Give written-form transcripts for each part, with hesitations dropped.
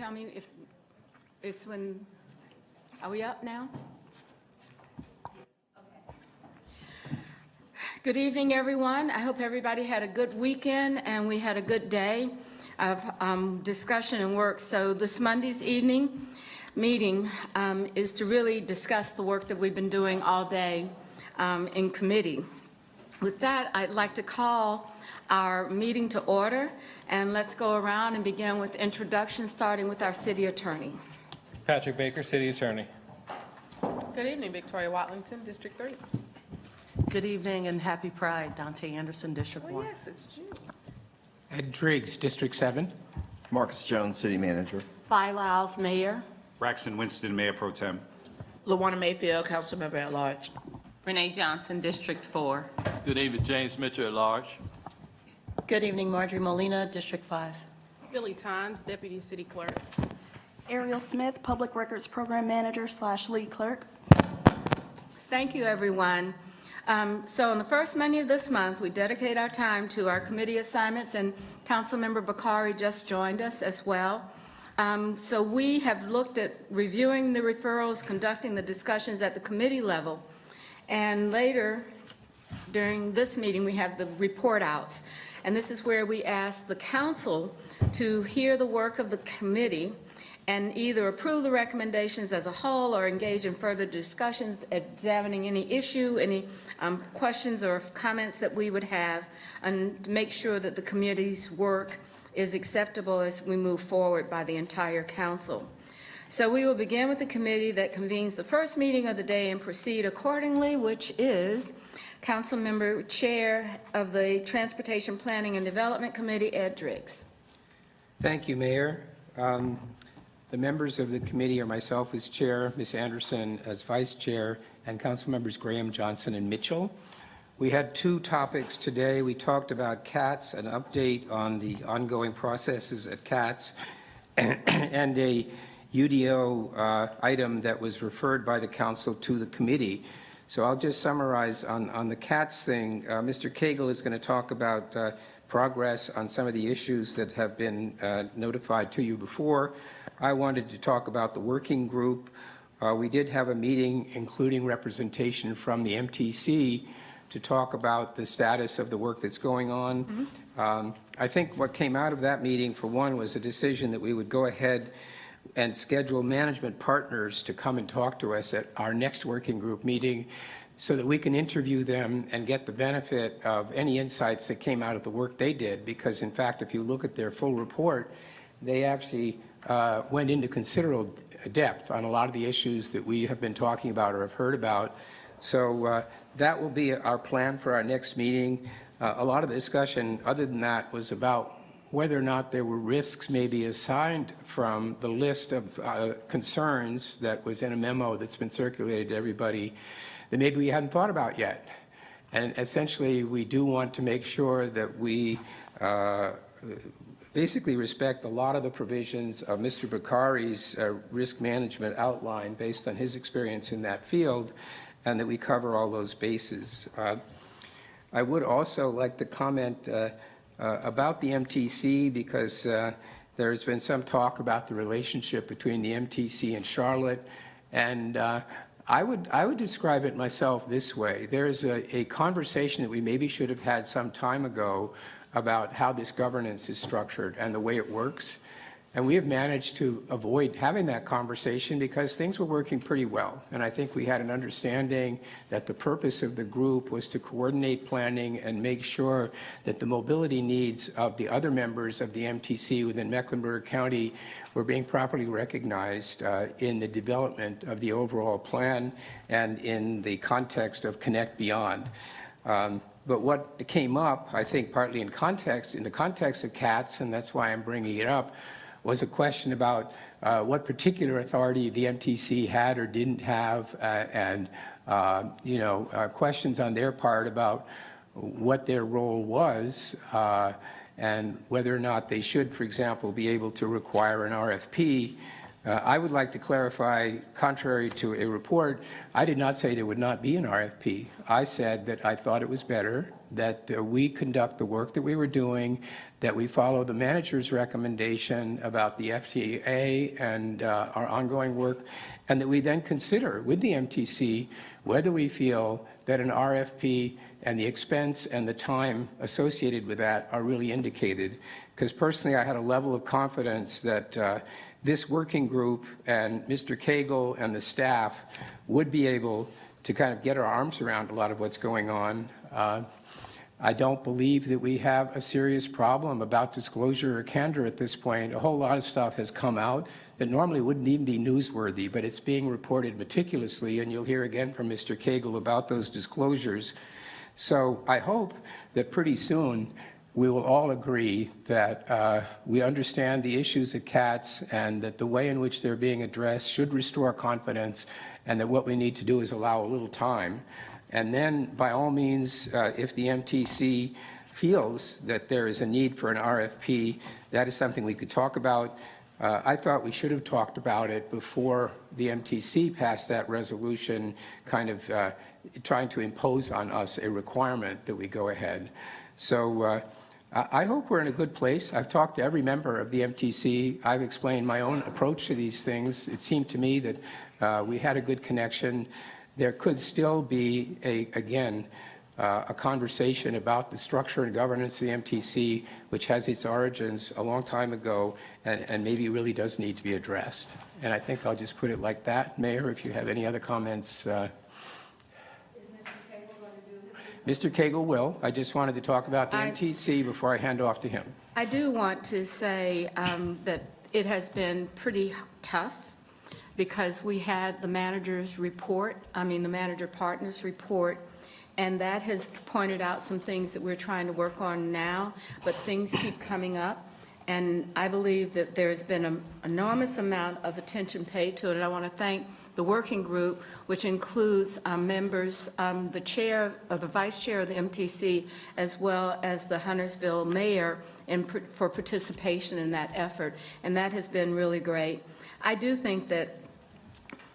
tell me if it's when, are we up now? Good evening, everyone. I hope everybody had a good weekend and we had a good day of discussion and work. So this Monday's evening meeting is to really discuss the work that we've been doing all day in committee. With that, I'd like to call our meeting to order, and let's go around and begin with introductions, starting with our city attorney. Patrick Baker, City Attorney. Good evening, Victoria Watlington, District 3. Good evening and happy Pride, Dante Anderson, District 1. Yes, it's June. Ed Driggs, District 7. Marcus Jones, City Manager. Vi Lyles, Mayor. Braxton Winston, Mayor Pro Tem. LaWanna Mayfield, Council Member at Large. Renee Johnson, District 4. Good evening, James Mitchell at large. Good evening, Marjorie Molina, District 5. Billy Tons, Deputy City Clerk. Ariel Smith, Public Records Program Manager / Lead Clerk. Thank you, everyone. So on the first Monday of this month, we dedicate our time to our committee assignments, and Councilmember Bakari just joined us as well. So we have looked at reviewing the referrals, conducting the discussions at the committee level, and later during this meeting, we have the report outs. And this is where we ask the council to hear the work of the committee and either approve the recommendations as a whole or engage in further discussions, examining any issue, any questions or comments that we would have, and make sure that the committee's work is acceptable as we move forward by the entire council. So we will begin with the committee that convenes the first meeting of the day and proceed accordingly, which is Council Member Chair of the Transportation Planning and Development Committee, Ed Driggs. Thank you, Mayor. The members of the committee are myself as chair, Ms. Anderson as vice chair, and council members Graham, Johnson, and Mitchell. We had two topics today. We talked about CATS, an update on the ongoing processes at CATS, and a UDO item that was referred by the council to the committee. So I'll just summarize on the CATS thing. Mr. Cagle is going to talk about progress on some of the issues that have been notified to you before. I wanted to talk about the working group. We did have a meeting including representation from the MTC to talk about the status of the work that's going on. Mm-hmm. I think what came out of that meeting, for one, was a decision that we would go ahead and schedule management partners to come and talk to us at our next working group meeting so that we can interview them and get the benefit of any insights that came out of the work they did. Because in fact, if you look at their full report, they actually went into considerable depth on a lot of the issues that we have been talking about or have heard about. So that will be our plan for our next meeting. A lot of the discussion other than that was about whether or not there were risks maybe assigned from the list of concerns that was in a memo that's been circulated to everybody that maybe we hadn't thought about yet. And essentially, we do want to make sure that we basically respect a lot of the provisions of Mr. Bakari's risk management outline based on his experience in that field, and that we cover all those bases. I would also like to comment about the MTC, because there's been some talk about the relationship between the MTC and Charlotte, and I would describe it myself this way. There's a conversation that we maybe should have had some time ago about how this governance is structured and the way it works. And we have managed to avoid having that conversation because things were working pretty well. And I think we had an understanding that the purpose of the group was to coordinate planning and make sure that the mobility needs of the other members of the MTC within Mecklenburg County were being properly recognized in the development of the overall plan and in the context of Connect Beyond. But what came up, I think partly in the context of CATS, and that's why I'm bringing it up, was a question about what particular authority the MTC had or didn't have, and questions on their part about what their role was, and whether or not they should, for example, be able to require an RFP I would like to clarify, contrary to a report, I did not say there would not be an RFP. I said that I thought it was better that we conduct the work that we were doing, that we follow the manager's recommendation about the FTA and our ongoing work, and that we then consider with the MTC whether we feel that an RFP and the expense and the time associated with that are really indicated. Because personally, I had a level of confidence that this working group and Mr. Cagle and the staff would be able to kind of get our arms around a lot of what's going on. I don't believe that we have a serious problem about disclosure or candor at this point. A whole lot of stuff has come out that normally wouldn't even be newsworthy, but it's being reported meticulously, and you'll hear again from Mr. Cagle about those disclosures. So I hope that pretty soon we will all agree that we understand the issues at CATS and that the way in which they're being addressed should restore confidence, and that what we need to do is allow a little time. And then, by all means, if the MTC feels that there is a need for an RFP, that is something we could talk about. I thought we should have talked about it before the MTC passed that resolution, kind of trying to impose on us a requirement that we go ahead. So I hope we're in a good place. I've talked to every member of the MTC. I've explained my own approach to these things. It seemed to me that we had a good connection. There could still be, a conversation about the structure and governance of the MTC, which has its origins a long time ago and maybe really does need to be addressed. And I think I'll just put it like that. Mayor, if you have any other comments. Is Mr. Cagle going to do this? Mr. Cagle will. I just wanted to talk about the MTC before I hand off to him. I do want to say that it has been pretty tough because we had the manager's report, the manager partner's report, and that has pointed out some things that we're trying to work on now, but things keep coming up. And I believe that there has been an enormous amount of attention paid to it. And I want to thank the working group, which includes members, the chair or the vice chair of the MTC, as well as the Huntersville mayor, for participation in that effort. And that has been really great. I do think that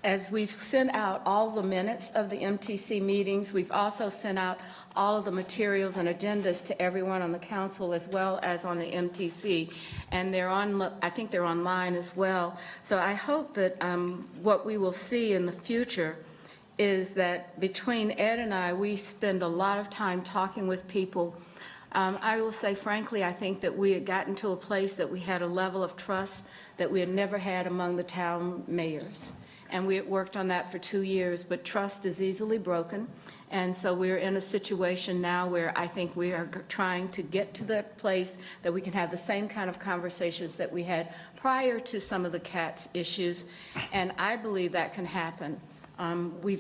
as we've sent out all the minutes of the MTC meetings, we've also sent out all of the materials and agendas to everyone on the council as well as on the MTC, and I think they're online as well. So I hope that what we will see in the future is that between Ed and I, we spend a lot of time talking with people. I will say, frankly, I think that we had gotten to a place that we had a level of trust that we had never had among the town mayors. And we had worked on that for 2 years, but trust is easily broken. And so we're in a situation now where I think we are trying to get to the place that we can have the same kind of conversations that we had prior to some of the CATS issues. And I believe that can happen. We're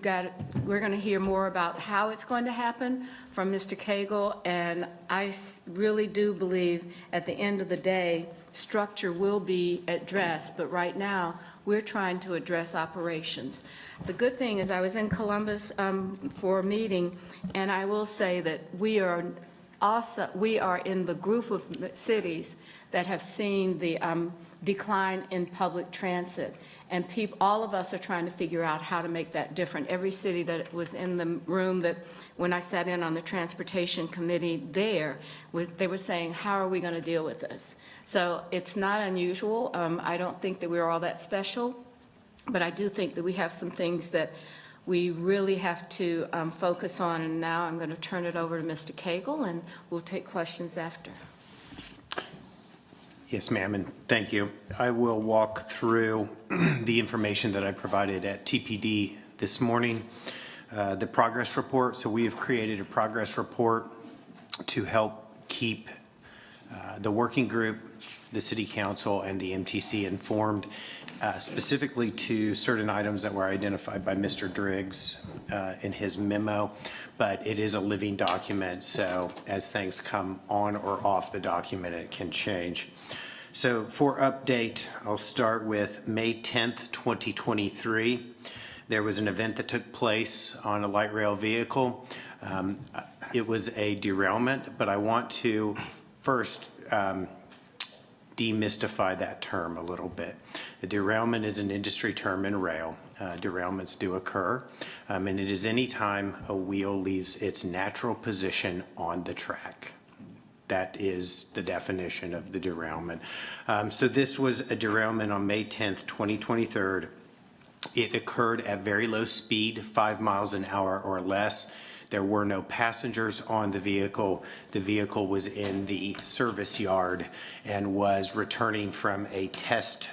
going to hear more about how it's going to happen from Mr. Cagle, and I really do believe at the end of the day, structure will be addressed, but right now, we're trying to address operations. The good thing is I was in Columbus for a meeting, and I will say that we are in the group of cities that have seen the decline in public transit. And all of us are trying to figure out how to make that different. Every city that was in the room that when I sat in on the transportation committee there, they were saying, how are we going to deal with this? So it's not unusual. I don't think that we're all that special, but I do think that we have some things that we really have to focus on. And now I'm going to turn it over to Mr. Cagle, and we'll take questions after. Yes, ma'am, and thank you. I will walk through the information that I provided at TPD this morning. The progress report, so we have created a progress report to help keep the working group, the City Council, and the MTC informed, specifically to certain items that were identified by Mr. Driggs in his memo, but it is a living document, so as things come on or off the document, it can change. So for update, I'll start with May 10th, 2023. There was an event that took place on a light rail vehicle. It was a derailment, but I want to first demystify that term a little bit. A derailment is an industry term in rail. Derailments do occur, and it is any time a wheel leaves its natural position on the track. That is the definition of the derailment. So this was a derailment on May 10th, 2023. It occurred at very low speed, 5 miles an hour or less. There were no passengers on the vehicle. The vehicle was in the service yard and was returning from a test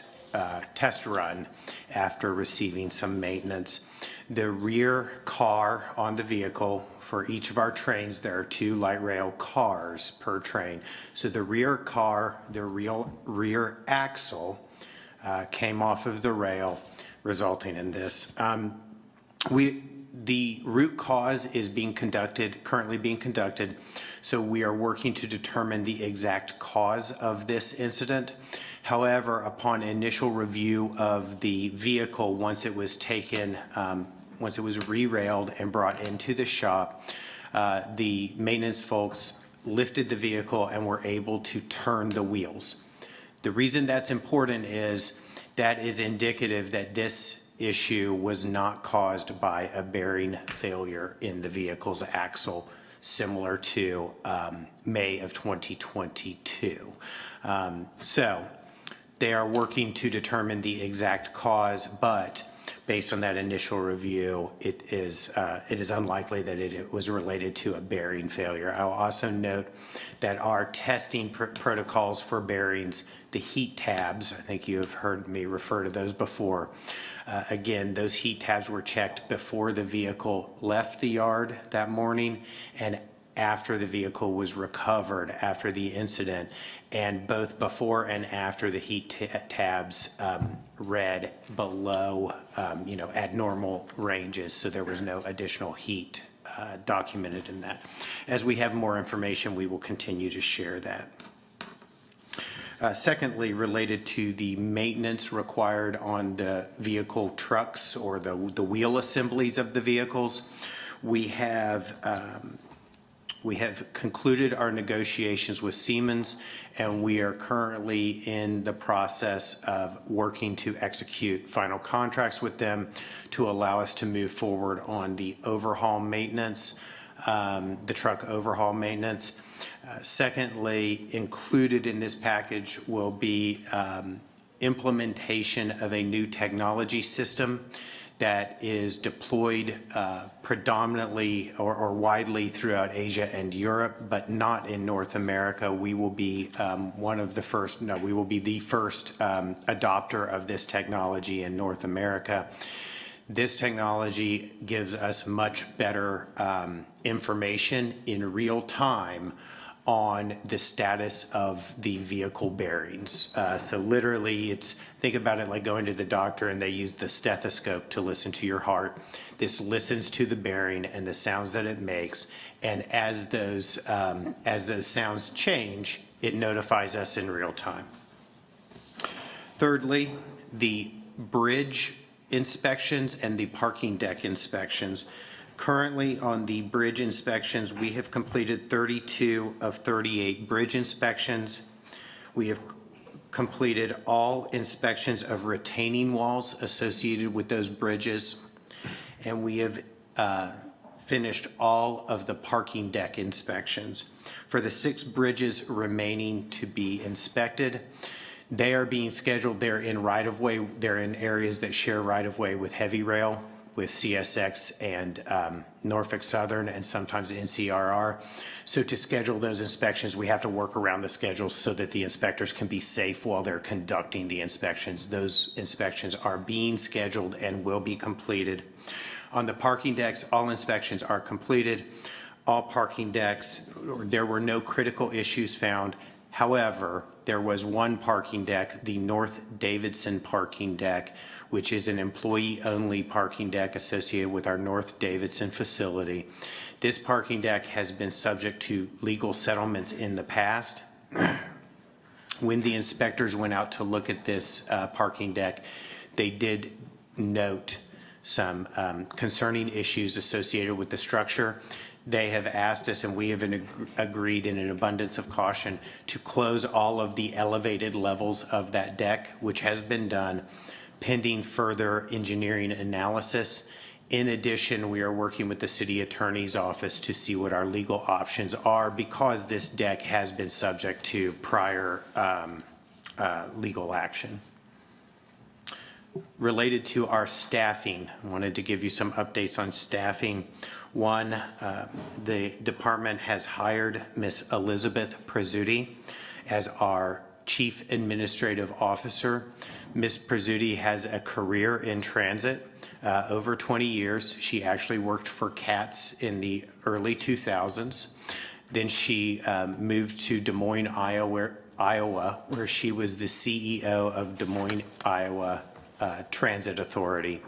run after receiving some maintenance. The rear car on the vehicle, for each of our trains, there are 2 light rail cars per train. So the rear car, the rear axle came off of the rail, resulting in this. The root cause is currently being conducted, so we are working to determine the exact cause of this incident. However, upon initial review of the vehicle, once it was re-railed and brought into the shop, the maintenance folks lifted the vehicle and were able to turn the wheels. The reason that's important is that is indicative that this issue was not caused by a bearing failure in the vehicle's axle, similar to May of 2022. So they are working to determine the exact cause, but based on that initial review, it is unlikely that it was related to a bearing failure. I'll also note that our testing protocols for bearings, the heat tabs, I think you have heard me refer to those before. Again, those heat tabs were checked before the vehicle left the yard that morning and after the vehicle was recovered after the incident, and both before and after the heat tabs read below, at normal ranges, so there was no additional heat documented in that. As we have more information, we will continue to share that. Secondly, related to the maintenance required on the vehicle trucks or the wheel assemblies of the vehicles, we have concluded our negotiations with Siemens, and we are currently in the process of working to execute final contracts with them to allow us to move forward on the overhaul maintenance, the truck overhaul maintenance. Secondly, included in this package will be implementation of a new technology system that is deployed predominantly or widely throughout Asia and Europe, but not in North America. We will be we will be the first adopter of this technology in North America. This technology gives us much better information in real time on the status of the vehicle bearings. So literally, think about it like going to the doctor and they use the stethoscope to listen to your heart. This listens to the bearing and the sounds that it makes, and as those sounds change, it notifies us in real time. Thirdly, the bridge inspections and the parking deck inspections. Currently, on the bridge inspections, we have completed 32 of 38 bridge inspections. We have completed all inspections of retaining walls associated with those bridges, and we have finished all of the parking deck inspections. For the 6 bridges remaining to be inspected, they are being scheduled. They're in right-of-way. They're in areas that share right-of-way with heavy rail, with CSX and Norfolk Southern, and sometimes NCRR. So to schedule those inspections, we have to work around the schedules so that the inspectors can be safe while they're conducting the inspections. Those inspections are being scheduled and will be completed. On the parking decks, all inspections are completed. All parking decks, there were no critical issues found. However, there was one parking deck, the North Davidson parking deck, which is an employee-only parking deck associated with our North Davidson facility. This parking deck has been subject to legal settlements in the past. When the inspectors went out to look at this parking deck, they did note some concerning issues associated with the structure. they have asked us, and we have agreed in an abundance of caution, to close all of the elevated levels of that deck, which has been done, pending further engineering analysis. In addition, we are working with the city attorney's office to see what our legal options are, because this deck has been subject to prior legal action. Related to our staffing, I wanted to give you some updates on staffing. One, the department has hired Miss Elizabeth Prezzuti as our Chief Administrative Officer. Ms. Prezzuti has a career in transit, over 20 years. She actually worked for CATS in the early 2000s. Then she moved to Des Moines, Iowa, where she was the CEO of Des Moines, Iowa Transit Authority.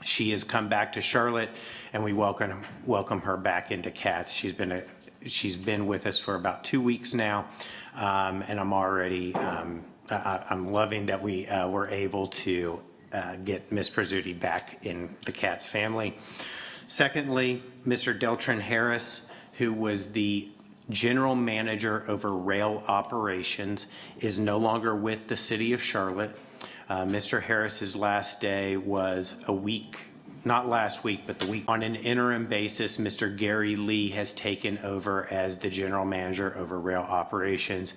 She has come back to Charlotte, and we welcome her back into CATS. She's been with us for about 2 weeks now, and I'm already I'm loving that we were able to get Ms. Prezzuti back in the CATS family. Secondly, Mr. Deltran Harris, who was the general manager over rail operations, is no longer with the city of Charlotte. Mr. Harris's last day was a week, not last week, but the week. On an interim basis, Mr. Gary Lee has taken over as the general manager over rail operations.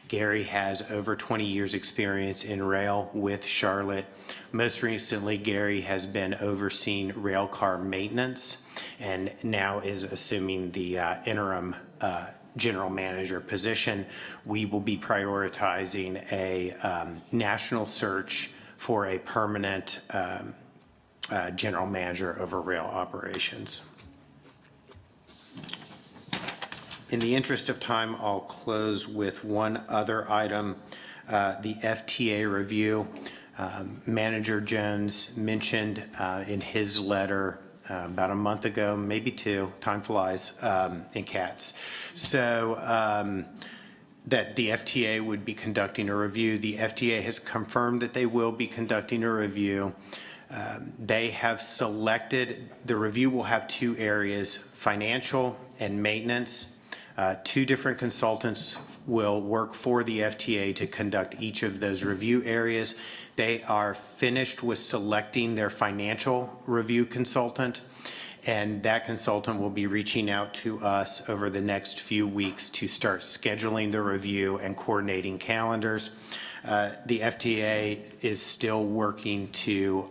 Gary has over 20 years experience in rail with Charlotte. Most recently, Gary has been overseeing rail car maintenance and now is assuming the interim general manager position. We will be prioritizing a national search for a permanent general manager over rail operations. In the interest of time, I'll close with one other item, the FTA review. Manager Jones mentioned in his letter about a month ago, maybe two, time flies in CATS. So that the FTA would be conducting a review. The FTA has confirmed that they will be conducting a review. They have selected, the review will have two areas, financial and maintenance. Two different consultants will work for the FTA to conduct each of those review areas. They are finished with selecting their financial review consultant, and that consultant will be reaching out to us over the next few weeks to start scheduling the review and coordinating calendars. The FTA is still working to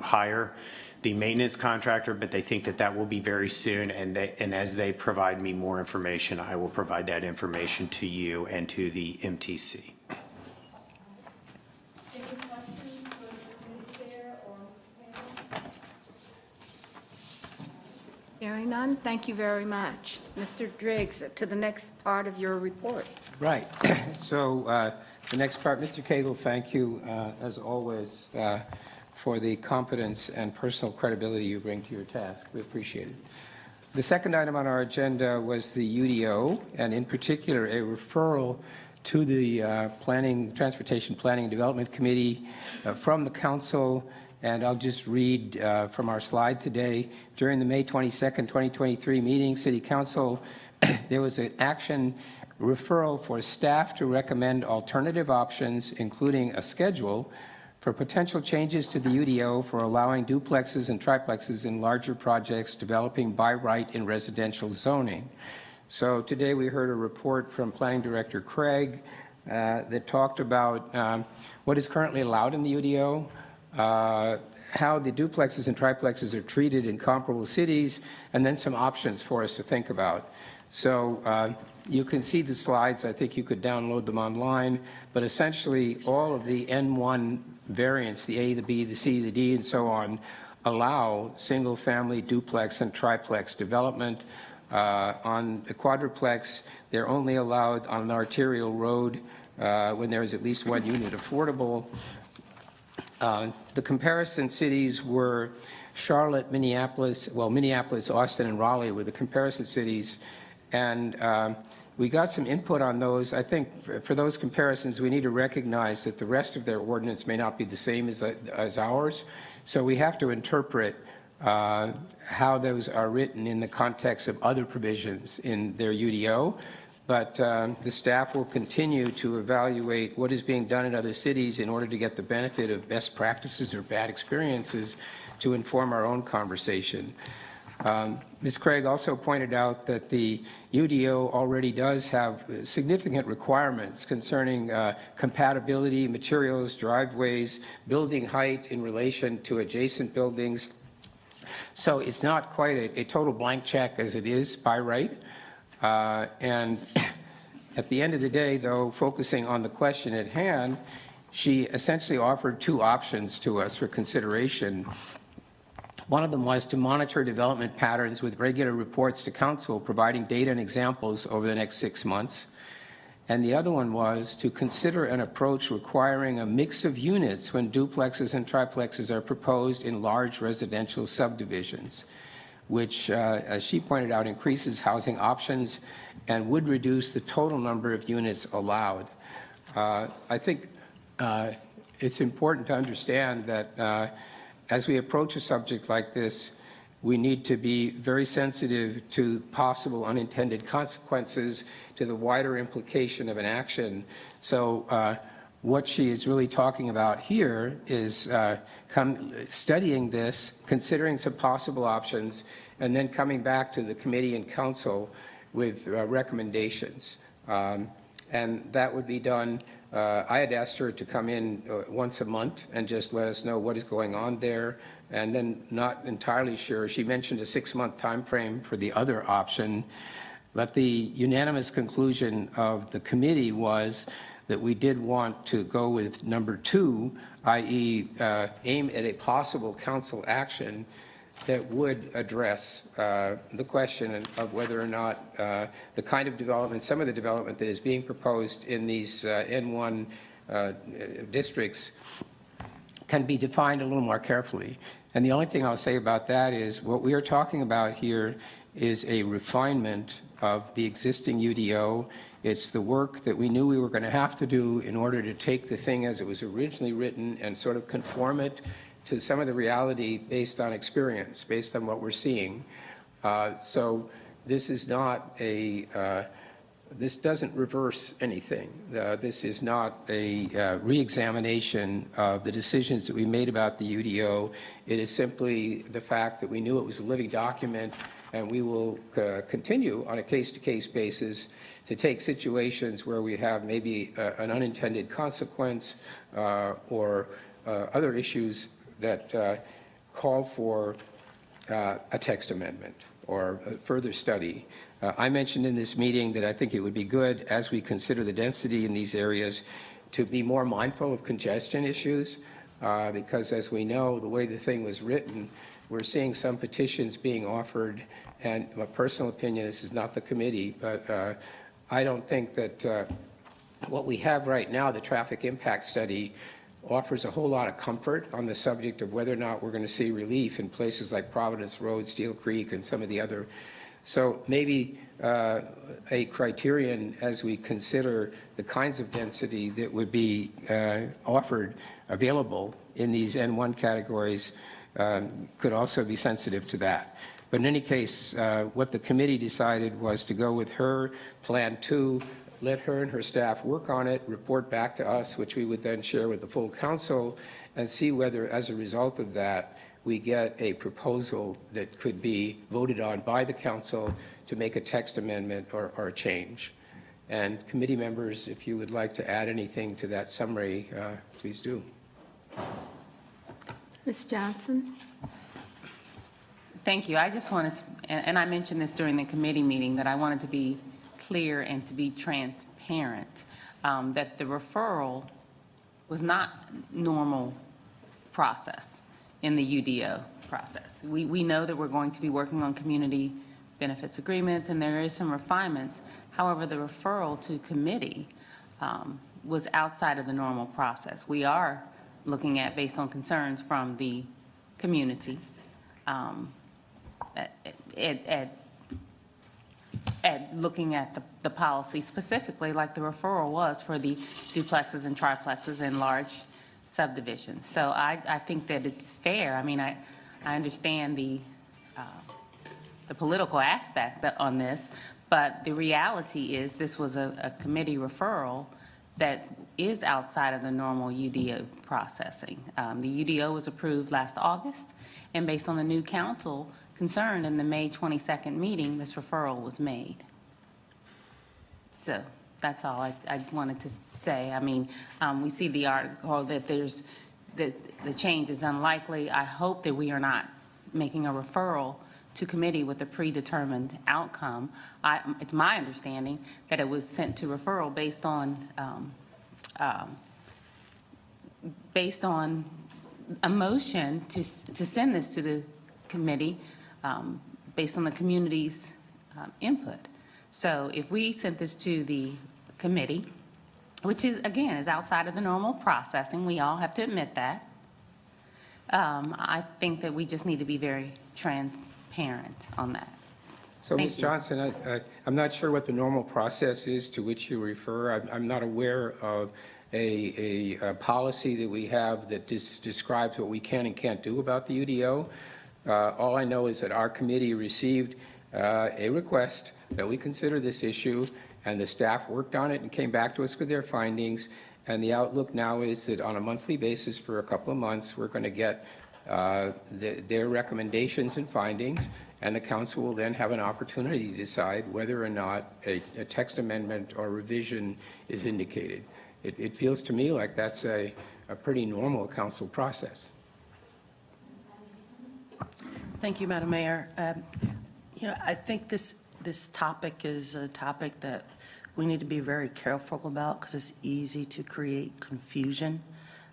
hire the maintenance contractor, but they think that that will be very soon, and as they provide me more information, I will provide that information to you and to the MTC. Any questions for the committee chair or Mr. Payne? Hearing none, thank you very much. Mr. Driggs, to the next part of your report. Right. So the next part, Mr. Cagle, thank you, as always, for the competence and personal credibility you bring to your task. We appreciate it. The second item on our agenda was the UDO, and in particular, a referral to the Transportation Planning and Development Committee from the council. And I'll just read from our slide today. During the May 22nd, 2023 meeting, City Council, there was an action referral for staff to recommend alternative options, including a schedule for potential changes to the UDO for allowing duplexes and triplexes in larger projects developing by right in residential zoning. So today we heard a report from Planning Director Craig that talked about what is currently allowed in the UDO, how the duplexes and triplexes are treated in comparable cities, and then some options for us to think about. So you can see the slides. I think you could download them online, but essentially all of the N1 variants, the A, the B, the C, the D, and so on, allow single-family duplex and triplex development. On a quadruplex, they're only allowed on an arterial road when there is at least one unit affordable. The comparison cities were Charlotte, Minneapolis, Austin, and Raleigh were the comparison cities. And we got some input on those. I think for those comparisons, we need to recognize that the rest of their ordinance may not be the same as ours. So we have to interpret how those are written in the context of other provisions in their UDO. But the staff will continue to evaluate what is being done in other cities in order to get the benefit of best practices or bad experiences to inform our own conversation. Ms. Craig also pointed out that the UDO already does have significant requirements concerning compatibility, materials, driveways, building height in relation to adjacent buildings. So it's not quite a total blank check as it is by right. And at the end of the day, though, focusing on the question at hand, she essentially offered two options to us for consideration. One of them was to monitor development patterns with regular reports to council, providing data and examples over the next 6 months. And the other one was to consider an approach requiring a mix of units when duplexes and triplexes are proposed in large residential subdivisions, which, as she pointed out, increases housing options and would reduce the total number of units allowed. I think it's important to understand that as we approach a subject like this, we need to be very sensitive to possible unintended consequences, to the wider implication of an action. So what she is really talking about here is studying this, considering some possible options, and then coming back to the committee and council with recommendations. And that would be done. I had asked her to come in once a month and just let us know what is going on there. And then not entirely sure. She mentioned a 6-month time frame for the other option. But the unanimous conclusion of the committee was that we did want to go with number 2, i.e. aim at a possible council action that would address the question of whether or not the kind of development, some of the development that is being proposed in these N1 districts can be defined a little more carefully. And the only thing I'll say about that is what we are talking about here is a refinement of the existing UDO. It's the work that we knew we were going to have to do in order to take the thing as it was originally written and sort of conform it to some of the reality based on experience, based on what we're seeing. So this is not a, this doesn't reverse anything. This is not a re-examination of the decisions that we made about the UDO. It is simply the fact that we knew it was a living document, and we will continue on a case-to-case basis to take situations where we have maybe an unintended consequence or other issues that call for a text amendment or a further study. I mentioned in this meeting that I think it would be good, as we consider the density in these areas, to be more mindful of congestion issues, because as we know, the way the thing was written, we're seeing some petitions being offered, and my personal opinion, this is not the committee, but I don't think that what we have right now, the traffic impact study, offers a whole lot of comfort on the subject of whether or not we're going to see relief in places like Providence Road, Steel Creek, and some of the other. So maybe a criterion as we consider the kinds of density that would be offered, available in these N1 categories could also be sensitive to that. But in any case, what the committee decided was to go with her Plan 2, let her and her staff work on it, report back to us, which we would then share with the full council, and see whether, as a result of that, we get a proposal that could be voted on by the council to make a text amendment or a change. And committee members, if you would like to add anything to that summary, please do. Ms. Johnson? Thank you. I just wanted to, and I mentioned this during the committee meeting, that I wanted to be clear and to be transparent, that the referral was not normal process in the UDO process. We know that we're going to be working on community benefits agreements, and there is some refinements. However, the referral to committee was outside of the normal process. We are looking at, based on concerns from the community, at looking at the policy specifically, like the referral was for the duplexes and triplexes in large subdivisions. So I think that it's fair. I mean, I understand the political aspect on this, but the reality is this was a committee referral that is outside of the normal UDO processing. The UDO was approved last August, and based on the new council concerned in the May 22nd meeting, this referral was made. So that's all I wanted to say. I mean, we see the article that the change is unlikely. I hope that we are not making a referral to committee with a predetermined outcome. It's my understanding that it was sent to referral based on a motion to send this to the committee based on the community's input. So if we sent this to the committee, which is, again, is outside of the normal processing, we all have to admit that, I think that we just need to be very transparent on that. So, Thank Ms. you. Johnson, I'm not sure what the normal process is to which you refer. I'm not aware of a policy that we have that describes what we can and can't do about the UDO. All I know is that our committee received a request that we consider this issue, and the staff worked on it and came back to us with their findings. And the outlook now is that on a monthly basis for a couple of months, we're going to get their recommendations and findings, and the council will then have an opportunity to decide whether or not a text amendment or revision is indicated. It feels to me like that's a pretty normal council process. Thank you, Madam Mayor. I think this topic is a topic that we need to be very careful about because it's easy to create confusion,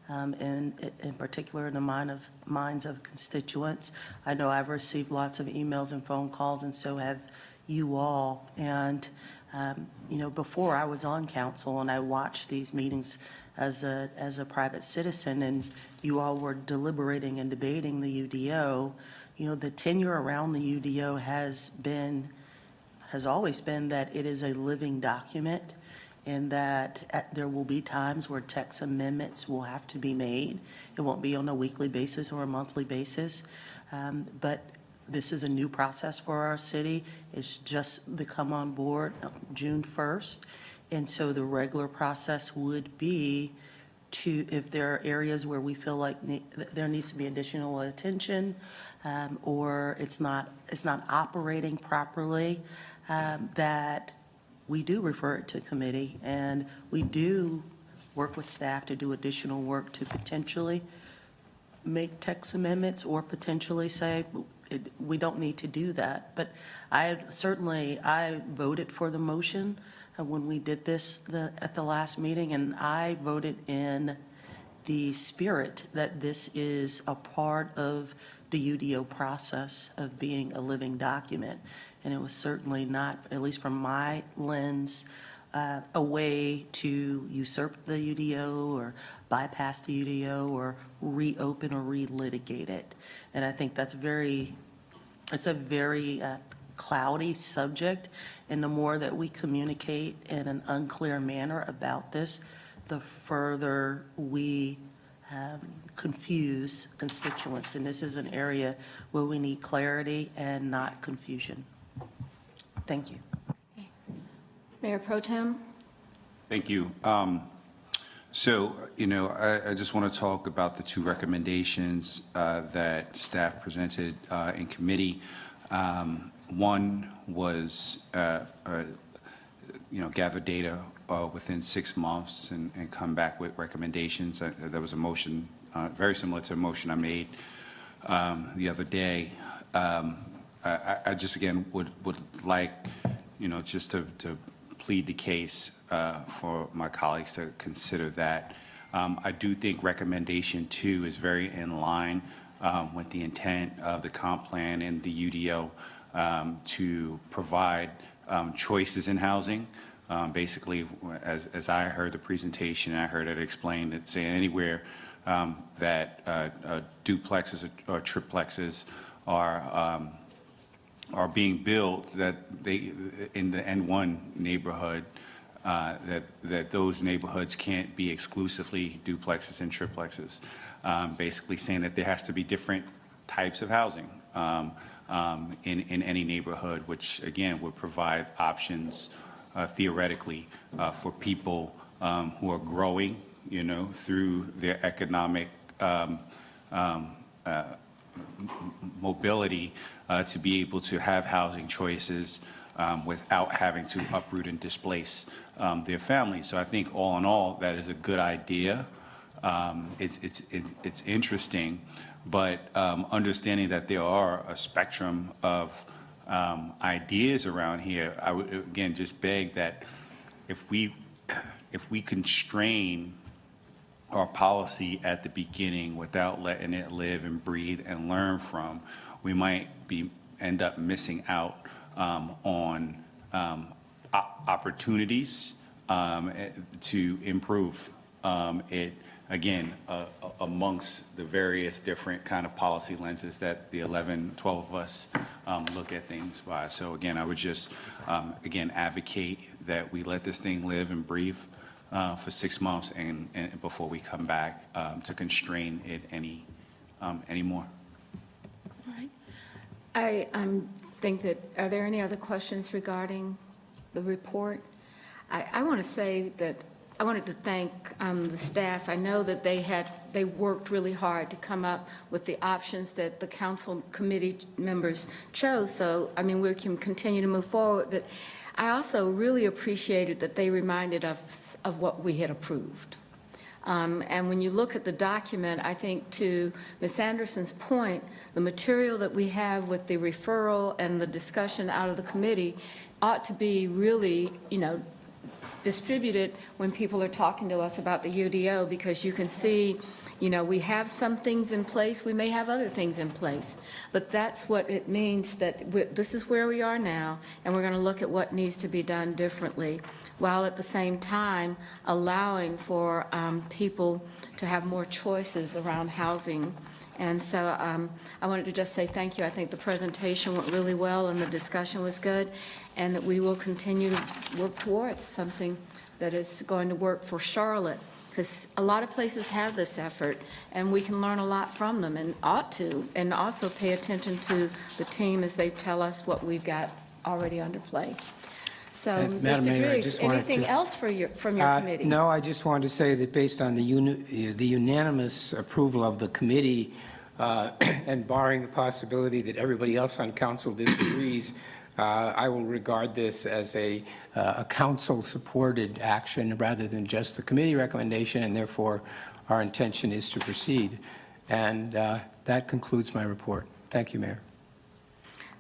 in particular in the minds of constituents. I know I've received lots of emails and phone calls, and so have you all. And before I was on council and I watched these meetings as a private citizen, and you all were deliberating and debating the UDO. The tenure around the UDO has always been that it is a living document, and that there will be times where text amendments will have to be made. It won't be on a weekly basis or a monthly basis, but this is a new process for our city. It's just become on board June 1st, and so the regular process would be if there are areas where we feel like there needs to be additional attention, or it's not operating properly, that we do refer it to committee, and we do work with staff to do additional work to potentially make text amendments or potentially say we don't need to do that. But I voted for the motion when we did this at the last meeting, and I voted in the spirit that this is a part of the UDO process of being a living document. And it was certainly not, at least from my lens, a way to usurp the UDO or bypass the UDO or reopen or relitigate it. And I think it's a very cloudy subject, and the more that we communicate in an unclear manner about this, the further we confuse constituents. And this is an area where we need clarity and not confusion. Thank you. Mayor Pro Tem? Thank you. I just want to talk about the two recommendations that staff presented in committee. One was, gather data within 6 months and come back with recommendations. There was a motion very similar to a motion I made the other day. I just, again, would like, just to plead the case for my colleagues to consider that. I do think recommendation 2 is very in line with the intent of the comp plan and the UDO to provide choices in housing. Basically, as I heard the presentation, I heard it explained that saying anywhere that duplexes or triplexes are being built, that they in the N1 neighborhood, that those neighborhoods can't be exclusively duplexes and triplexes. Basically saying that there has to be different types of housing in any neighborhood, which again would provide options theoretically for people who are growing, through their economic mobility to be able to have housing choices without having to uproot and displace their family. So I think all in all, that is a good idea. It's interesting, but understanding that there are a spectrum of ideas around here, I would again just beg that if we constrain our policy at the beginning without letting it live and breathe and learn from, we might end up missing out on opportunities to improve it, again, amongst the various different kind of policy lenses that the 11, 12 of us look at things by. So again, I would just, again, advocate that we let this thing live and breathe for 6 months and before we come back to constrain it anymore. All right. I think that, are there any other questions regarding the report? I want to say that I wanted to thank the staff. I know that they worked really hard to come up with the options that the council committee members chose. So, I mean, we can continue to move forward, but I also really appreciated that they reminded us of what we had approved. And when you look at the document, I think to Ms. Anderson's point, the material that we have with the referral and the discussion out of the committee ought to be really, distributed when people are talking to us about the UDO, because you can see, we have some things in place, we may have other things in place, but that's what it means, that this is where we are now, and we're going to look at what needs to be done differently, while at the same time allowing for people to have more choices around housing. And so I wanted to just say thank you. I think the presentation went really well and the discussion was good, and that we will continue to work towards something that is going to work for Charlotte, because a lot of places have this effort and we can learn a lot from them, and ought to, and also pay attention to the team as they tell us what we've got already under play. So, Madam Mr. Mayor, I Driggs, just wanted anything to- else from your committee? No, I just wanted to say that based on the unanimous approval of the committee, and barring the possibility that everybody else on council disagrees, I will regard this as a council-supported action rather than just the committee recommendation, and therefore our intention is to proceed. And that concludes my report. Thank you, Mayor.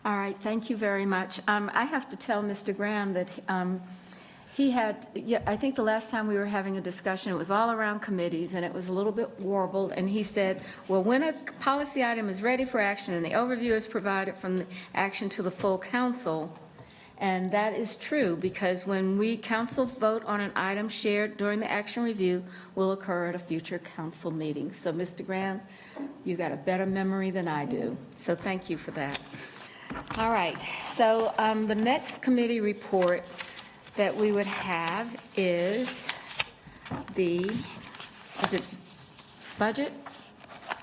All right, thank you very much. I have to tell Mr. Graham that he had, I think the last time we were having a discussion, it was all around committees, and it was a little bit warbled, and he said, well, when a policy item is ready for action and the overview is provided from the action to the full council, and that is true, because when we council vote on an item shared during the action review will occur at a future council meeting. So, Mr. Graham, you got a better memory than I do, so thank you for that. All right, so the next committee report that we would have is it budget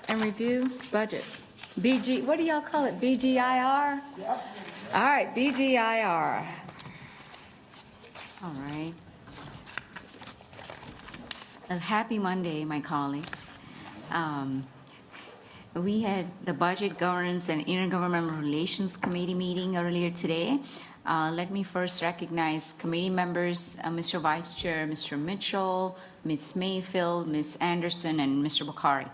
and review? Budget. BG, what do y'all call it, BGIR? Yep. All right, BGIR. All right. A happy Monday, my colleagues. We had the Budget Governance and Intergovernmental Relations Committee meeting earlier today. Let me first recognize committee members, Mr. Vice Chair, Mr. Mitchell, Ms. Mayfield, Ms. Anderson, and Mr. Bakari.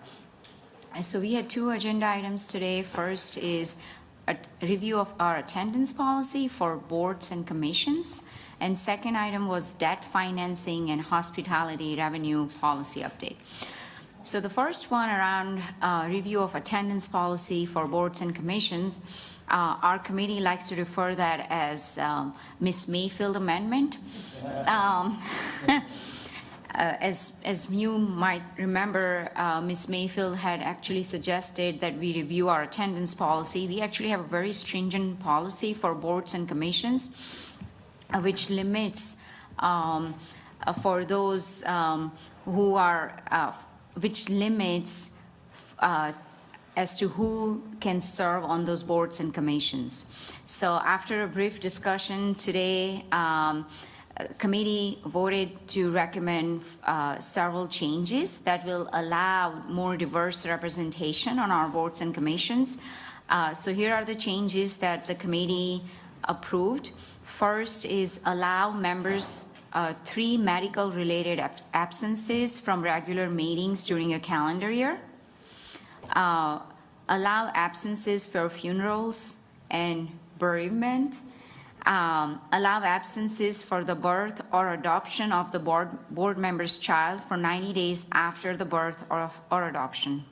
And so we had two agenda items today. First is a review of our attendance policy for boards and commissions. And second item was debt financing and hospitality revenue policy update. So the first one around review of attendance policy for boards and commissions, our committee likes to refer that as Ms. Mayfield Amendment. As you might remember, Ms. Mayfield had actually suggested that we review our attendance policy. We actually have a very stringent policy for boards and commissions, which limits for those who are which limits as to who can serve on those boards and commissions. So after a brief discussion today, committee voted to recommend several changes that will allow more diverse representation on our boards and commissions. So here are the changes that the committee approved. First is allow members 3 medical-related absences from regular meetings during a calendar year. Allow absences for funerals and bereavement. Allow absences for the birth or adoption of the board member's child for 90 days after the birth or adoption.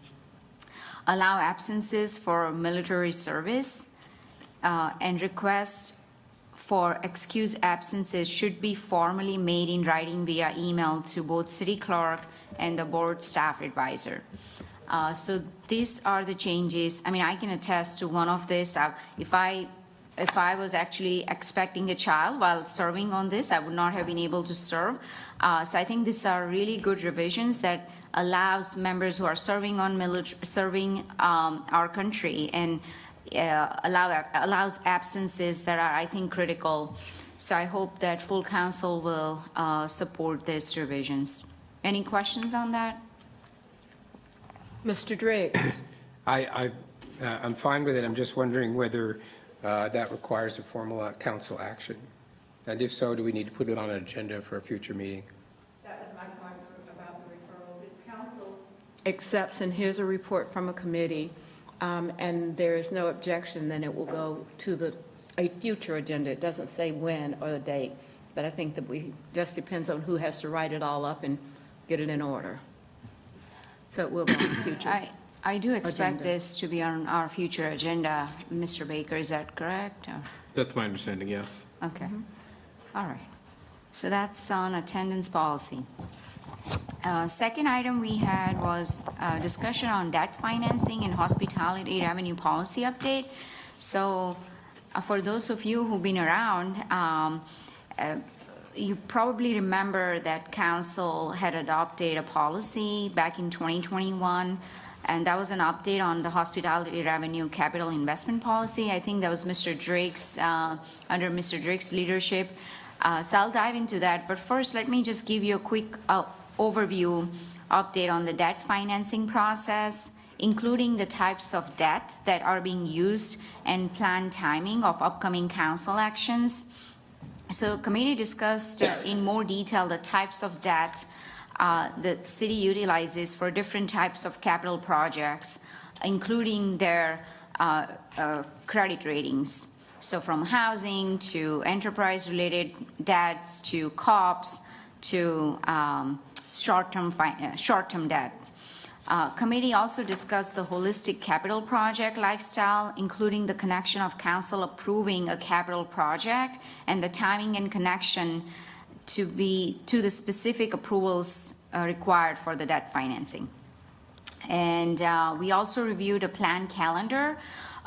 Allow absences for military service, and requests for excused absences should be formally made in writing via email to both city clerk and the board staff advisor. So these are the changes. I mean, I can attest to one of this. If I was actually expecting a child while serving on this, I would not have been able to serve. So I think these are really good revisions that allows members who are serving on our country and allows absences that are, I think, critical. So I hope that full council will support these revisions. Any questions on that? Mr. Driggs? I'm fine with it. I'm just wondering whether that requires a formal council action. And if so, do we need to put it on an agenda for a future meeting? That was my point about the referrals. If council accepts and here's a report from a committee, and there is no objection, then it will go to a future agenda. It doesn't say when or the date, but I think that just depends on who has to write it all up and get it in order. So it will go on the future. I do expect agenda. this to be on our future agenda. Mr. Baker, is that correct? Or- That's my understanding, yes. Okay. All right. So that's on attendance policy. Second item we had was discussion on debt financing and hospitality revenue policy update. So for those of you who've been around, you probably remember that council had adopted a policy back in 2021, and that was an update on the hospitality revenue capital investment policy. I think that was Mr. Drake's, under Mr. Drake's leadership. So I'll dive into that, but first let me just give you a quick overview update on the debt financing process, including the types of debt that are being used and planned timing of upcoming council actions. So committee discussed in more detail the types of debt the city utilizes for different types of capital projects, including their credit ratings. So from housing to enterprise-related debts to COPs to short-term debt. Committee also discussed the holistic capital project lifestyle, including the connection of council approving a capital project and the timing and connection to the specific approvals required for the debt financing. And we also reviewed a planned calendar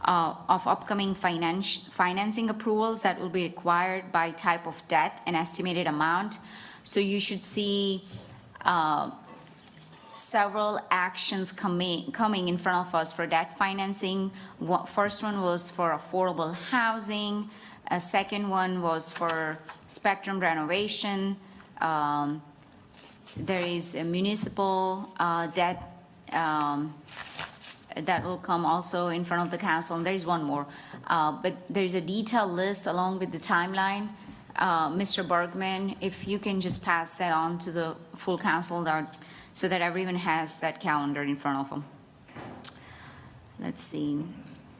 of upcoming financing approvals that will be required by type of debt and estimated amount. So you should see several actions coming in front of us for debt financing. First one was for affordable housing. A second one was for spectrum renovation. There is a municipal debt that will come also in front of the council, and there is one more. But there's a detailed list along with the timeline. Mr. Bergman, if you can just pass that on to the full council so that everyone has that calendar in front of them. Let's see.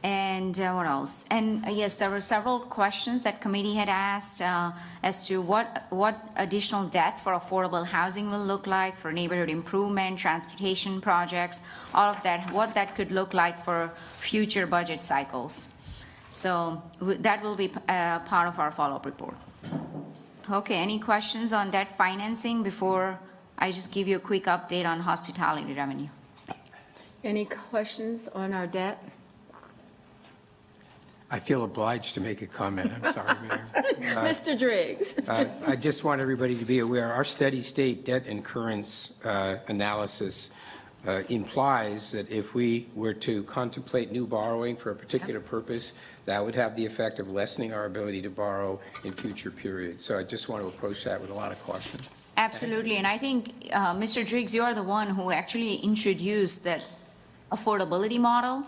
And what else? And yes, there were several questions that committee had asked as to what additional debt for affordable housing will look like for neighborhood improvement, transportation projects, all of that, what that could look like for future budget cycles. So that will be part of our follow-up report. Okay, any questions on debt financing before I just give you a quick update on hospitality revenue? Any questions on our debt? I feel obliged to make a comment. I'm sorry, Mayor. Mr. Driggs? I just want everybody to be aware, our steady state debt incurrence analysis implies that if we were to contemplate new borrowing for a particular purpose, that would have the effect of lessening our ability to borrow in future periods. So I just want to approach that with a lot of caution. Absolutely, and I think, Mr. Driggs, you are the one who actually introduced that affordability model,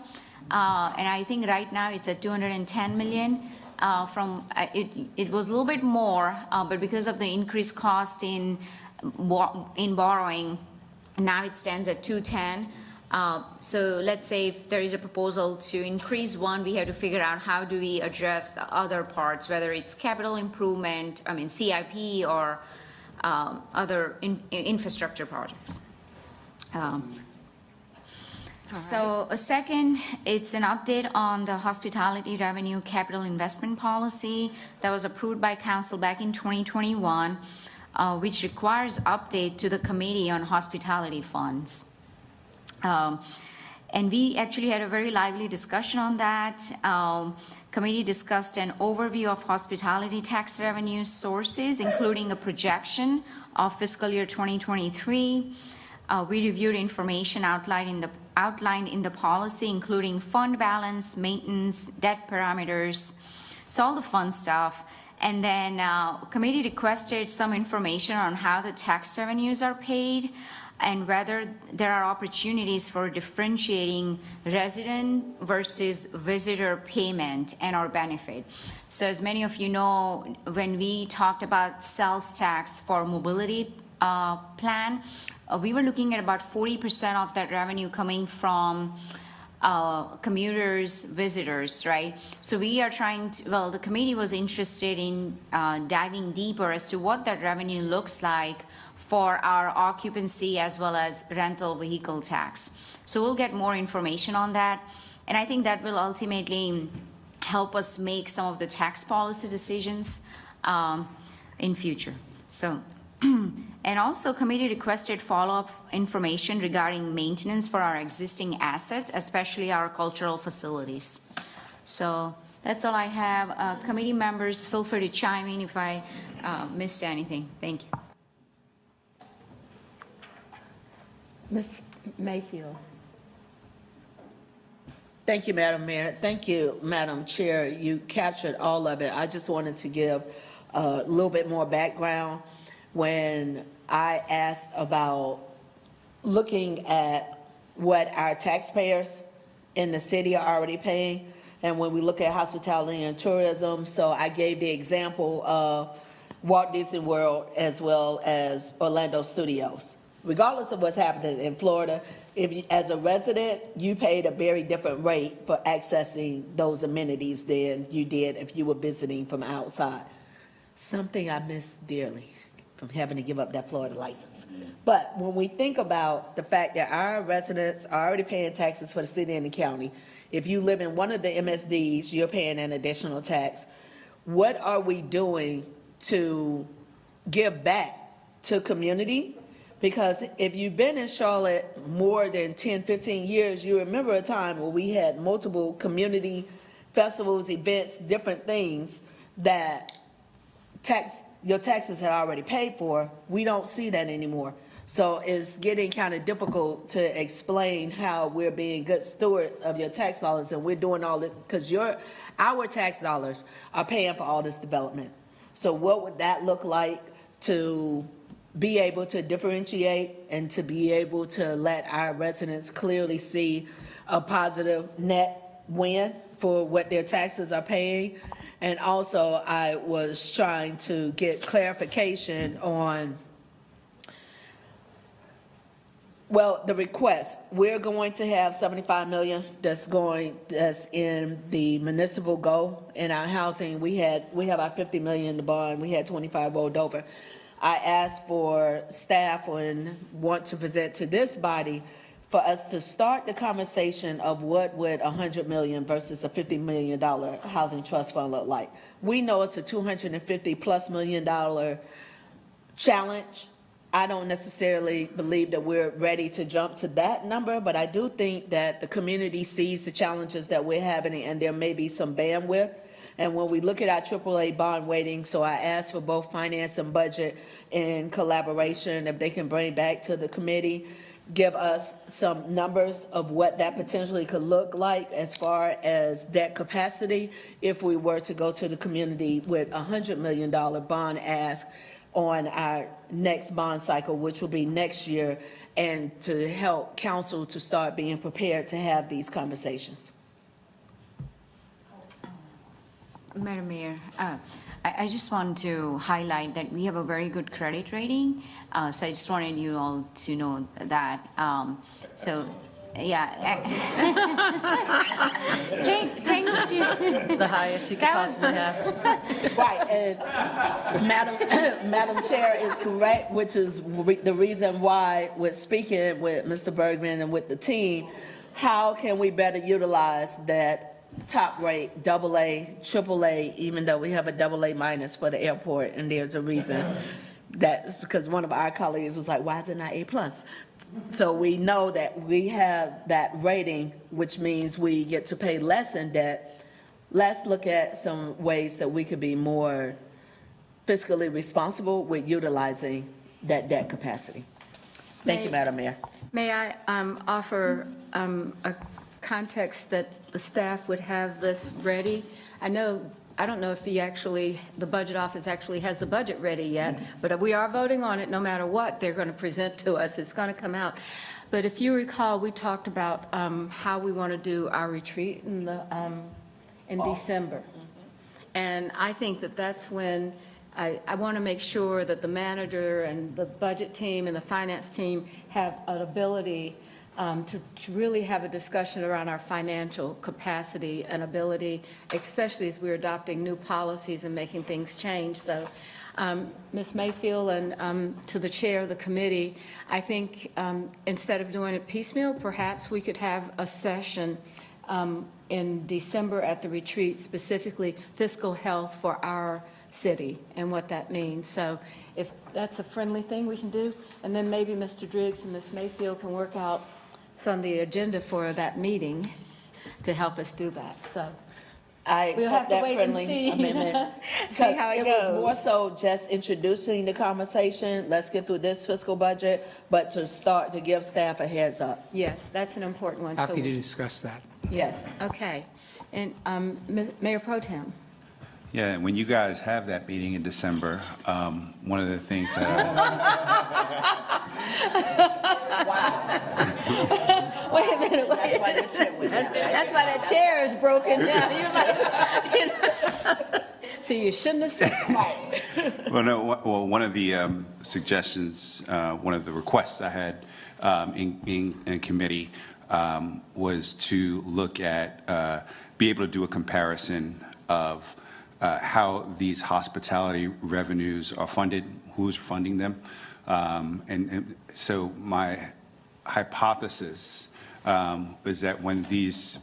and I think right now it's at 210 million. It was a little bit more, but because of the increased cost in borrowing, now it stands at 210. So let's say if there is a proposal to increase one, we have to figure out how do we address the other parts, whether it's capital improvement, CIP, or other infrastructure projects. So a second, it's an update on the hospitality revenue capital investment policy that was approved by council back in 2021, which requires update to the committee on hospitality funds. And we actually had a very lively discussion on that. Committee discussed an overview of hospitality tax revenue sources, including a projection of fiscal year 2023. We reviewed information outlined in the policy, including fund balance, maintenance, debt parameters, so all the fun stuff. And then committee requested some information on how the tax revenues are paid and whether there are opportunities for differentiating resident versus visitor payment and or benefit. So as many of you know, when we talked about sales tax for mobility plan, we were looking at about 40% of that revenue coming from commuters, visitors, right? So we are trying to, well, the committee was interested in diving deeper as to what that revenue looks like for our occupancy as well as rental vehicle tax. So we'll get more information on that. And I think that will ultimately help us make some of the tax policy decisions in future. So, and also committee requested follow-up information regarding maintenance for our existing assets, especially our cultural facilities. So that's all I have. Committee members, feel free to chime in if I missed anything. Thank you. Ms. Mayfield. Thank you, Madam Mayor. Thank you, Madam Chair. You captured all of it. I just wanted to give a little bit more background. When I asked about looking at what our taxpayers in the city are already paying, and when we look at hospitality and tourism, so I gave the example of Walt Disney World as well as Orlando Studios. Regardless of what's happening in Florida, if you, as a resident, you paid a very different rate for accessing those amenities than you did if you were visiting from outside. Something I miss dearly from having to give up that Florida license. But when we think about the fact that our residents are already paying taxes for the city and the county, if you live in one of the MSDs, you're paying an additional tax. What are we doing to give back to community? Because if you've been in Charlotte more than 10, 15 years, you remember a time where we had multiple community festivals, events, different things that your taxes had already paid for. We don't see that anymore. So it's getting kind of difficult to explain how we're being good stewards of your tax dollars, and we're doing all this because our tax dollars are paying for all this development. So what would that look like to be able to differentiate and to be able to let our residents clearly see a positive net win for what their taxes are paying? And also, I was trying to get clarification on, well, the request. We're going to have 75 million that's in the municipal goal in our housing. We have our 50 million in the bond. We had 25 rolled over. I asked for staff and want to present to this body for us to start the conversation of what would 100 million versus a $50 million housing trust fund look like. We know it's a $250+ million challenge. I don't necessarily believe that we're ready to jump to that number, but I do think that the community sees the challenges that we're having, and there may be some bandwidth. And when we look at our AAA bond weighting, so I asked for both finance and budget in collaboration, if they can bring back to the committee give us some numbers of what that potentially could look like as far as debt capacity if we were to go to the community with a $100 million bond ask on our next bond cycle, which will be next year, and to help council to start being prepared to have these conversations. Madam Mayor, I just want to highlight that we have a very good credit rating. So I just wanted you all to know that. So, yeah. Thanks to. The highest you could That was possibly have. Right, and Madam Chair is correct, which is the reason why we're speaking with Mr. Bergman and with the team, how can we better utilize that top rate, AA, AAA, even though we have a AA minus for the airport, and there's a reason. That's because one of our colleagues was like, why is it not A+? So we know that we have that rating, which means we get to pay less in debt. Let's look at some ways that we could be more fiscally responsible with utilizing that debt capacity. Thank you, Madam Mayor. May I offer a context that the staff would have this ready? I don't know if the budget office actually has the budget ready yet, but we are voting on it no matter what they're going to present to us. It's going to come out. But if you recall, we talked about how we want to do our retreat in December. And I think that that's when I want to make sure that the manager and the budget team and the finance team have an ability to really have a discussion around our financial capacity and ability, especially as we're adopting new policies and making things change. So, Ms. Mayfield and to the chair of the committee, I think instead of doing it piecemeal, perhaps we could have a session in December at the retreat, specifically fiscal health for our city and what that means. So if that's a friendly thing we can do, and then maybe Mr. Driggs and Ms. Mayfield can work out some of the agenda for that meeting to help us do that. So I we'll have accept to that wait and friendly see. amendment. See how it was goes. more so just introducing the conversation, let's get through this fiscal budget, but to start to give staff a heads up. Yes, that's an important one. Happy So, to discuss that. yes, okay. And Mayor Pro Tem. Yeah, and when you guys have that meeting in December, one of the things that Wait a minute, wait. That's why the chair went down. That's why that chair is broken down. You're like, you know. See, you shouldn't have said that. Well, one of the suggestions, one of the requests I had in committee was to look at, be able to do a comparison of how these hospitality revenues are funded, who's funding them. And so my hypothesis is that when these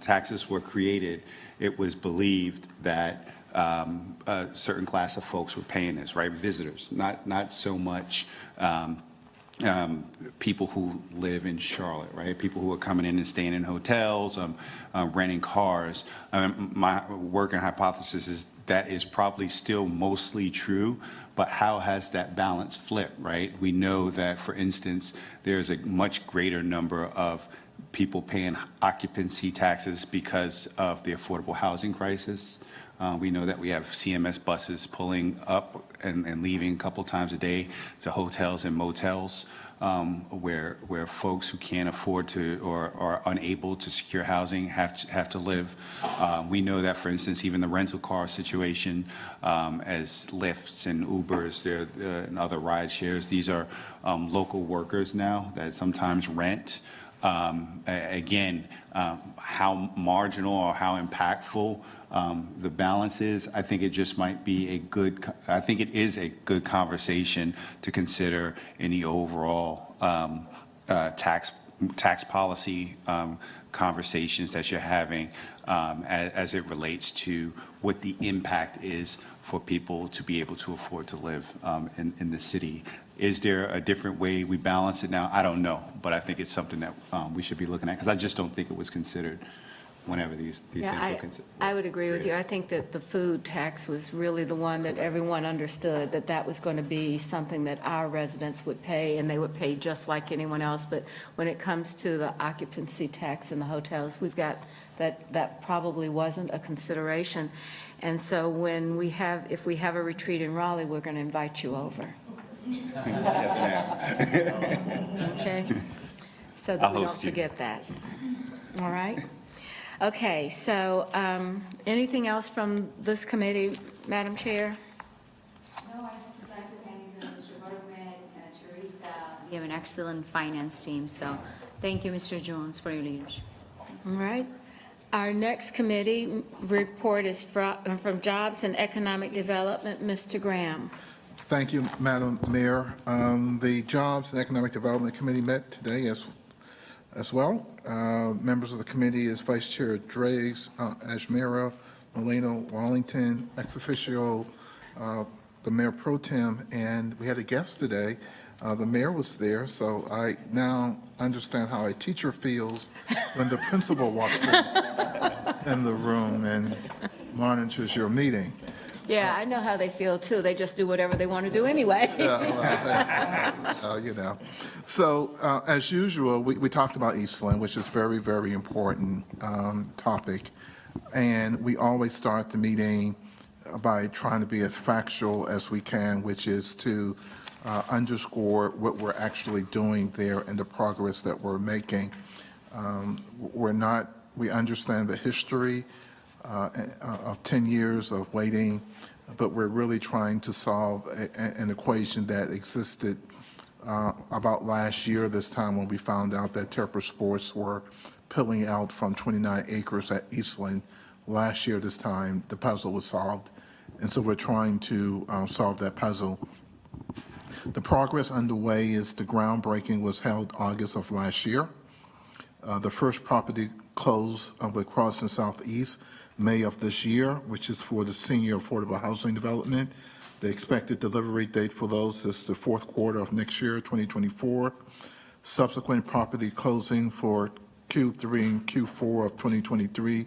taxes were created, it was believed that a certain class of folks were paying this, right? Visitors, not so much people who live in Charlotte, right? People who are coming in and staying in hotels, renting cars. My working hypothesis is that is probably still mostly true, but how has that balance flipped, right? We know that, for instance, there's a much greater number of people paying occupancy taxes because of the affordable housing crisis. We know that we have CMS buses pulling up and leaving a couple times a day to hotels and motels where folks who can't afford to or are unable to secure housing have to live. We know that, for instance, even the rental car situation, as Lyfts and Ubers and other ride shares, these are local workers now that sometimes rent. Again, how marginal or how impactful the balance is, I think it just might be I think it is a good conversation to consider in the overall tax policy conversations that you're having as it relates to what the impact is for people to be able to afford to live in the city. Is there a different way we balance it now? I don't know, but I think it's something that we should be looking at, because I just don't think it was considered whenever these things Yeah, were considered. I would agree with you. I think that the food tax was really the one that everyone understood, that that was going to be something that our residents would pay, and they would pay just like anyone else. But when it comes to the occupancy tax in the hotels, we've got, that probably wasn't a consideration. And so when we have, if we have a retreat in Raleigh, we're going to invite you over. Okay? So that I'll we don't host you. forget that. All right? Okay, so anything else from this committee, Madam Chair? No, I just would like to thank Mr. Bergman, Teresa. We have an excellent finance team, so thank you, Mr. Jones, for your leadership. All right. Our next committee report is from Jobs and Economic Development, Mr. Graham. Thank you, Madam Mayor. The Jobs and Economic Development Committee met today as well. Members of the committee is Vice Chair Driggs, Ashmira, Molino, Wallington, ex officio, the Mayor Pro Tem, and we had a guest today. The mayor was there, so I now understand how a teacher feels when the principal walks in the room and monitors your meeting. Yeah, I know how they feel, too. They just do whatever they want to do anyway. You know. So, as usual, we talked about Eastland, which is very, very important topic. And we always start the meeting by trying to be as factual as we can, which is to underscore what we're actually doing there and the progress that we're making. We understand the history of 10 years of waiting, but we're really trying to solve an equation that existed about last year this time when we found out that Tepper Sports were pulling out from 29 acres at Eastland. Last year this time, the puzzle was solved, and so we're trying to solve that puzzle. The progress underway is the groundbreaking was held August of last year. The first property closed with Crossing Southeast May of this year, which is for the senior affordable housing development. The expected delivery date for those is the fourth quarter of next year, 2024. Subsequent property closing for Q3 and Q4 of 2023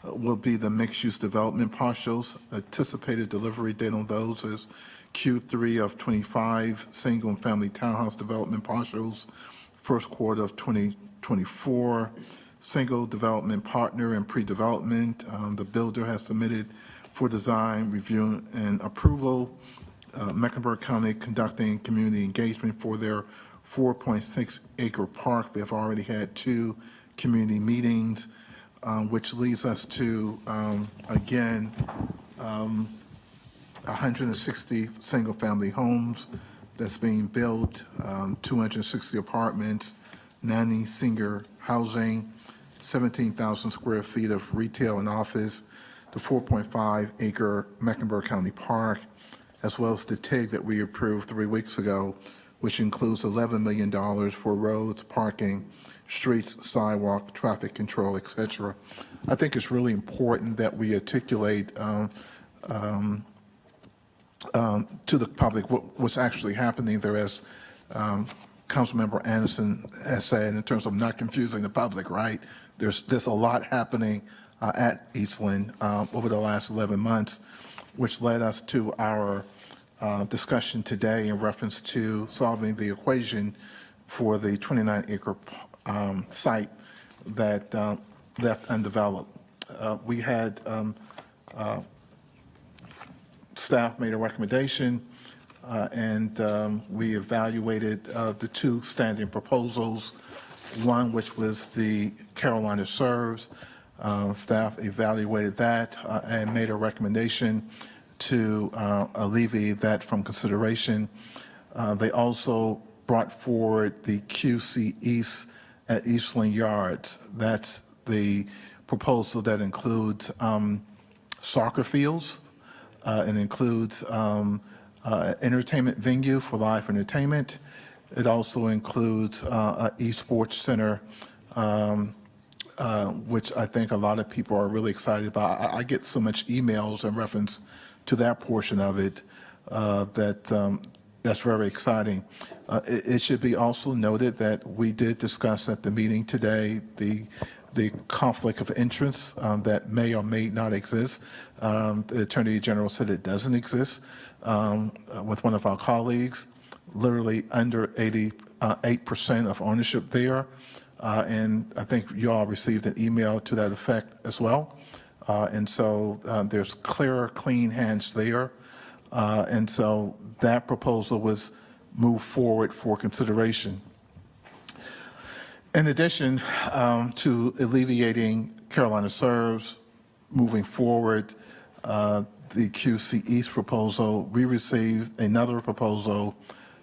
will be the mixed-use development partials. Anticipated delivery date on those is Q3 of 25, single and family townhouse development partials, first quarter of 2024. Single development partner and pre-development. The builder has submitted for design, review, and approval. Mecklenburg County conducting community engagement for their 4.6 acre park. They've already had 2 community meetings, which leads us to, again, 160 single-family homes that's being built, 260 apartments, 90 senior housing, 17,000 square feet of retail and office, the 4.5 acre Mecklenburg County Park, as well as the TIG that we approved 3 weeks ago, which includes $11 million for roads, parking, streets, sidewalk, traffic control, et cetera. I think it's really important that we articulate to the public what's actually happening there, as Councilmember Anderson has said, in terms of not confusing the public, right? There's a lot happening at Eastland over the last 11 months, which led us to our discussion today in reference to solving the equation for the 29-acre site that left undeveloped. We had staff made a recommendation, and we evaluated the 2 standing proposals, one which was the Carolina Serves. Staff evaluated that and made a recommendation to alleviate that from consideration. They also brought forward the QC East at Eastland Yards. That's the proposal that includes soccer fields. It includes entertainment venue for live entertainment. It also includes an esports center, which I think a lot of people are really excited about. I get so much emails in reference to that portion of it that's very exciting. It should be also noted that we did discuss at the meeting today the the conflict of interest that may or may not exist. The Attorney General said it doesn't exist with one of our colleagues, literally under 88% of ownership there. And I think you all received an email to that effect as well. And so there's clear, clean hands there. And so that proposal was moved forward for consideration. In addition to alleviating Carolina Serves, moving forward, the QC East proposal, we received another proposal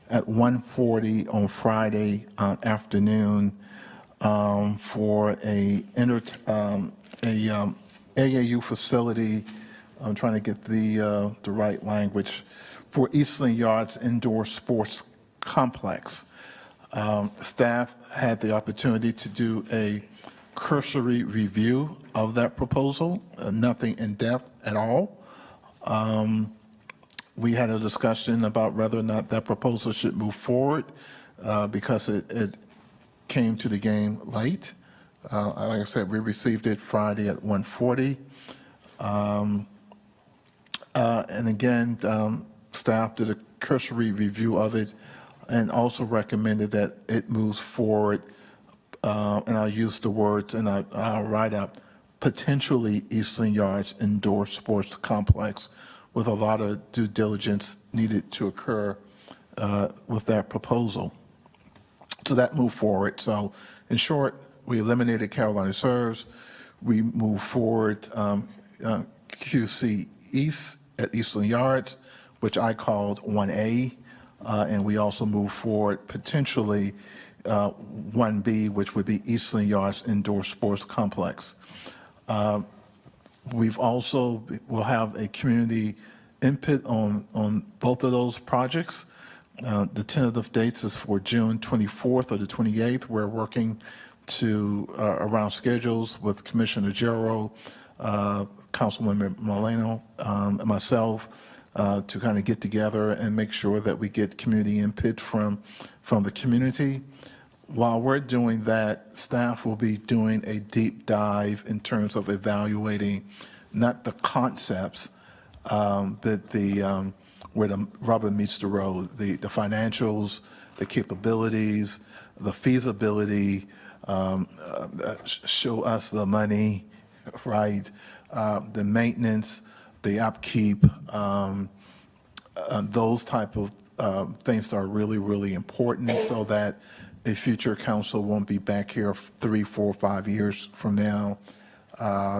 at 1:40 on Friday afternoon for a AAU facility. I'm trying to get the right language for Eastland Yards Indoor Sports Complex. Staff had the opportunity to do a cursory review of that proposal, nothing in depth at all. We had a discussion about whether or not that proposal should move forward because it came to the game late. Like I said, we received it Friday at 1:40. And again, staff did a cursory review of it and also recommended that it moves forward, and I'll use the words and I'll write up, potentially Eastland Yards Indoor Sports Complex, with a lot of due diligence needed to occur with that proposal. So that moved forward. So in short, we eliminated Carolina Serves. We moved forward QC East at Eastland Yards, which I called 1A. And we also moved forward potentially 1B, which would be Eastland Yards Indoor Sports Complex. We've also will have a community input on both of those projects. The tentative dates is for June 24th or the 28th. We're working to around schedules with Commissioner Jarrow, Councilwoman Moreno, and myself to kind of get together and make sure that we get community input from the community. While we're doing that, staff will be doing a deep dive in terms of evaluating not the concepts, but the where the rubber meets the road, the financials, the capabilities, the feasibility, show us the money, right? The maintenance, the upkeep, those type of things are really, really important so that a future council won't be back here 3, 4, 5 years from now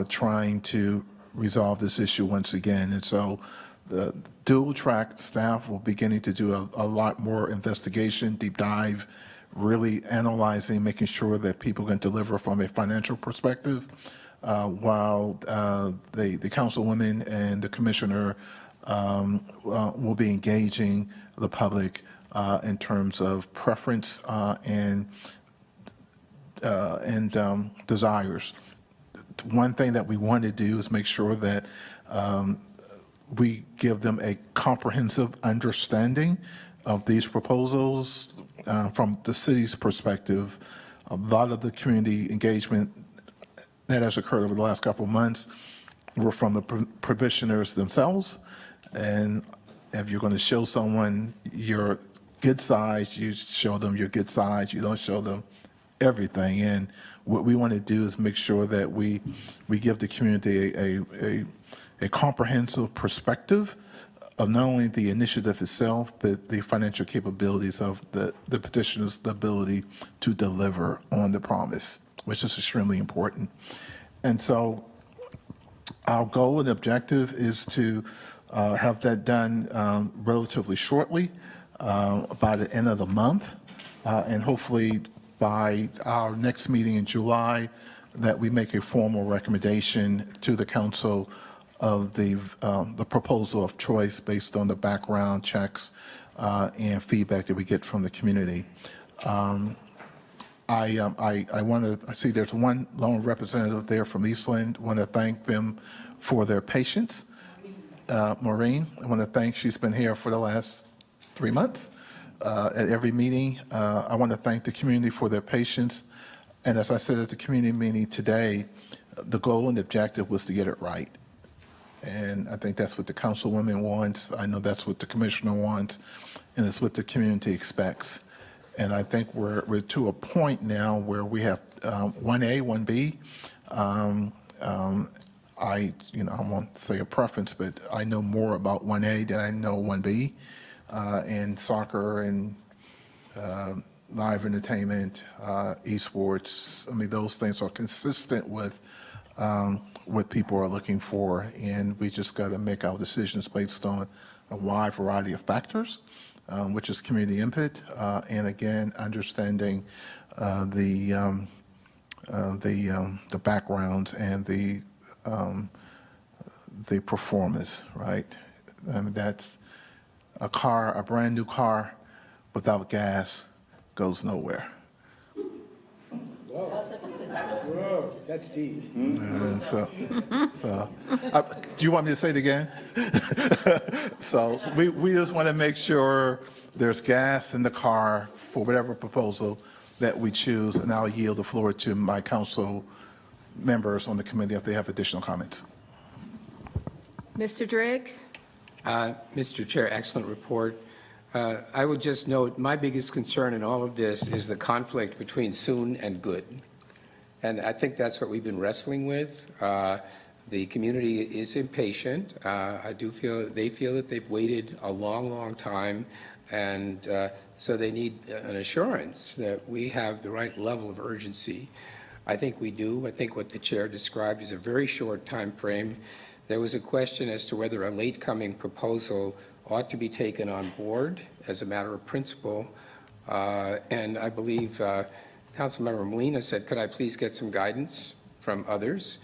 trying to resolve this issue once again. And so the dual track staff will beginning to do a lot more investigation, deep dive, really analyzing, making sure that people can deliver from a financial perspective, while the councilwoman and the commissioner will be engaging the public in terms of preference and desires. One thing that we want to do is make sure that we give them a comprehensive understanding of these proposals from the city's perspective. A lot of the community engagement that has occurred over the last couple of months were from the probationers themselves. And if you're going to show someone your good size, you show them your good size. You don't show them everything. And what we want to do is make sure that we give the community a comprehensive perspective of not only the initiative itself, but the financial capabilities of the petitioner's ability to deliver on the promise, which is extremely important. And so our goal and objective is to have that done relatively shortly, by the end of the month, and hopefully by our next meeting in July, that we make a formal recommendation to the council of the proposal of choice based on the background checks and feedback that we get from the community. I see there's one lone representative there from Eastland. I want to thank them for their patience. Maureen, I want to thank, she's been here for the last 3 months at every meeting. I want to thank the community for their patience. And as I said at the community meeting today, the goal and objective was to get it right. And I think that's what the councilwoman wants. I know that's what the commissioner wants, and it's what the community expects. And I think we're to a point now where we have 1A, 1B. I won't say a preference, but I know more about 1A than I know 1B. And soccer and live entertainment, esports, I mean, those things are consistent with what people are looking for. And we just got to make our decisions based on a wide variety of factors, which is community input, and again, understanding the backgrounds and the performance, right? I mean, that's a brand new car without gas goes nowhere. Whoa, that's deep. And so do you want me to say it again? So we just want to make sure there's gas in the car for whatever proposal that we choose, and I'll yield the floor to my council members on the committee if they have additional comments. Mr. Driggs? Mr. Chair, excellent report. I would just note, my biggest concern in all of this is the conflict between soon and good. And I think that's what we've been wrestling with. The community is impatient. I do feel they feel that they've waited a long, long time, and so they need an assurance that we have the right level of urgency. I think we do. I think what the chair described is a very short time frame. There was a question as to whether a late-coming proposal ought to be taken on board as a matter of principle, and I believe Councilmember Molina said, could I please get some guidance from others?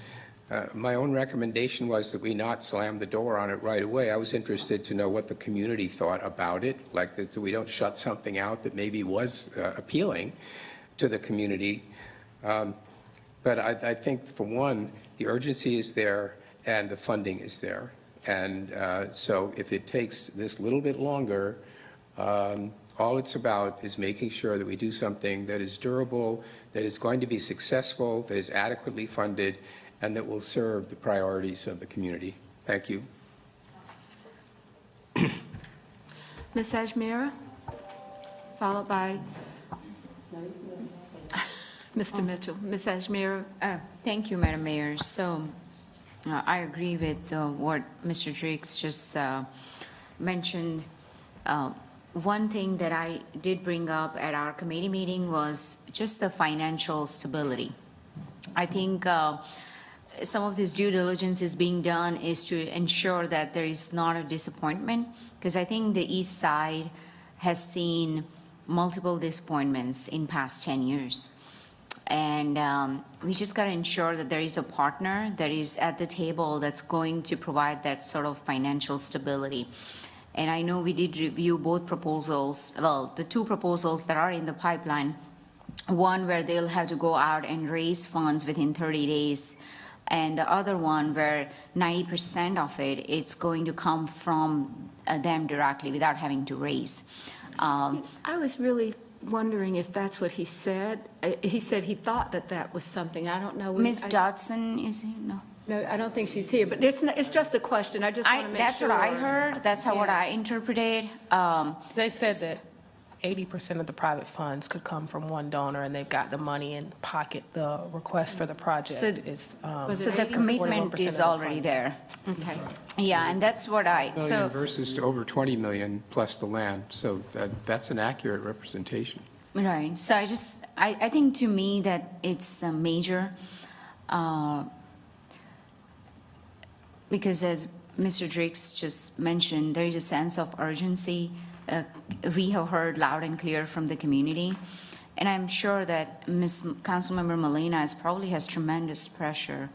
My own recommendation was that we not slam the door on it right away. I was interested to know what the community thought about it, like that we don't shut something out that maybe was appealing to the community. But I think, for one, the urgency is there and the funding is there. And so if it takes this little bit longer, all it's about is making sure that we do something that is durable, that is going to be successful, that is adequately funded, and that will serve the priorities of the community. Thank you. Ms. Ajmira? Followed by Mr. Mitchell. Ms. Ajmira? Thank you, Madam Mayor. So I agree with what Mr. Driggs just mentioned. One thing that I did bring up at our committee meeting was just the financial stability. I think some of this due diligence is being done is to ensure that there is not a disappointment, because I think the East Side has seen multiple disappointments in past 10 years. And we just got to ensure that there is a partner that is at the table that's going to provide that sort of financial stability. And I know we did review both proposals, well, the two proposals that are in the pipeline, one where they'll have to go out and raise funds within 30 days, and the other one where 90% of it, it's going to come from them directly without having to raise. I was really wondering if that's what he said. He said he thought that that was something. I don't know. Ms. Dodson is here? No. No, I don't think she's here, but it's just a question. I just want to make That's sure. what I heard. That's how what I interpreted. They said that 80% of the private funds could come from one donor, and they've got the money in pocket. The request for the project is So the commitment is already there. Okay. Yeah, and that's what Million versus to over 20 million plus the land. So that's an accurate representation. Right. So I think to me that it's a major, because as Mr. Driggs just mentioned, there is a sense of urgency. We have heard loud and clear from the community. And I'm sure that Councilmember Molina probably has tremendous pressure.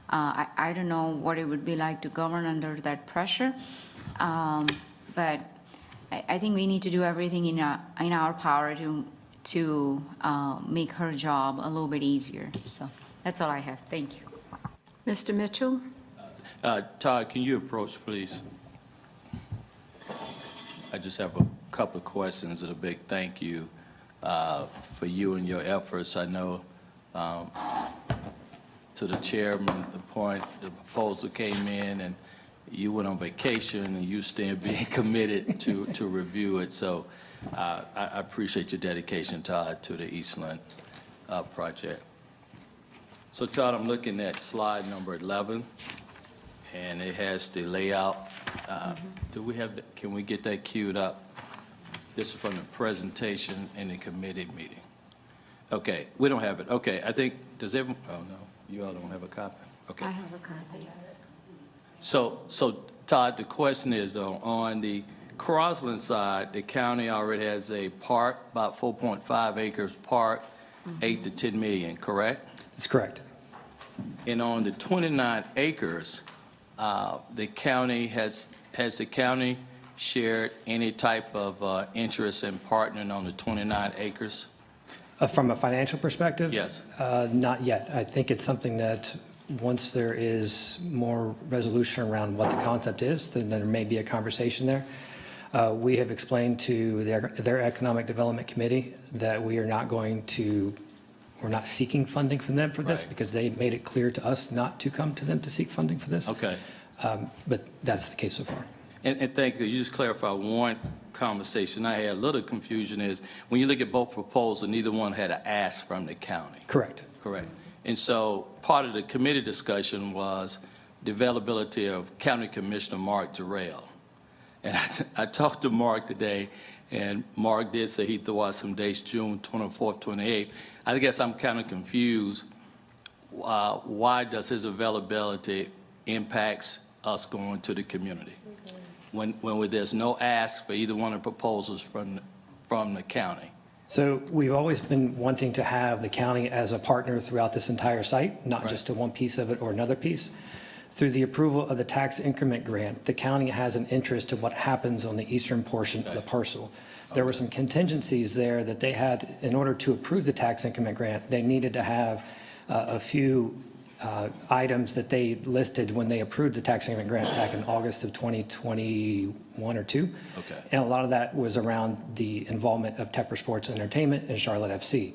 I don't know what it would be like to govern under that pressure. But I think we need to do everything in our power to make her job a little bit easier. So that's all I have. Thank you. Mr. Mitchell? Todd, can you approach, please? I just have a couple of questions and a big thank you for you and your efforts. I know to the chairman, the point, the proposal came in, and you went on vacation, and you still being committed to review it. So I appreciate your dedication, Todd, to the Eastland project. So Todd, I'm looking at slide number 11, and it has the layout. Do we have, can we get that queued up? This is from the presentation in the committee meeting. Okay, we don't have it. Okay, I think, does everyone, oh no, you all don't have a copy? Okay. I have a copy. So Todd, the question is though, on the Crosland side, the county already has a park, about 4.5 acres park, 8 to 10 million, correct? That's correct. And on the 29 acres, the county has the county shared any type of interest in partnering on the 29 acres? From a financial perspective? Yes. Not yet. I think it's something that once there is more resolution around what the concept is, then there may be a conversation there. We have explained to their Economic Development Committee that we are not going to, we're not seeking funding from them for this Right. because they made it clear to us not to come to them to seek funding for this. Okay. But that's the case so far. And thank you. You just clarify one conversation I had. A little confusion is when you look at both proposals, neither one had an ask from the county. Correct. Correct. And so part of the committee discussion was the availability of County Commissioner Mark Jarrell. And I talked to Mark today, and Mark did say he threw out some dates, June 24th, 28th. I guess I'm kind of confused. Why does his availability impacts us going to the community? When there's no ask for either one of the proposals from the county. So we've always been wanting to have the county as a partner throughout this entire site, not just to one piece of it or another piece. Through the approval of the tax increment grant, the county has an interest in what happens on the eastern portion of the parcel. There were some contingencies there that they had, in order to approve the tax increment grant, they needed to have a few items that they listed when they approved the tax increment grant back in August of 2021 or 2. Okay. And a lot of that was around the involvement of Tepper Sports and Entertainment and Charlotte FC.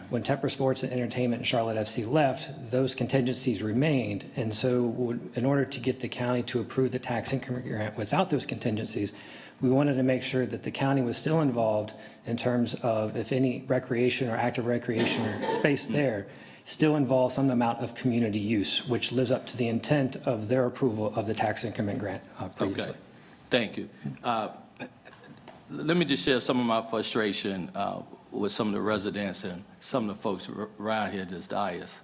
When Tepper Sports and Entertainment and Charlotte FC left, those contingencies remained. And so in order to get the county to approve the tax increment grant without those contingencies, we wanted to make sure that the county was still involved in terms of if any recreation or active recreation or space there still involves some amount of community use, which lives up to the intent of their approval of the tax increment grant previously. Okay. Thank you. Let me just share some of my frustration with some of the residents and some of the folks around here, this dais.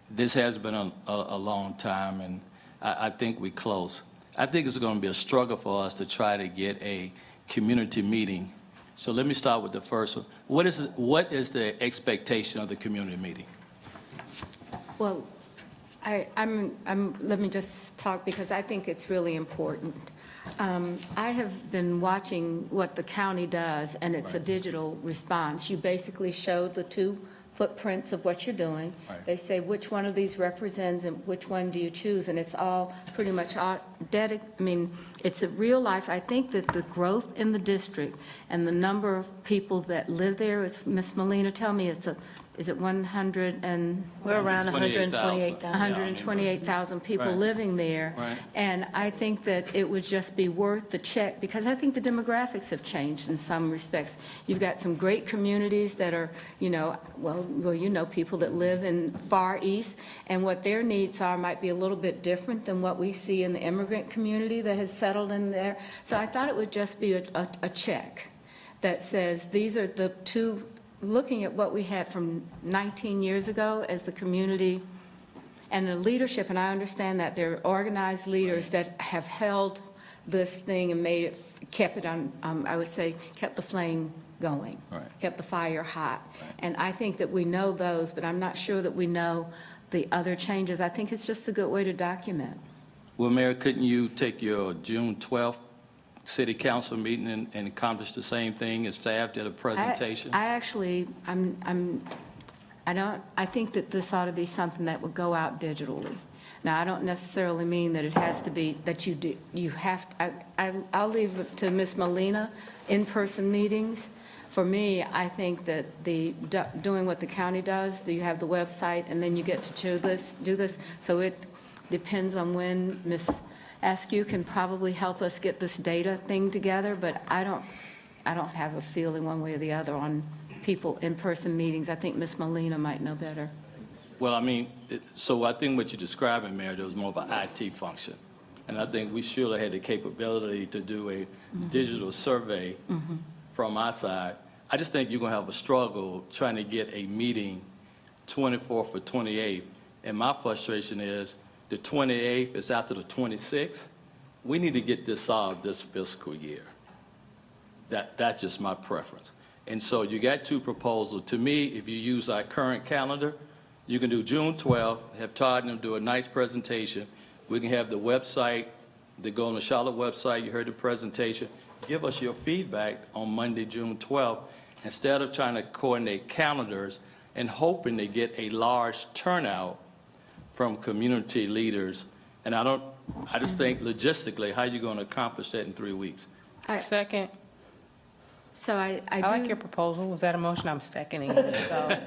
This has been a long time, and I think we're close. I think it's going to be a struggle for us to try to get a community meeting. So let me start with the first one. What is the expectation of the community meeting? Well, let me just talk because I think it's really important. I have been watching what the county does, and it's a digital response. You basically showed the two footprints of what you're doing. Right. They say which one of these represents and which one do you choose, and it's all pretty much it's a real life. I think that the growth in the district and the number of people that live there, is Ms. Molina tell me is it 100 and? We're around 128,000. 128,000 people Right. living there. Right. And I think that it would just be worth the check, because I think the demographics have changed in some respects. You've got some great communities that are, people that live in Far East, and what their needs are might be a little bit different than what we see in the immigrant community that has settled in there. So I thought it would just be a check that says, these are the two, looking at what we had from 19 years ago as the community and the leadership, and I understand that there are organized leaders that have held this thing and kept it on, I would say, kept the flame going, kept the fire hot. And I think that we know those, but I'm not sure that we know the other changes. I think it's just a good way to document. Well, Mayor, couldn't you take your June 12th city council meeting and accomplish the same thing as staff did a presentation? I think that this ought to be something that would go out digitally. Now, I don't necessarily mean that it has to be, that I'll leave it to Ms. Molina, in-person meetings for me, I think that doing what the county does, that you have the website, and then you get to do this. So it depends on when Ms. Askew can probably help us get this data thing together, but I don't have a feeling one way or the other on people in-person meetings. I think Ms. Molina might know better. Well, I mean, so I think what you're describing, Mayor, there was more of an IT function. And I think we should have had the capability to do a digital survey from our side. I just think you're going to have a struggle trying to get a meeting 24th or 28th. And my frustration is the 28th is after the 26th. We need to get this solved this fiscal year. That's just my preference. And so you got two proposals. To me, if you use our current calendar, you can do June 12th, have Todd and them do a nice presentation. We can have the website, they go on the Charlotte website, you heard the presentation. Give us your feedback on Monday, June 12th, instead of trying to coordinate calendars and hoping to get a large turnout from community leaders. And I just think logistically, how are you going to accomplish that in 3 weeks? Second. So I like do, your proposal. Was that a motion? I'm seconding it, so.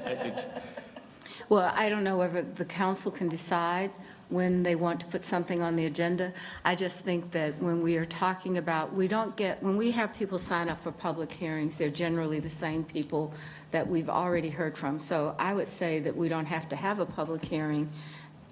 well, I don't know whether the council can decide when they want to put something on the agenda. I just think that when we are talking about, when we have people sign up for public hearings, they're generally the same people that we've already heard from. So I would say that we don't have to have a public hearing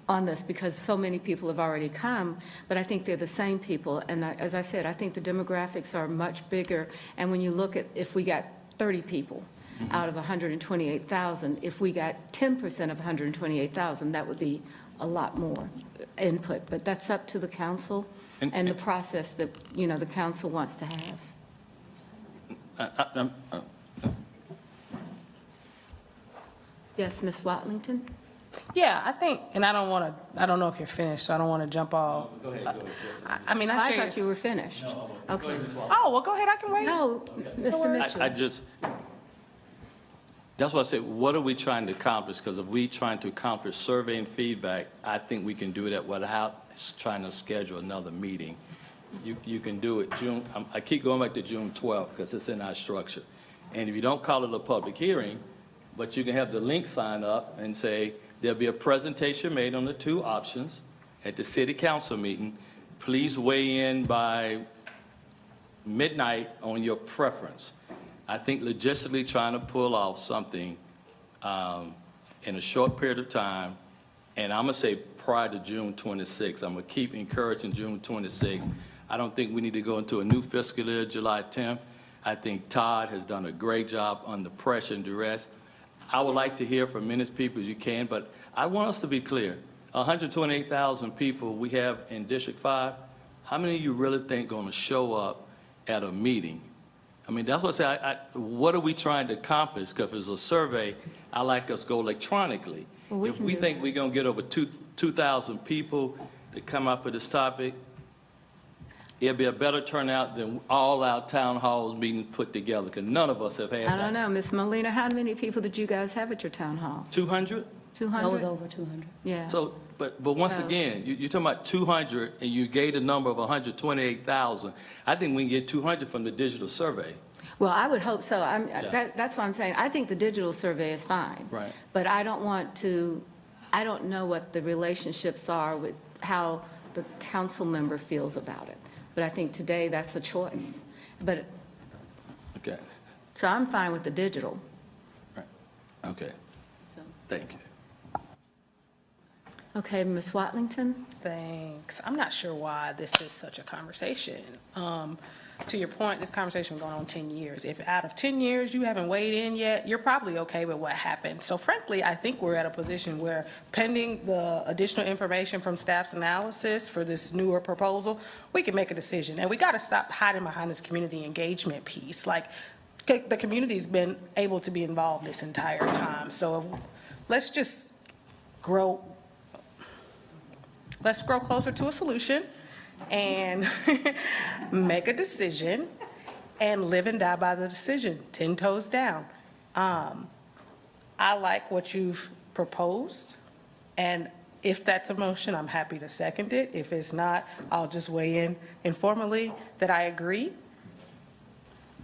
on this because so many people have already come, but I think they're the same people. And as I said, I think the demographics are much bigger. And when you look at, if we got 30 people out of 128,000, if we got 10% of 128,000, that would be a lot more input. But that's up to the council and the process that, the council wants to have. Yes, Ms. Watlington? Yeah, I think, and I don't know if you're finished, so I don't want to jump all. Go ahead. I mean, I thought you were finished. Okay. Oh, well, go ahead, I can wait. No, Mr. Mitchell. That's why I said, what are we trying to accomplish? Because if we trying to accomplish survey and feedback, I think we can do that without trying to schedule another meeting. You can do it June, I keep going back to June 12th because it's in our structure. And if you don't call it a public hearing, but you can have the link sign up and say, there'll be a presentation made on the two options at the city council meeting. Please weigh in by midnight on your preference. I think logistically trying to pull off something in a short period of time, and I'm going to say prior to June 26th, I'm going to keep encouraging June 26th. I don't think we need to go into a new fiscal year July 10th. I think Todd has done a great job under pressure and duress. I would like to hear from many people as you can, but I want us to be clear. 128,000 people we have in District 5, how many of you really think going to show up at a meeting? I mean, that's what I say, what are we trying to accomplish? Because if it's a survey, I like us go electronically. Well, if we think we're going to get over 2,000 people to come out for this topic, it'll be a better turnout than all our town halls meetings put together, because none of us have had I don't know, Ms. Molina, how many people did you guys have at your town hall? 200? 200? That was over 200. Yeah. So, but once So- again, you're talking about 200, and you gave the number of 128,000. I think we can get 200 from the digital survey. Well, I would hope so. That's what I'm saying. I think the digital survey is fine. Right. But I don't know what the relationships are with how the council member feels about it. But I think today that's a choice. But, Okay, so I'm fine with the digital. okay. Thank you. Okay, Ms. Watlington? Thanks. I'm not sure why this is such a conversation. To your point, this conversation has been going on 10 years. If out of 10 years you haven't weighed in yet, you're probably okay with what happened. So frankly, I think we're at a position where pending the additional information from staff's analysis for this newer proposal, we can make a decision. And we got to stop hiding behind this community engagement piece. Like, the community's been able to be involved this entire time. So let's just grow closer to a solution and make a decision and live and die by the decision, 10 toes down. I like what you've proposed, and if that's a motion, I'm happy to second it. If it's not, I'll just weigh in informally that I agree.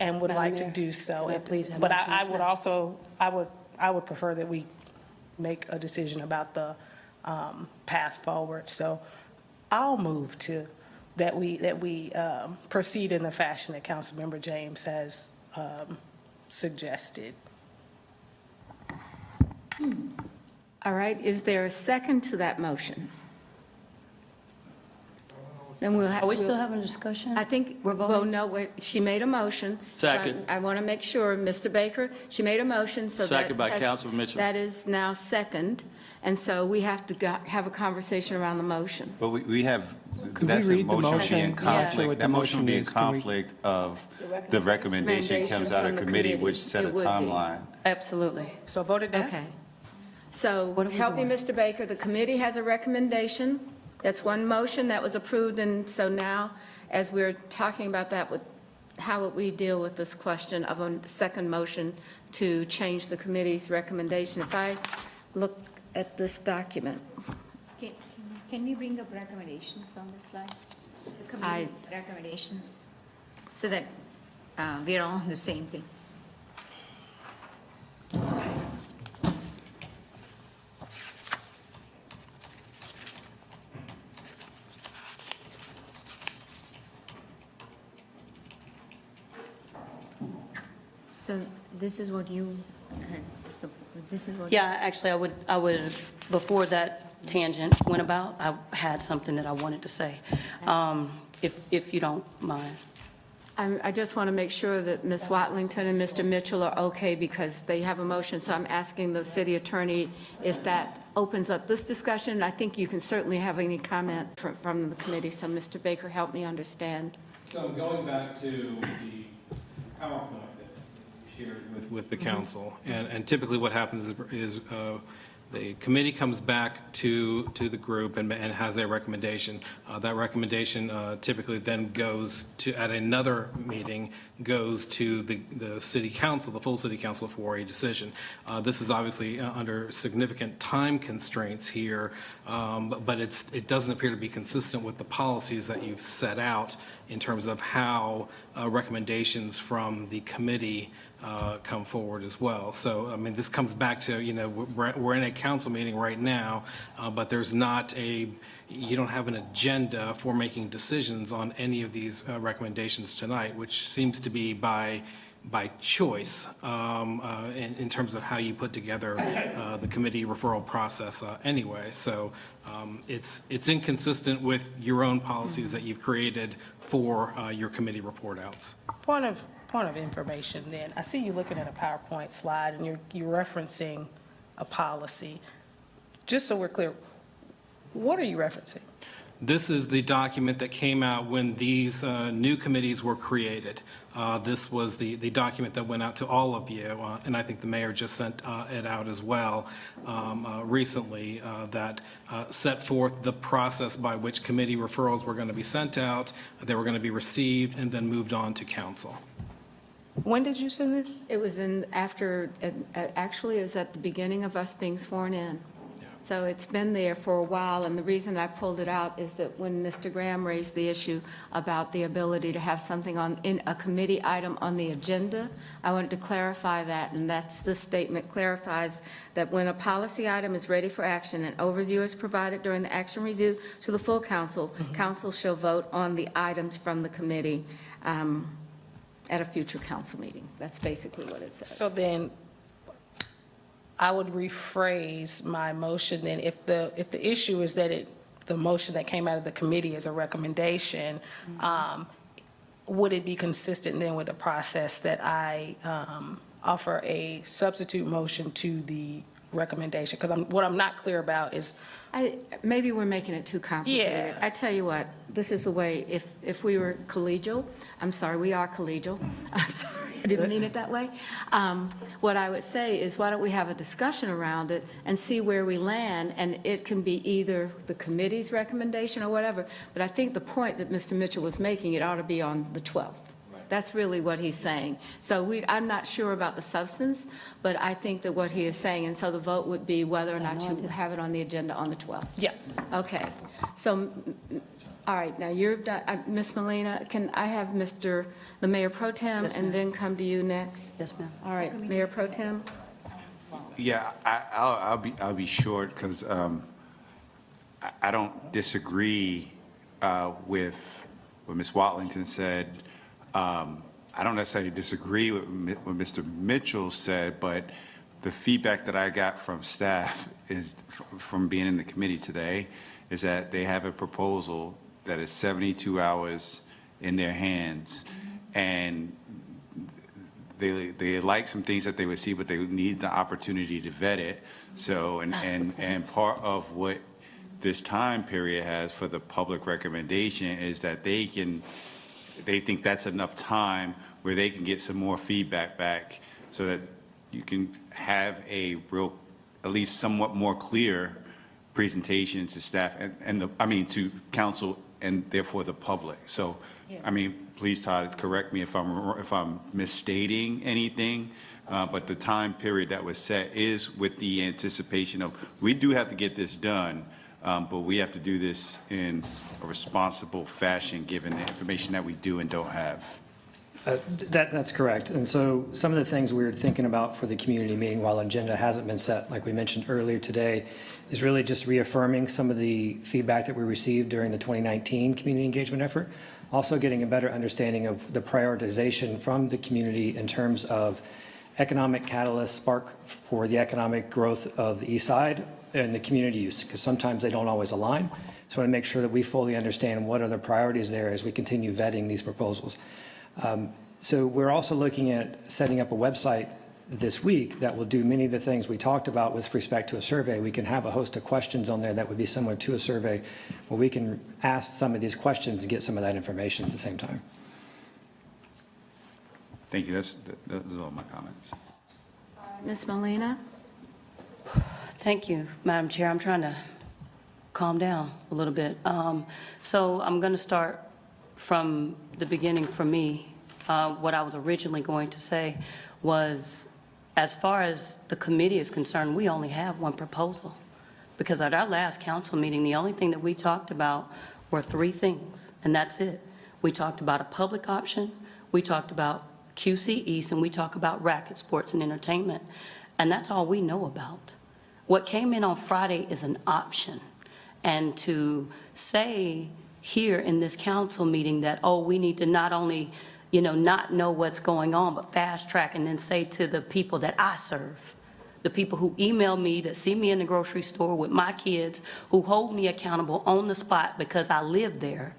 and would Madam like to Mayor, do so. could I please have But motion I on would that? also, I would prefer that we make a decision about the path forward. So I'll move that we proceed in the fashion that Councilmember James has suggested. All right, is there a second to that motion? Then we'll have. Are we still having a discussion? I think, We're well, voting? no, wait, she made a motion. So Second. I want to make sure, Mr. Baker, she made a motion, so that. Second by has- Councilman Mitchell. That is now second, and so we have to have a conversation around the motion. But we have, Could that's we a read the motion motion? being Yeah. conflict. What the That motion would be in motion is, can we- conflict of the recommendation comes out of from the committee, committee. which set a It would be. timeline. Absolutely. So voted down? Okay. So What are we help me, doing? Mr. Baker, the committee has a recommendation. That's one motion that was approved, and so now, as we're talking about that, how would we deal with this question of a second motion to change the committee's recommendation? If I look at this document, Can we bring up recommendations on this slide? The committee's recommendations, so that we're all on the same page. So this is what you had, so this is what. Yeah, actually, I would, before that tangent went about, I had something that I wanted to say, if you don't mind. I just want to make sure that Ms. Watlington and Mr. Mitchell are okay, because they have a motion, so I'm asking the city attorney if that opens up this discussion. I think you can certainly have any comment from the committee, so Mr. Baker, help me understand. So going back to the PowerPoint that you shared with the council, and typically what happens is the committee comes back to the group and has a recommendation. That recommendation typically then goes to, at another meeting, goes to the city council, the full city council, for a decision. This is obviously under significant time constraints here, but it doesn't appear to be consistent with the policies that you've set out in terms of how recommendations from the committee come forward as well. So, I mean, this comes back to, we're in a council meeting right now, but there's not you don't have an agenda for making decisions on any of these recommendations tonight, which seems to be by choice in terms of how you put together the committee referral process anyway. So it's inconsistent with your own policies that you've created for your committee report outs. Point of information then. I see you looking at a PowerPoint slide and you're referencing a policy. Just so we're clear, what are you referencing? This is the document that came out when these new committees were created. This was the document that went out to all of you, and I think the mayor just sent it out as well recently, that set forth the process by which committee referrals were going to be sent out, they were going to be received, and then moved on to council. When did you send this? It was actually, it was at the beginning of us being sworn in. So it's been there for a while, and the reason I pulled it out is that when Mr. Graham raised the issue about the ability to have something in a committee item on the agenda, I wanted to clarify that, and this statement clarifies that when a policy item is ready for action, an overview is provided during the action review to the full council. Council shall vote on the items from the committee at a future council meeting. That's basically what it says. So then, I would rephrase my motion then, if the issue is that the motion that came out of the committee is a recommendation, would it be consistent then with the process that I offer a substitute motion to the recommendation? Because what I'm not clear about is. Maybe we're making it too complicated. Yeah. I tell you what, this is the way, if we were collegial, I'm sorry, we are collegial. I'm sorry, I didn't mean it that way. What I would say is, why don't we have a discussion around it and see where we land, and it can be either the committee's recommendation or whatever. But I think the point that Mr. Mitchell was making, it ought to be on the 12th. That's really what he's saying. So I'm not sure about the substance, but I think that what he is saying, and so the vote would be whether or not you have it on the agenda on the 12th. Yeah. Okay. So All right, now you're done. Ms. Molina, can I have the Mayor Pro Tem Yes, ma'am. and then come to you next? Yes, ma'am. All right, Mayor Pro Tem? Yeah, I'll be short because I don't disagree with what Ms. Watlington said. I don't necessarily disagree with what Mr. Mitchell said, but the feedback that I got from staff is from being in the committee today is that they have a proposal that is 72 hours in their hands, and they like some things that they would see, but they need the opportunity to vet it. So, and part of what this time period has for the public recommendation is that they think that's enough time where they can get some more feedback back so that you can have a real, at least somewhat more clear presentation to staff to council and therefore the public. So, please, Todd, correct me if I'm misstating anything, but the time period that was set is with the anticipation of, we do have to get this done, but we have to do this in a responsible fashion, given the information that we do and don't have. That's correct. And so some of the things we were thinking about for the community meeting while agenda hasn't been set, like we mentioned earlier today, is really just reaffirming some of the feedback that we received during the 2019 community engagement effort. Also getting a better understanding of the prioritization from the community in terms of economic catalyst spark for the economic growth of the East Side and the community use, because sometimes they don't always align. So I want to make sure that we fully understand what are the priorities there as we continue vetting these proposals. So we're also looking at setting up a website this week that will do many of the things we talked about with respect to a survey. We can have a host of questions on there that would be similar to a survey, where we can ask some of these questions and get some of that information at the same time. Thank you. Those are all my comments. Ms. Molina? Thank you, Madam Chair. I'm trying to calm down a little bit. So I'm going to start from the beginning for me. What I was originally going to say was, as far as the committee is concerned, we only have one proposal. Because at our last council meeting, the only thing that we talked about were 3 things, and that's it. We talked about a public option, we talked about QC East, and we talked about racket sports and entertainment. And that's all we know about. What came in on Friday is an option. And to say here in this council meeting that, oh, we need to not only not know what's going on, but fast track, and then say to the people that I serve, the people who email me, that see me in the grocery store with my kids, who hold me accountable on the spot because I live there,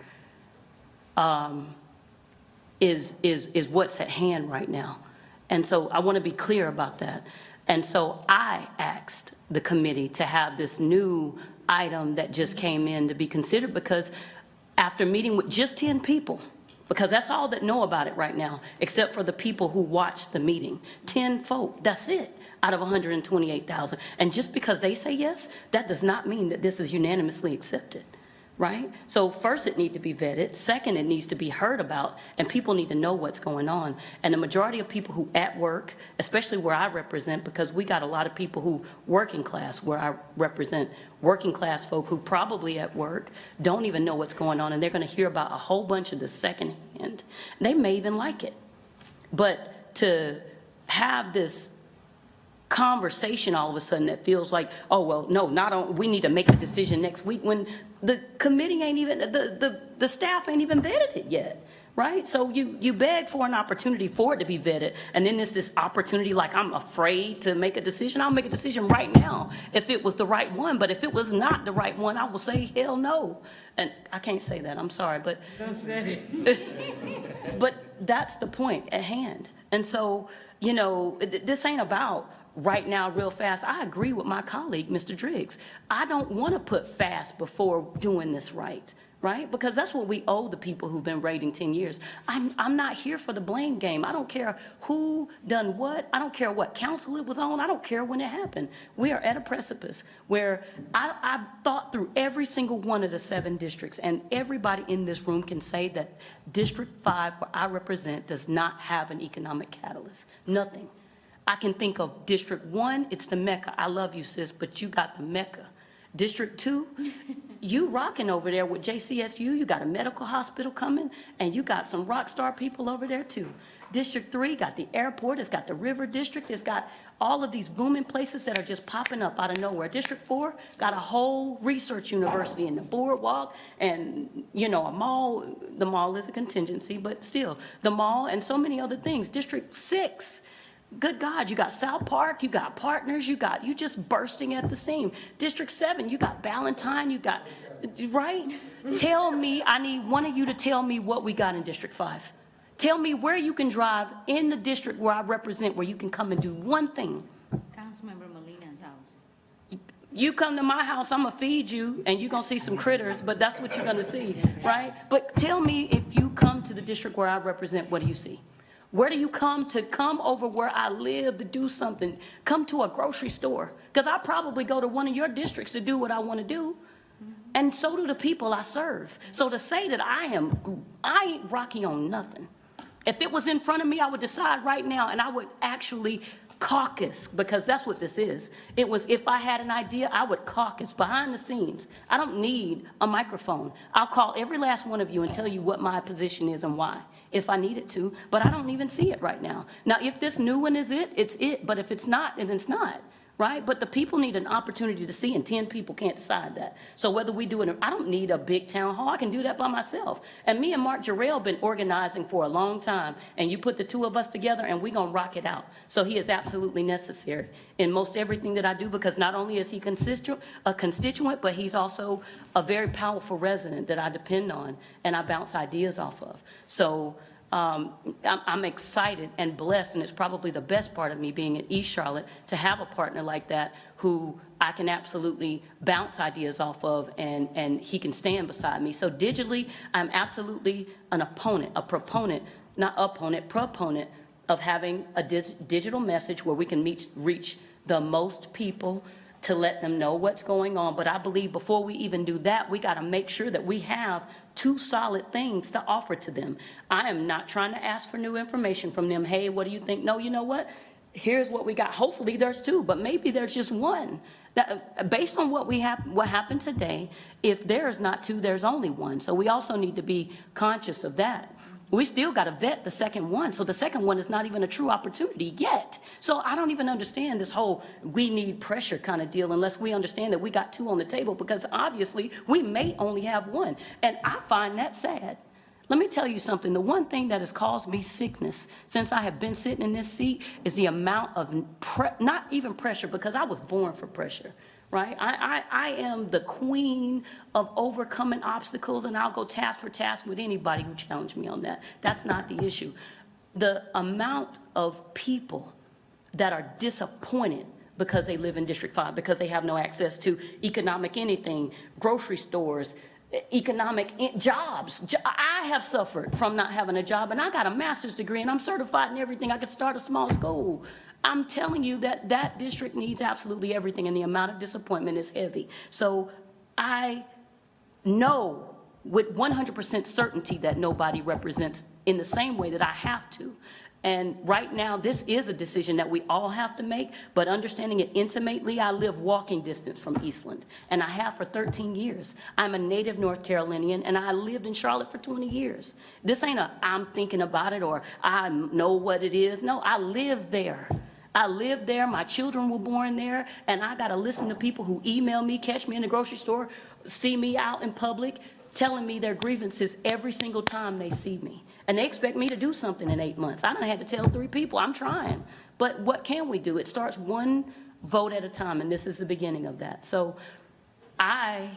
is what's at hand right now. And so I want to be clear about that. And so I asked the committee to have this new item that just came in to be considered, because after meeting with just 10 people, because that's all that know about it right now, except for the people who watched the meeting. 10 folk, that's it, out of 128,000. And just because they say yes, that does not mean that this is unanimously accepted, right? So first, it needs to be vetted. Second, it needs to be heard about, and people need to know what's going on. And the majority of people who at work, especially where I represent, because we got a lot of people who working class, where I represent working class folk who probably at work don't even know what's going on, and they're going to hear about a whole bunch of the secondhand. They may even like it. But to have this conversation all of a sudden that feels like, oh, well, no, we need to make a decision next week, when the committee ain't even, the staff ain't even vetted it yet, right? So you beg for an opportunity for it to be vetted, and then there's this opportunity like, I'm afraid to make a decision. I'll make a decision right now if it was the right one, but if it was not the right one, I will say hell no. And I can't say that, I'm sorry, but Don't say it. but that's the point at hand. And so, this ain't about right now, real fast. I agree with my colleague, Mr. Driggs. I don't want to put fast before doing this right? Because that's what we owe the people who've been raiding 10 years. I'm not here for the blame game. I don't care who done what. I don't care what council it was on. I don't care when it happened. We are at a precipice where I've thought through every single one of the 7 districts, and everybody in this room can say that District 5, where I represent, does not have an economic catalyst. Nothing. I can think of District 1, it's the Mecca. I love you, sis, but you got the Mecca. District 2, you rocking over there with JCSU, you got a medical hospital coming, and you got some rock star people over there too. District 3 got the airport, it's got the river district, it's got all of these booming places that are just popping up out of nowhere. District 4 got a whole research university in the boardwalk and, you know, a mall. The mall is a contingency, but still, the mall and so many other things. District 6, good God, you got South Park, you got Partners, you just bursting at the seam. District 7, you got Ballantyne, you got, right? Tell me, I need one of you to tell me what we got in District 5. Tell me where you can drive in the district where I represent, where you can come and do one thing. Councilmember Molina's house. You come to my house, I'm gonna feed you, and you're gonna see some critters, but that's what you're gonna see, right? But tell me, if you come to the district where I represent, what do you see? Where do you come over where I live to do something? Come to a grocery store, because I probably go to one of your districts to do what I want to do. And so do the people I serve. So to say that I ain't rocky on nothing. If it was in front of me, I would decide right now, and I would actually caucus, because that's what this is. It was, if I had an idea, I would caucus behind the scenes. I don't need a microphone. I'll call every last one of you and tell you what my position is and why, if I needed to, but I don't even see it right now. Now, if this new one is it, it's it, but if it's not, then it's not. Right? But the people need an opportunity to see, and 10 people can't decide that. So whether we do it, I don't need a big town hall. I can do that by myself. And me and Mark Jarrell been organizing for a long time, and you put the two of us together, and we're going to rock it out. So he is absolutely necessary in most everything that I do, because not only is he a constituent, but he's also a very powerful resident that I depend on, and I bounce ideas off of. So I'm excited and blessed, and it's probably the best part of me being in East Charlotte, to have a partner like that who I can absolutely bounce ideas off of, and he can stand beside me. So digitally, I'm absolutely a proponent of having a digital message where we can reach the most people, to let them know what's going on. But I believe before we even do that, we got to make sure that we have two solid things to offer to them. I am not trying to ask for new information from them. Hey, what do you think? No, you know what? Here's what we got. Hopefully there's two, but maybe there's just one. That, based on what happened today, if there's not two, there's only one. So we also need to be conscious of that. We still got to vet the second one. So the second one is not even a true opportunity yet. So I don't even understand this whole we need pressure kind of deal unless we understand that we got two on the table, because obviously we may only have one. And I find that sad. Let me tell you something. The one thing that has caused me sickness since I have been sitting in this seat is the amount of, not even pressure, because I was born for pressure. Right? I am the queen of overcoming obstacles, and I'll go task for task with anybody who challenged me on that. That's not the issue. The amount of people that are disappointed because they live in District 5, because they have no access to economic anything, grocery stores, economic jobs. I have suffered from not having a job, and I got a master's degree, and I'm certified in everything. I could start a small school. I'm telling you that that district needs absolutely everything, and the amount of disappointment is heavy. So I know with 100% certainty that nobody represents in the same way that I have to. And right now, this is a decision that we all have to make, but understanding it intimately, I live walking distance from Eastland, and I have for 13 years. I'm a native North Carolinian, and I lived in Charlotte for 20 years. This ain't I'm thinking about it or I know what it is. No, I live there. I lived there, my children were born there, and I got to listen to people who email me, catch me in the grocery store, see me out in public, telling me their grievances every single time they see me. And they expect me to do something in 8 months. I done had to tell 3 people, I'm trying. But what can we do? It starts one vote at a time, and this is the beginning of that. So I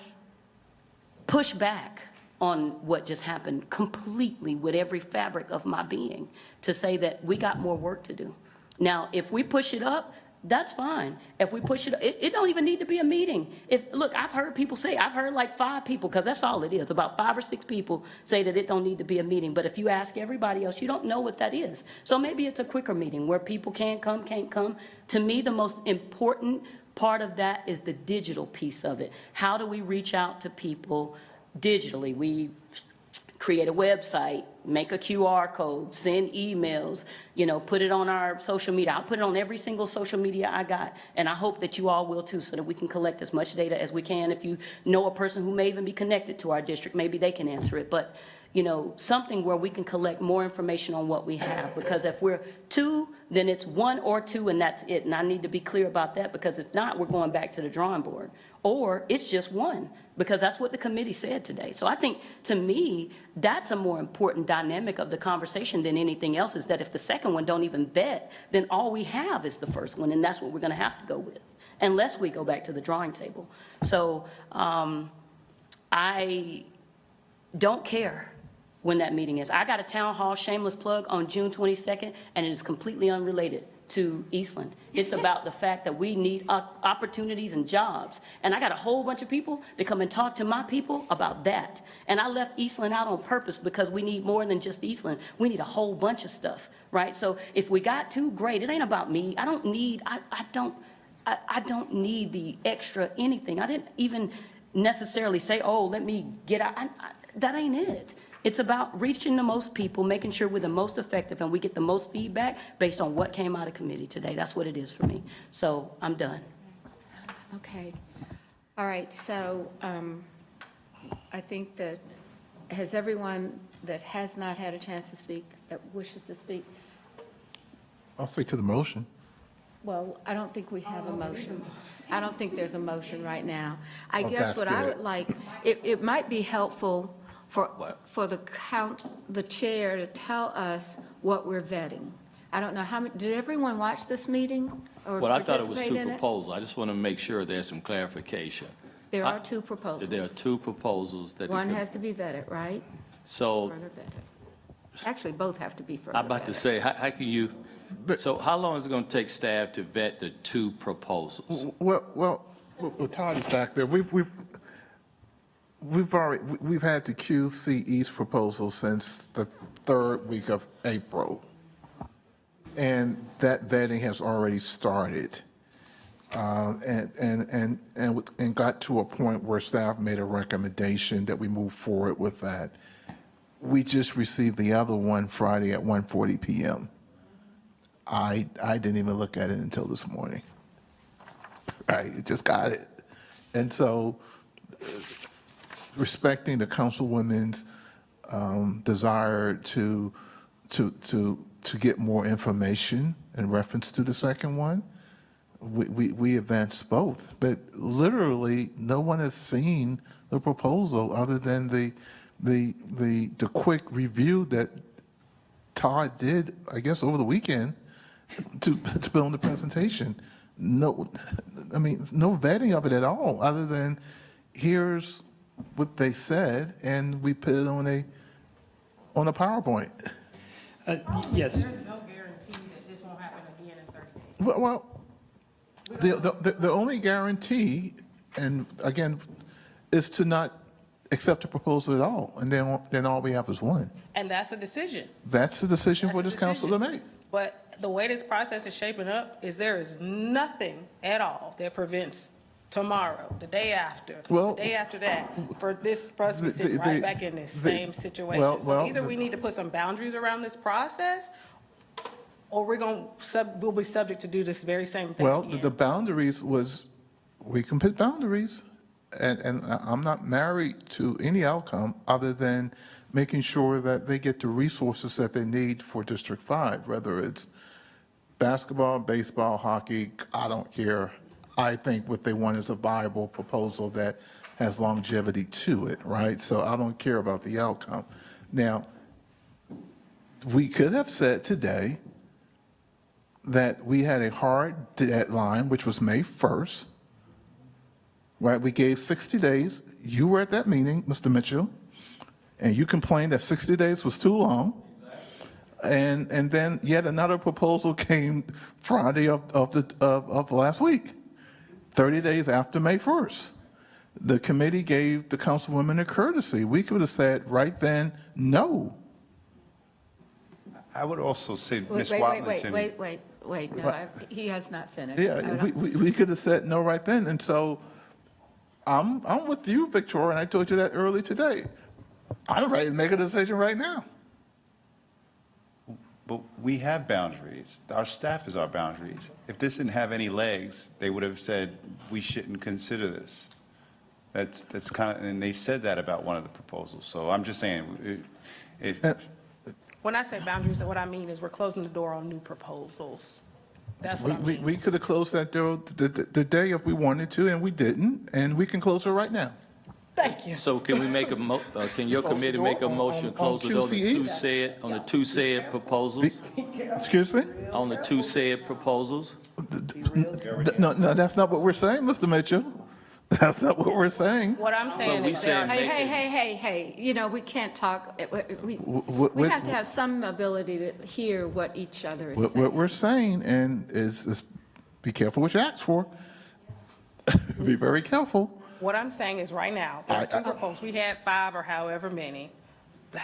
push back on what just happened completely with every fabric of my being to say that we got more work to do. Now, if we push it up, that's fine. If we push it up, it don't even need to be a meeting. Look, I've heard people say, I've heard like 5 people, because that's all it is, about 5 or 6 people say that it don't need to be a meeting. But if you ask everybody else, you don't know what that is. So maybe it's a quicker meeting where people can't come. To me, the most important part of that is the digital piece of it. How do we reach out to people digitally? We create a website, make a QR code, send emails, put it on our social media. I'll put it on every single social media I got, and I hope that you all will too, so that we can collect as much data as we can. If you know a person who may even be connected to our district, maybe they can answer it. But, something where we can collect more information on what we have, because if we're two, then it's one or two, and that's it. And I need to be clear about that, because if not, we're going back to the drawing board. Or it's just one, because that's what the committee said today. So I think, to me, that's a more important dynamic of the conversation than anything else, is that if the second one don't even vet, then all we have is the first one, and that's what we're going to have to go with, unless we go back to the drawing table. So I don't care when that meeting is. I got a town hall, shameless plug, on June 22nd, and it is completely unrelated to Eastland. It's about the fact that we need opportunities and jobs. And I got a whole bunch of people that come and talk to my people about that. And I left Eastland out on purpose, because we need more than just Eastland. We need a whole bunch of stuff, right? So if we got two, great. It ain't about me. I don't need the extra anything. I didn't even necessarily say, oh, let me get out. That ain't it. It's about reaching the most people, making sure we're the most effective, and we get the most feedback based on what came out of committee today. That's what it is for me. So I'm done. Okay. All right, so I think that, has everyone that has not had a chance to speak, that wishes to speak? I'll speak to the motion. Well, I don't think we have a motion. I don't think there's a motion right now. I Oh, guess that's what I good. would like, it might be helpful for the chair to tell us what we're vetting. I don't know how many, did everyone watch this meeting or Well, I thought it was participate two in it? proposals. I just want to make sure there's some clarification. There are two proposals. There are two proposals that. One has to be vetted, right? So Further vetted. Actually, both have to be further vetted. I'm about to say, how can you, so how long is it going to take staff to vet the two proposals? Well, Todd is back there. We've had the QC East proposal since the third week of April. And that vetting has already started. And got to a point where staff made a recommendation that we move forward with that. We just received the other one Friday at 1:40 PM. I didn't even look at it until this morning. I just got it. And so, respecting the councilwoman's desire to get more information in reference to the second one, we advanced both. But literally, no one has seen the proposal other than the quick review that Todd did, I guess, over the weekend to put on the presentation. No, I mean, no vetting of it at all, other than here's what they said, and we put it on a PowerPoint. Yes. There's no guarantee that this won't happen again in 30 days. Well, the only guarantee, and again, is to not accept the proposal at all, and then all we have is one. And that's a decision. That's the decision for That's this a council to decision. make. But the way this process is shaping up is there is nothing at all that prevents tomorrow, the day after, Well, the day after that, for us to be sitting right back in this same situation. well, So either we need to put some boundaries around this process, or we'll be subject to do this very same thing Well, again. the boundaries was, we can put boundaries, and I'm not married to any outcome other than making sure that they get the resources that they need for District 5, whether it's basketball, baseball, hockey, I don't care. I think what they want is a viable proposal that has longevity to it, right? So I don't care about the outcome. Now, we could have said today that we had a hard deadline, which was May 1st, right? We gave 60 days. You were at that meeting, Mr. Mitchell, and you complained that 60 days was too long. And then yet another proposal came Friday of last week, 30 days after May 1st. The committee gave the councilwoman a courtesy. We could have said right then, no. I would also say, Ms. Wait, Watlington. no, he has not finished. Yeah, we could have said no right then. And so I'm with you, Victoria, and I told you that early today. I'm ready to make a decision right now. But we have boundaries. Our staff is our boundaries. If this didn't have any legs, they would have said, we shouldn't consider this. That's kind of, and they said that about one of the proposals. So I'm just saying, When I say boundaries, what I mean is we're closing the door on new proposals. That's what I mean. We could have closed that door the day if we wanted to, and we didn't, and we can close it right now. Thank you. So can we make can your committee make a motion, close the door on the QCEs? two said proposals? Excuse me? On the two said proposals? No, that's not what we're saying, Mr. Mitchell. That's not what we're saying. What I'm saying we is said there, Hey, you know, we can't talk, we have to have some ability to hear what each other is What saying. we're saying is be careful what you ask for. Be very careful. what I'm saying is right now, there are two proposals. We had 5 or however many.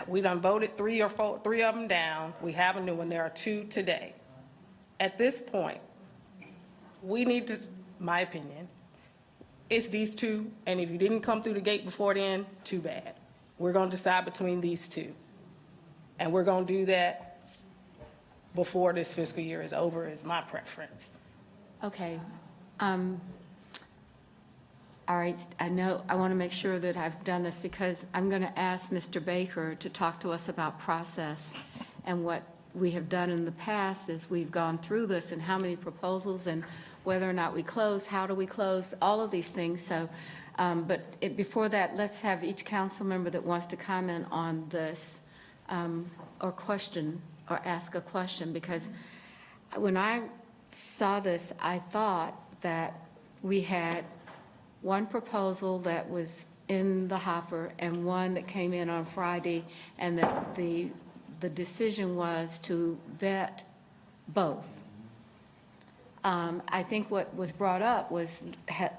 We done voted 3 or 4, 3 of them down. We have a new one. There are 2 today. At this point, we need to, my opinion, it's these 2, and if you didn't come through the gate before then, too bad. We're going to decide between these 2. And we're going to do that before this fiscal year is over, is my preference. Okay. All right, I know, I want to make sure that I've done this because I'm going to ask Mr. Baker to talk to us about process. And what we have done in the past is we've gone through this and how many proposals and whether or not we close, how do we close, all of these things. So, before that, let's have each council member that wants to comment on this or question or ask a question, because when I saw this, I thought that we had one proposal that was in the hopper and one that came in on Friday, and that the decision was to vet both. I think what was brought up was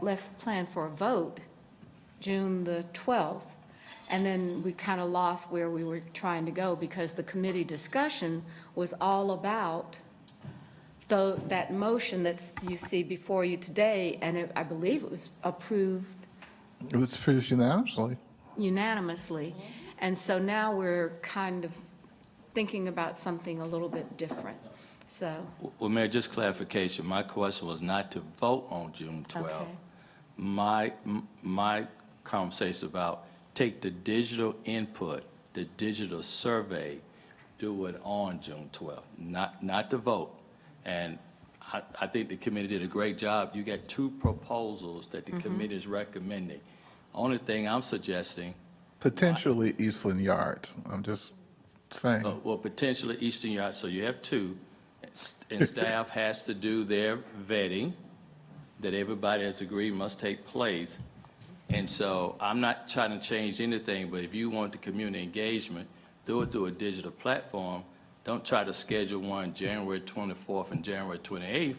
let's plan for a vote June the 12th, and then we kind of lost where we were trying to go because the committee discussion was all about that motion that you see before you today, and I believe it was approved It was approved unanimously. unanimously. And so now we're kind of thinking about something a little bit different. So, Well, Mayor, just clarification, my question was not to vote on June 12th. okay. My conversation about take the digital input, the digital survey, do it on June 12th, not to vote. And I think the committee did a great job. You got 2 proposals that the committee is recommending. Only thing I'm suggesting, Potentially Eastland Yards. I'm just saying. well, potentially Eastern Yard, so you have 2, and staff has to do their vetting that everybody has agreed must take place. And so I'm not trying to change anything, but if you want the community engagement, do it through a digital platform. Don't try to schedule one January 24th and January 28th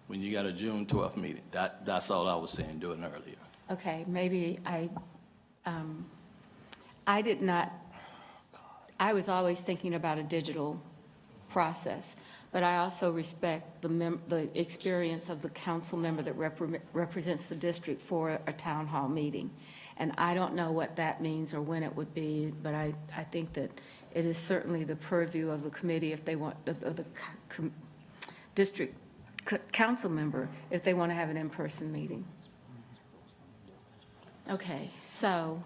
when you got a June 12th meeting. That's all I was saying, doing earlier. Okay, maybe I did not, I was always thinking about a digital process, but I also respect the experience of the council member that represents the district for a town hall meeting. And I don't know what that means or when it would be, but I think that it is certainly the purview of the committee if they want, of the district council member, if they want to have an in-person meeting. Okay, so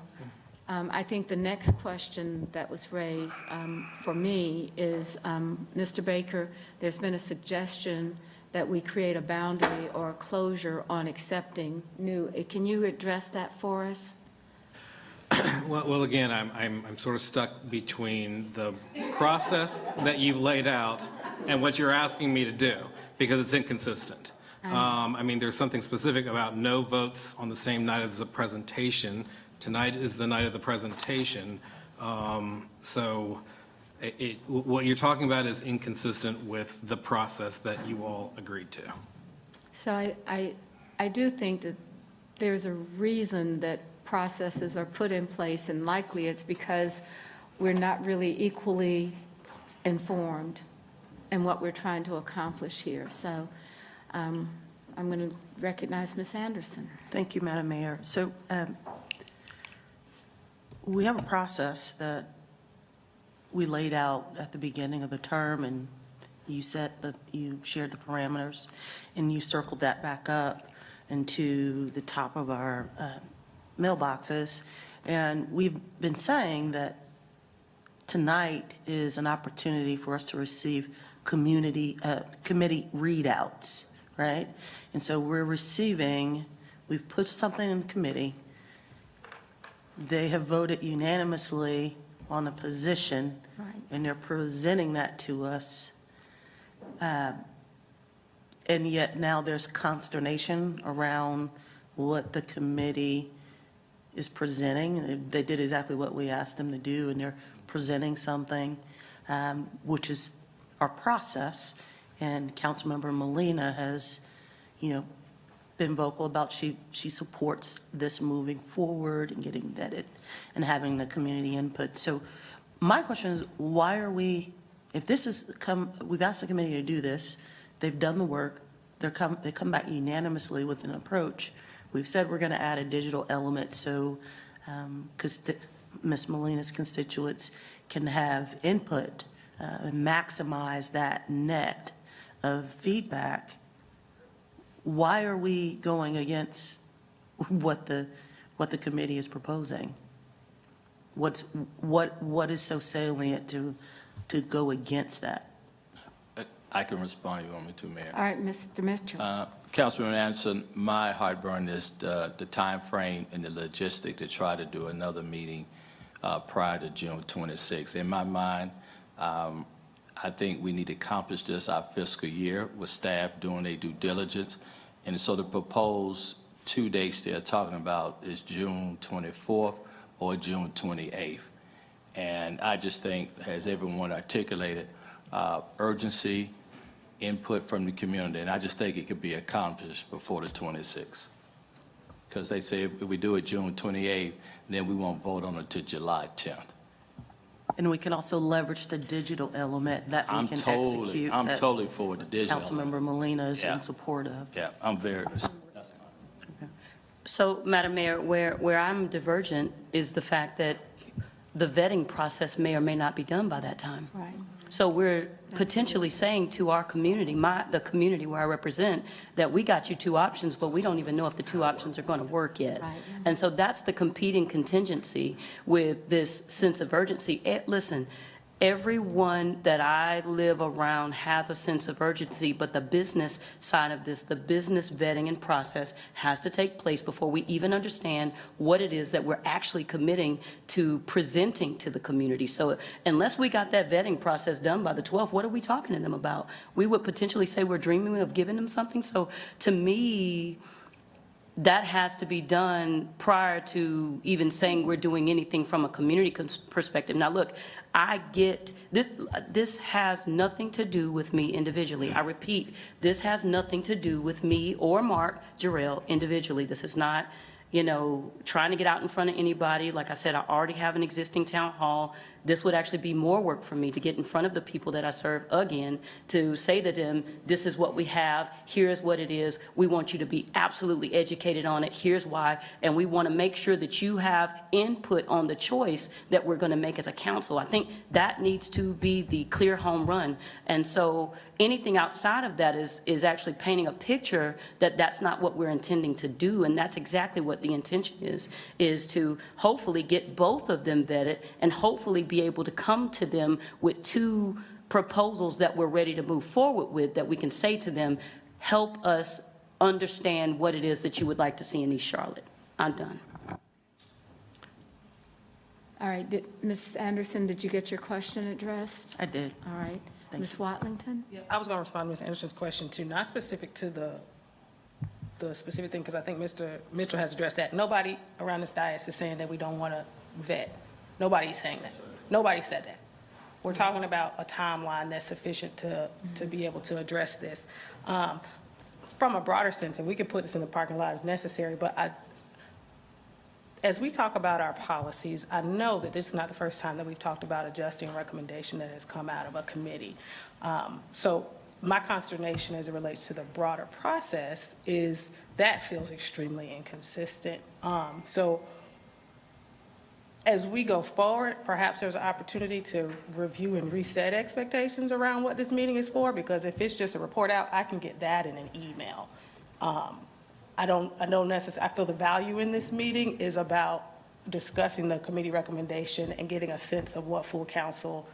I think the next question that was raised for me is, Mr. Baker, there's been a suggestion that we create a boundary or a closure on accepting new. Can you address that for us? Well, again, I'm sort of stuck between the process that you've laid out and what you're asking me to do, because it's inconsistent. I mean, there's something specific about no votes on the same night as the presentation. Tonight is the night of the presentation. So what you're talking about is inconsistent with the process that you all agreed to. So I do think that there's a reason that processes are put in place, and likely it's because we're not really equally informed in what we're trying to accomplish here. So I'm going to recognize Ms. Anderson. Thank you, Madam Mayor. So We have a process that we laid out at the beginning of the term, and you shared the parameters, and you circled that back up into the top of our mailboxes. And we've been saying that tonight is an opportunity for us to receive committee readouts, right? And so we've put something in committee. They have voted unanimously on a position, Right. and they're presenting that to us. And yet now there's consternation around what the committee is presenting. They did exactly what we asked them to do, and they're presenting something, which is our process. And Councilmember Molina has, been vocal about she supports this moving forward and getting vetted and having the community input. So my question is, why are we, if this is we've asked the committee to do this, they've done the work, they come back unanimously with an approach. We've said we're going to add a digital element so, because Ms. Molina's constituents can have input and maximize that net of feedback. Why are we going against what the committee is proposing? What is so salient to go against that? I can respond if you want me to, Mayor. All right, Mr. Mitchell. Councilman Anderson, my heartburn is the timeframe and the logistic to try to do another meeting prior to June 26th. In my mind, I think we need to accomplish this our fiscal year with staff doing their due diligence. And so the proposed 2 dates they're talking about is June 24th or June 28th. And I just think, as everyone articulated, urgency, input from the community, and I just think it could be accomplished before the 26th. Because they say if we do it June 28th, then we won't vote on it till July 10th. And we can also leverage the digital element that we can execute. I'm that totally for the digital. Councilmember Molina is Yeah. in support of. Yeah, I'm very. So, Madam Mayor, where I'm divergent is the fact that the vetting process may or may not be done by that time. Right. So we're potentially saying to our community, the community where I represent, that we got you two options, but we don't even know if the two options are going to work yet. Right. And so that's the competing contingency with this sense of urgency. Listen, everyone that I live around has a sense of urgency, but the business side of this, the business vetting and process has to take place before we even understand what it is that we're actually committing to presenting to the community. So unless we got that vetting process done by the 12th, what are we talking to them about? We would potentially say we're dreaming of giving them something. So to me, that has to be done prior to even saying we're doing anything from a community perspective. Now, look, I get, this has nothing to do with me individually. I repeat, this has nothing to do with me or Mark Jarrell individually. This is not, trying to get out in front of anybody. Like I said, I already have an existing town hall. This would actually be more work for me to get in front of the people that I serve again, to say to them, this is what we have, here's what it is, we want you to be absolutely educated on it, here's why, and we want to make sure that you have input on the choice that we're going to make as a council. I think that needs to be the clear home run. And so anything outside of that is actually painting a picture that that's not what we're intending to do, and that's exactly what the intention is to hopefully get both of them vetted and hopefully be able to come to them with two proposals that we're ready to move forward with, that we can say to them, help us understand what it is that you would like to see in East Charlotte. I'm done. All right, Ms. Anderson, did you get your question addressed? I did. All right. Thank Ms. Watlington? Yeah, I was going to respond to Ms. Anderson's question too, not specific to the specific thing, because I think Mr. Mitchell has addressed that. Nobody around this dais is saying that we don't want to vet. Nobody's saying that. Nobody said that. We're talking about a timeline that's sufficient to be able to address this. From a broader sense, and we could put this in the parking lot if necessary, but as we talk about our policies, I know that this is not the first time that we've talked about adjusting a recommendation that has come out of a committee. So my consternation as it relates to the broader process is that feels extremely inconsistent. So as we go forward, perhaps there's an opportunity to review and reset expectations around what this meeting is for, because if it's just a report out, I can get that in an email. I don't necessarily, I feel the value in this meeting is about discussing the committee recommendation and getting a sense of what full council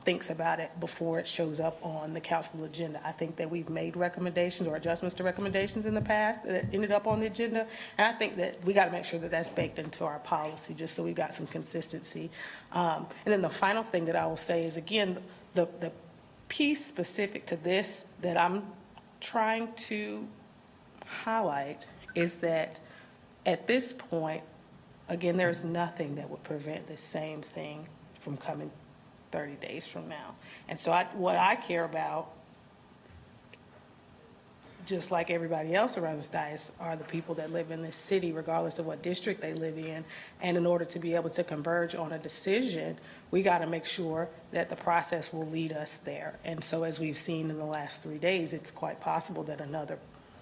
thinks about it before it shows up on the council agenda. I think that we've made recommendations or adjustments to recommendations in the past that ended up on the agenda, and I think that we got to make sure that that's baked into our policy, just so we've got some consistency. And then the final thing that I will say is, again, the piece specific to this that I'm trying to highlight is that at this point, again, there's nothing that would prevent the same thing from coming 30 days from now. And so what I care about, just like everybody else around this dais, are the people that live in this city, regardless of what district they live in. And in order to be able to converge on a decision, we got to make sure that the process will lead us there. And so as we've seen in the last 3 days, it's quite possible that another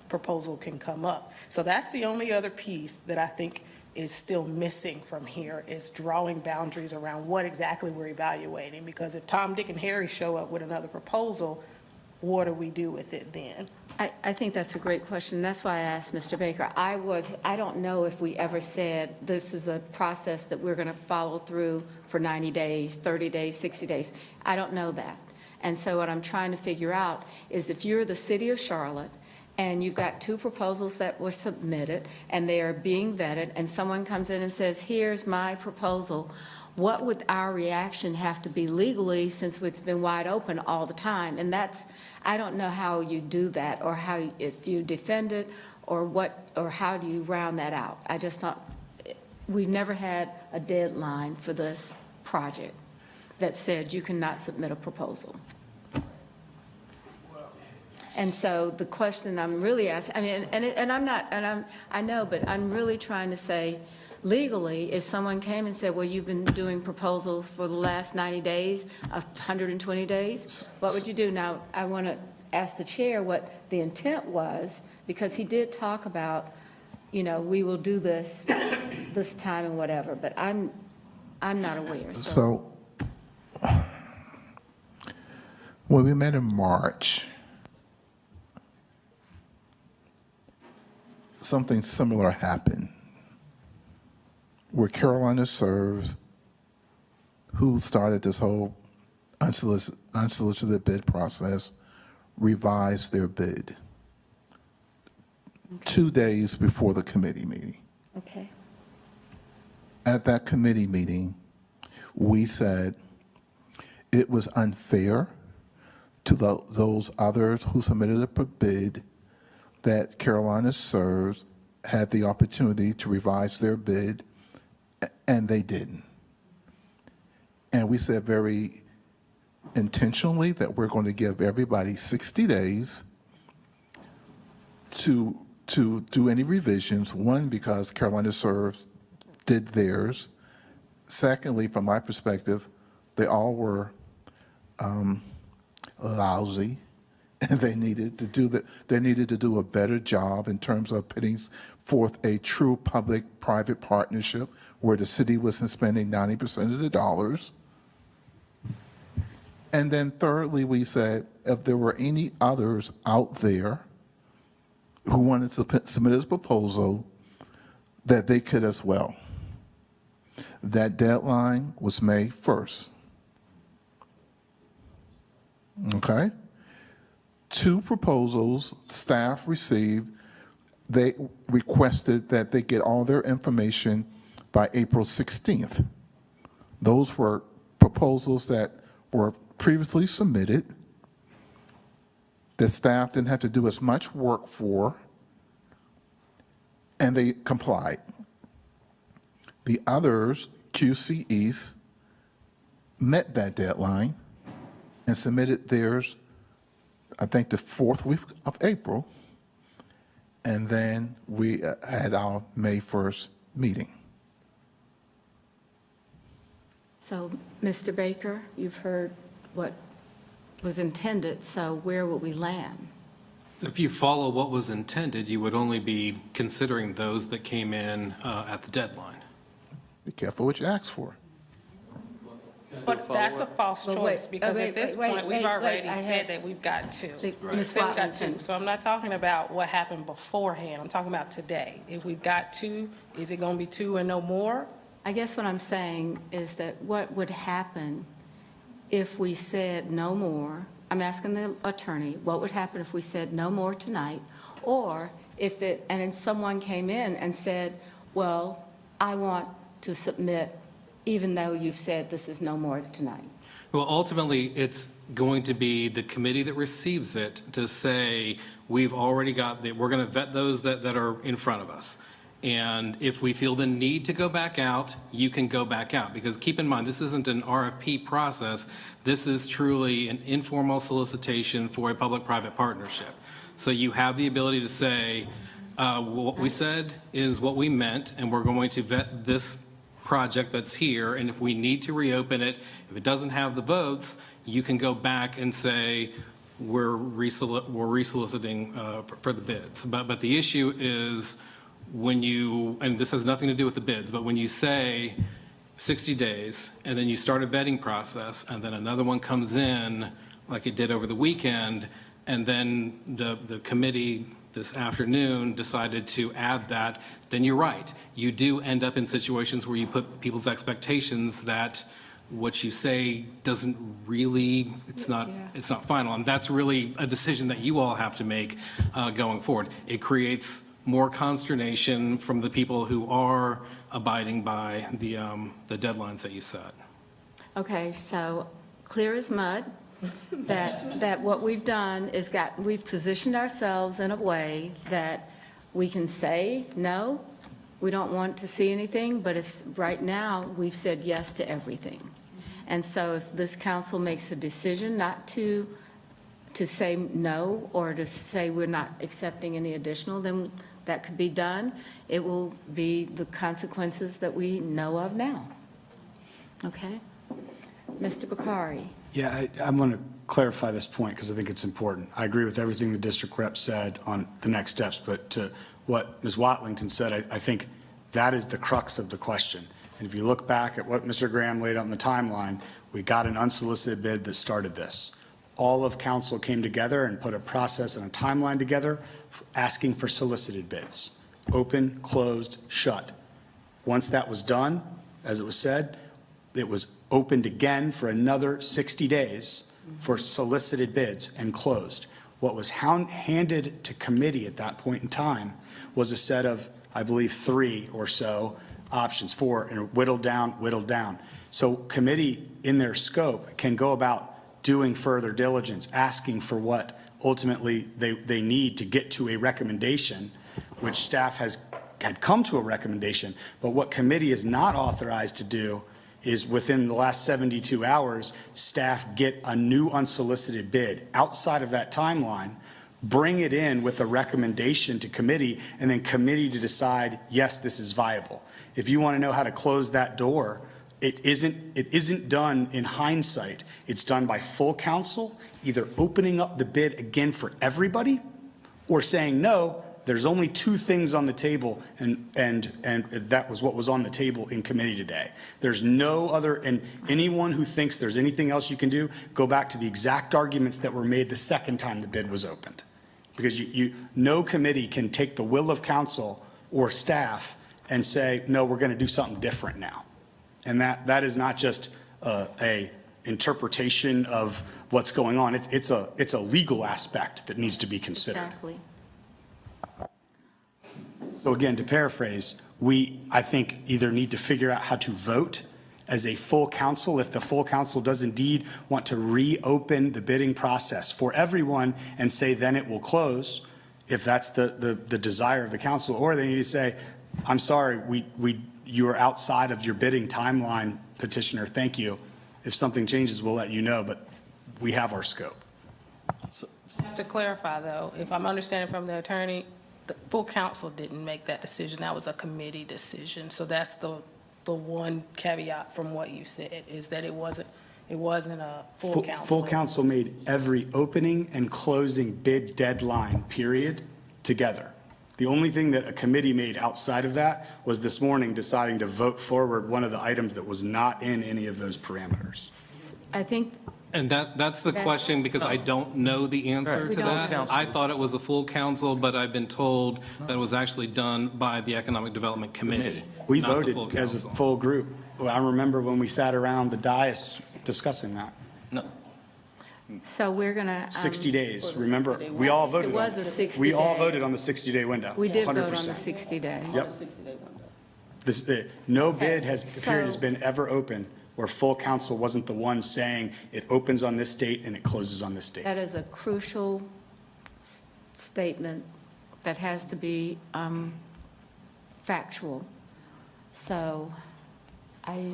proposal can come up. So that's the only other piece that I think is still missing from here, is drawing boundaries around what exactly we're evaluating. Because if Tom, Dick, and Harry show up with another proposal, what do we do with it then? I think that's a great question. That's why I asked Mr. Baker. I don't know if we ever said this is a process that we're going to follow through for 90 days, 30 days, 60 days. I don't know that. And so what I'm trying to figure out is, if you're the city of Charlotte and you've got 2 proposals that were submitted and they are being vetted, and someone comes in and says, here's my proposal, what would our reaction have to be legally, since it's been wide open all the time? And I don't know how you do that, or how, if you defend it, or what, or how do you round that out? I just don't, we've never had a deadline for this project that said you cannot submit a proposal. And so the question I'm really asking, I mean, I know, but I'm really trying to say, legally, if someone came and said, well, you've been doing proposals for the last 90 days, 120 days, what would you do? Now, I want to ask the chair what the intent was, because he did talk about, we will do this time and whatever, but I'm not aware. So when we met in March, something similar happened, where Carolina Serves, who started this whole unsolicited bid process, revised their bid 2 days before the committee meeting. Okay. At that committee meeting, we said it was unfair to those others who submitted a bid that Carolina Serves had the opportunity to revise their bid, and they didn't. And we said very intentionally that we're going to give everybody 60 days to do any revisions. One, because Carolina Serves did theirs. Secondly, from my perspective, they all were lousy, and they needed to do a better job in terms of putting forth a true public-private partnership where the city wasn't spending 90% of the dollars. And then thirdly, we said if there were any others out there who wanted to submit a proposal, that they could as well. That deadline was May 1st. Okay? 2 proposals staff received. They requested that they get all their information by April 16th. Those were proposals that were previously submitted, that staff didn't have to do as much work for, and they complied. The others, QC East, met that deadline and submitted theirs, I think, the 4th week of April, and then we had our May 1st meeting. So, Mr. Baker, you've heard what was intended, so where would we land? If you follow what was intended, you would only be considering those that came in at the deadline. Be careful what you ask for. But that's a false But choice, wait, because wait, at this wait, point, wait, we've already I said had- that we've got two. Ms. Said we've got two. Watlington. So I'm not talking about what happened beforehand, I'm talking about today. If we've got two, is it gonna be two and no more? I guess what I'm saying is that what would happen if we said no more? I'm asking the attorney, what would happen if we said no more tonight? Or if and then someone came in and said, well, I want to submit, even though you've said this is no more tonight. Well, ultimately, it's going to be the committee that receives it to say, we've already got, we're going to vet those that are in front of us. And if we feel the need to go back out, you can go back out. Because keep in mind, this isn't an RFP process. This is truly an informal solicitation for a public-private partnership. So you have the ability to say, what we said is what we meant, and we're going to vet this project that's here, and if we need to reopen it, if it doesn't have the votes, you can go back and say, we're resoliciting for the bids. But the issue is when you, and this has nothing to do with the bids, but when you say 60 days, and then you start a vetting process, and then another one comes in, like it did over the weekend, and then the committee this afternoon decided to add that, then you're right. You do end up in situations where you put people's expectations that what you say doesn't really, it's not final. And that's really a decision that you all have to make going forward. It creates more consternation from the people who are abiding by the deadlines that you set. Okay, so clear as mud, that what we've done is we've positioned ourselves in a way that we can say, no, we don't want to see anything, but if, right now, we've said yes to everything. And so if this council makes a decision not to say no, or to say we're not accepting any additional, then that could be done. It will be the consequences that we know of now. Okay? Mr. Bakari. Yeah, I want to clarify this point because I think it's important. I agree with everything the district rep said on the next steps, but to what Ms. Watlington said, I think that is the crux of the question. And if you look back at what Mr. Graham laid out in the timeline, we got an unsolicited bid that started this. All of council came together and put a process and a timeline together asking for solicited bids. Open, closed, shut. Once that was done, as it was said, it was opened again for another 60 days for solicited bids and closed. What was handed to committee at that point in time was a set of, I believe, 3 or so options, 4, and whittled down. So committee in their scope can go about doing further diligence, asking for what ultimately they need to get to a recommendation, which staff had come to a recommendation. But what committee is not authorized to do is within the last 72 hours, staff get a new unsolicited bid outside of that timeline, bring it in with a recommendation to committee, and then committee to decide, yes, this is viable. If you want to know how to close that door, it isn't done in hindsight. It's done by full council, either opening up the bid again for everybody or saying, no, there's only 2 things on the table, and that was what was on the table in committee today. There's no other, and anyone who thinks there's anything else you can do, go back to the exact arguments that were made the second time the bid was opened. Because no committee can take the will of council or staff and say, no, we're going to do something different now. And that is not just a interpretation of what's going on. It's a legal aspect that needs to be considered. Exactly. So again, to paraphrase, I think, either need to figure out how to vote as a full council, if the full council does indeed want to reopen the bidding process for everyone and say then it will close, if that's the desire of the council, or they need to say, I'm sorry, you are outside of your bidding timeline, petitioner, thank you. If something changes, we'll let you know, but we have our scope. To clarify, though, if I'm understanding from the attorney, the full council didn't make that decision. That was a committee decision. So that's the one caveat from what you said, is that it wasn't a full council. Full council made every opening and closing bid deadline period together. The only thing that a committee made outside of that was this morning deciding to vote forward one of the items that was not in any of those parameters. I think, And that's the question, because I don't know the answer We to don't that. know. I thought it was a full council, but I've been told that it was actually done by the Economic Development Committee, We not the full voted as a council. full group. Well, I remember when we sat around the dais discussing that. so we're going to. 60 days, remember? We all voted It on was a it. 60 We all day. voted on the 60-day window. We did vote on the 100%. 60-day. Yep. No bid period has so- been ever open where full council wasn't the one saying it opens on this date and it closes on this date. That is a crucial statement that has to be factual. So I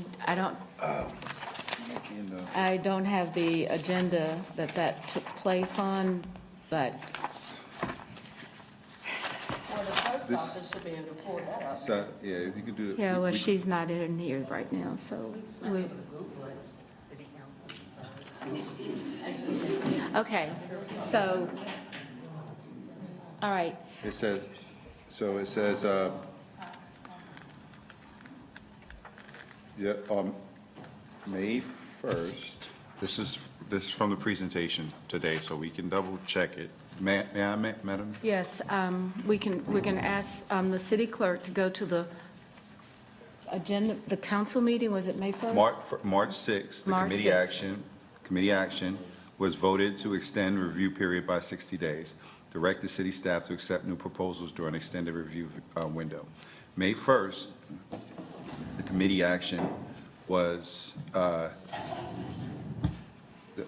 don't have the agenda that took place on, but So, yeah, if you could do it. yeah, well, she's not in here right now, so we. Okay, so, all right. It says, yeah, May 1st, this is from the presentation today, so we can double check it. May I, Madam? Yes, we can ask the city clerk to go to the agenda, the council meeting, was it May 1st? March 6th, the March committee 6th. committee action was voted to extend review period by 60 days. Direct the city staff to accept new proposals during extended review window. May 1st, the committee action was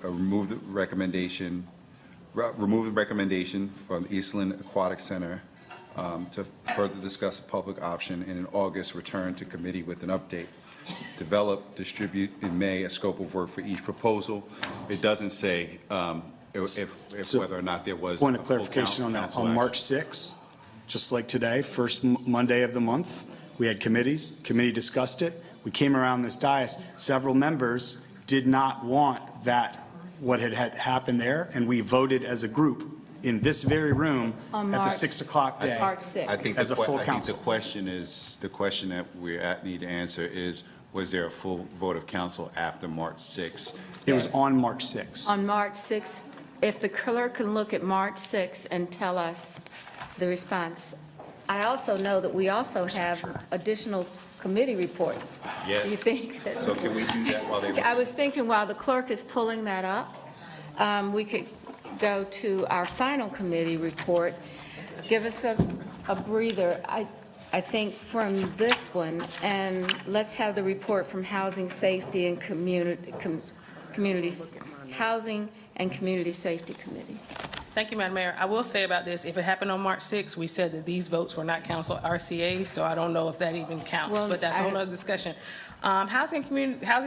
remove the recommendation from the Eastland Aquatic Center to further discuss a public option, and in August, return to committee with an update. Develop, distribute in May a scope of work for each proposal. It doesn't say if whether or not there was. Point a of full clarification on that. council On action. March 6th, just like today, first Monday of the month, we had committees. Committee discussed it. We came around this dais. Several members did not want that, what had happened there, and we voted as a group in this very room On at the March- 6 o'clock day. March 6th. I think As a full I think council. the question that we need to answer is, was there a full vote of council after March 6th? It was on March 6th. On March 6th, if the clerk can look at March 6th and tell us the response. I also know that we also have additional committee reports. Yeah. Do you think that? So can we do that while they? I was thinking while the clerk is pulling that up, we could go to our final committee report. Give us a breather, I think, from this one, and let's have the report from Housing Safety and Housing and Community Safety Committee. Thank you, Madam Mayor. I will say about this, if it happened on March 6th, we said that these votes were not council RCA, so I don't know if that even counts, Well, but that's a whole other discussion. Housing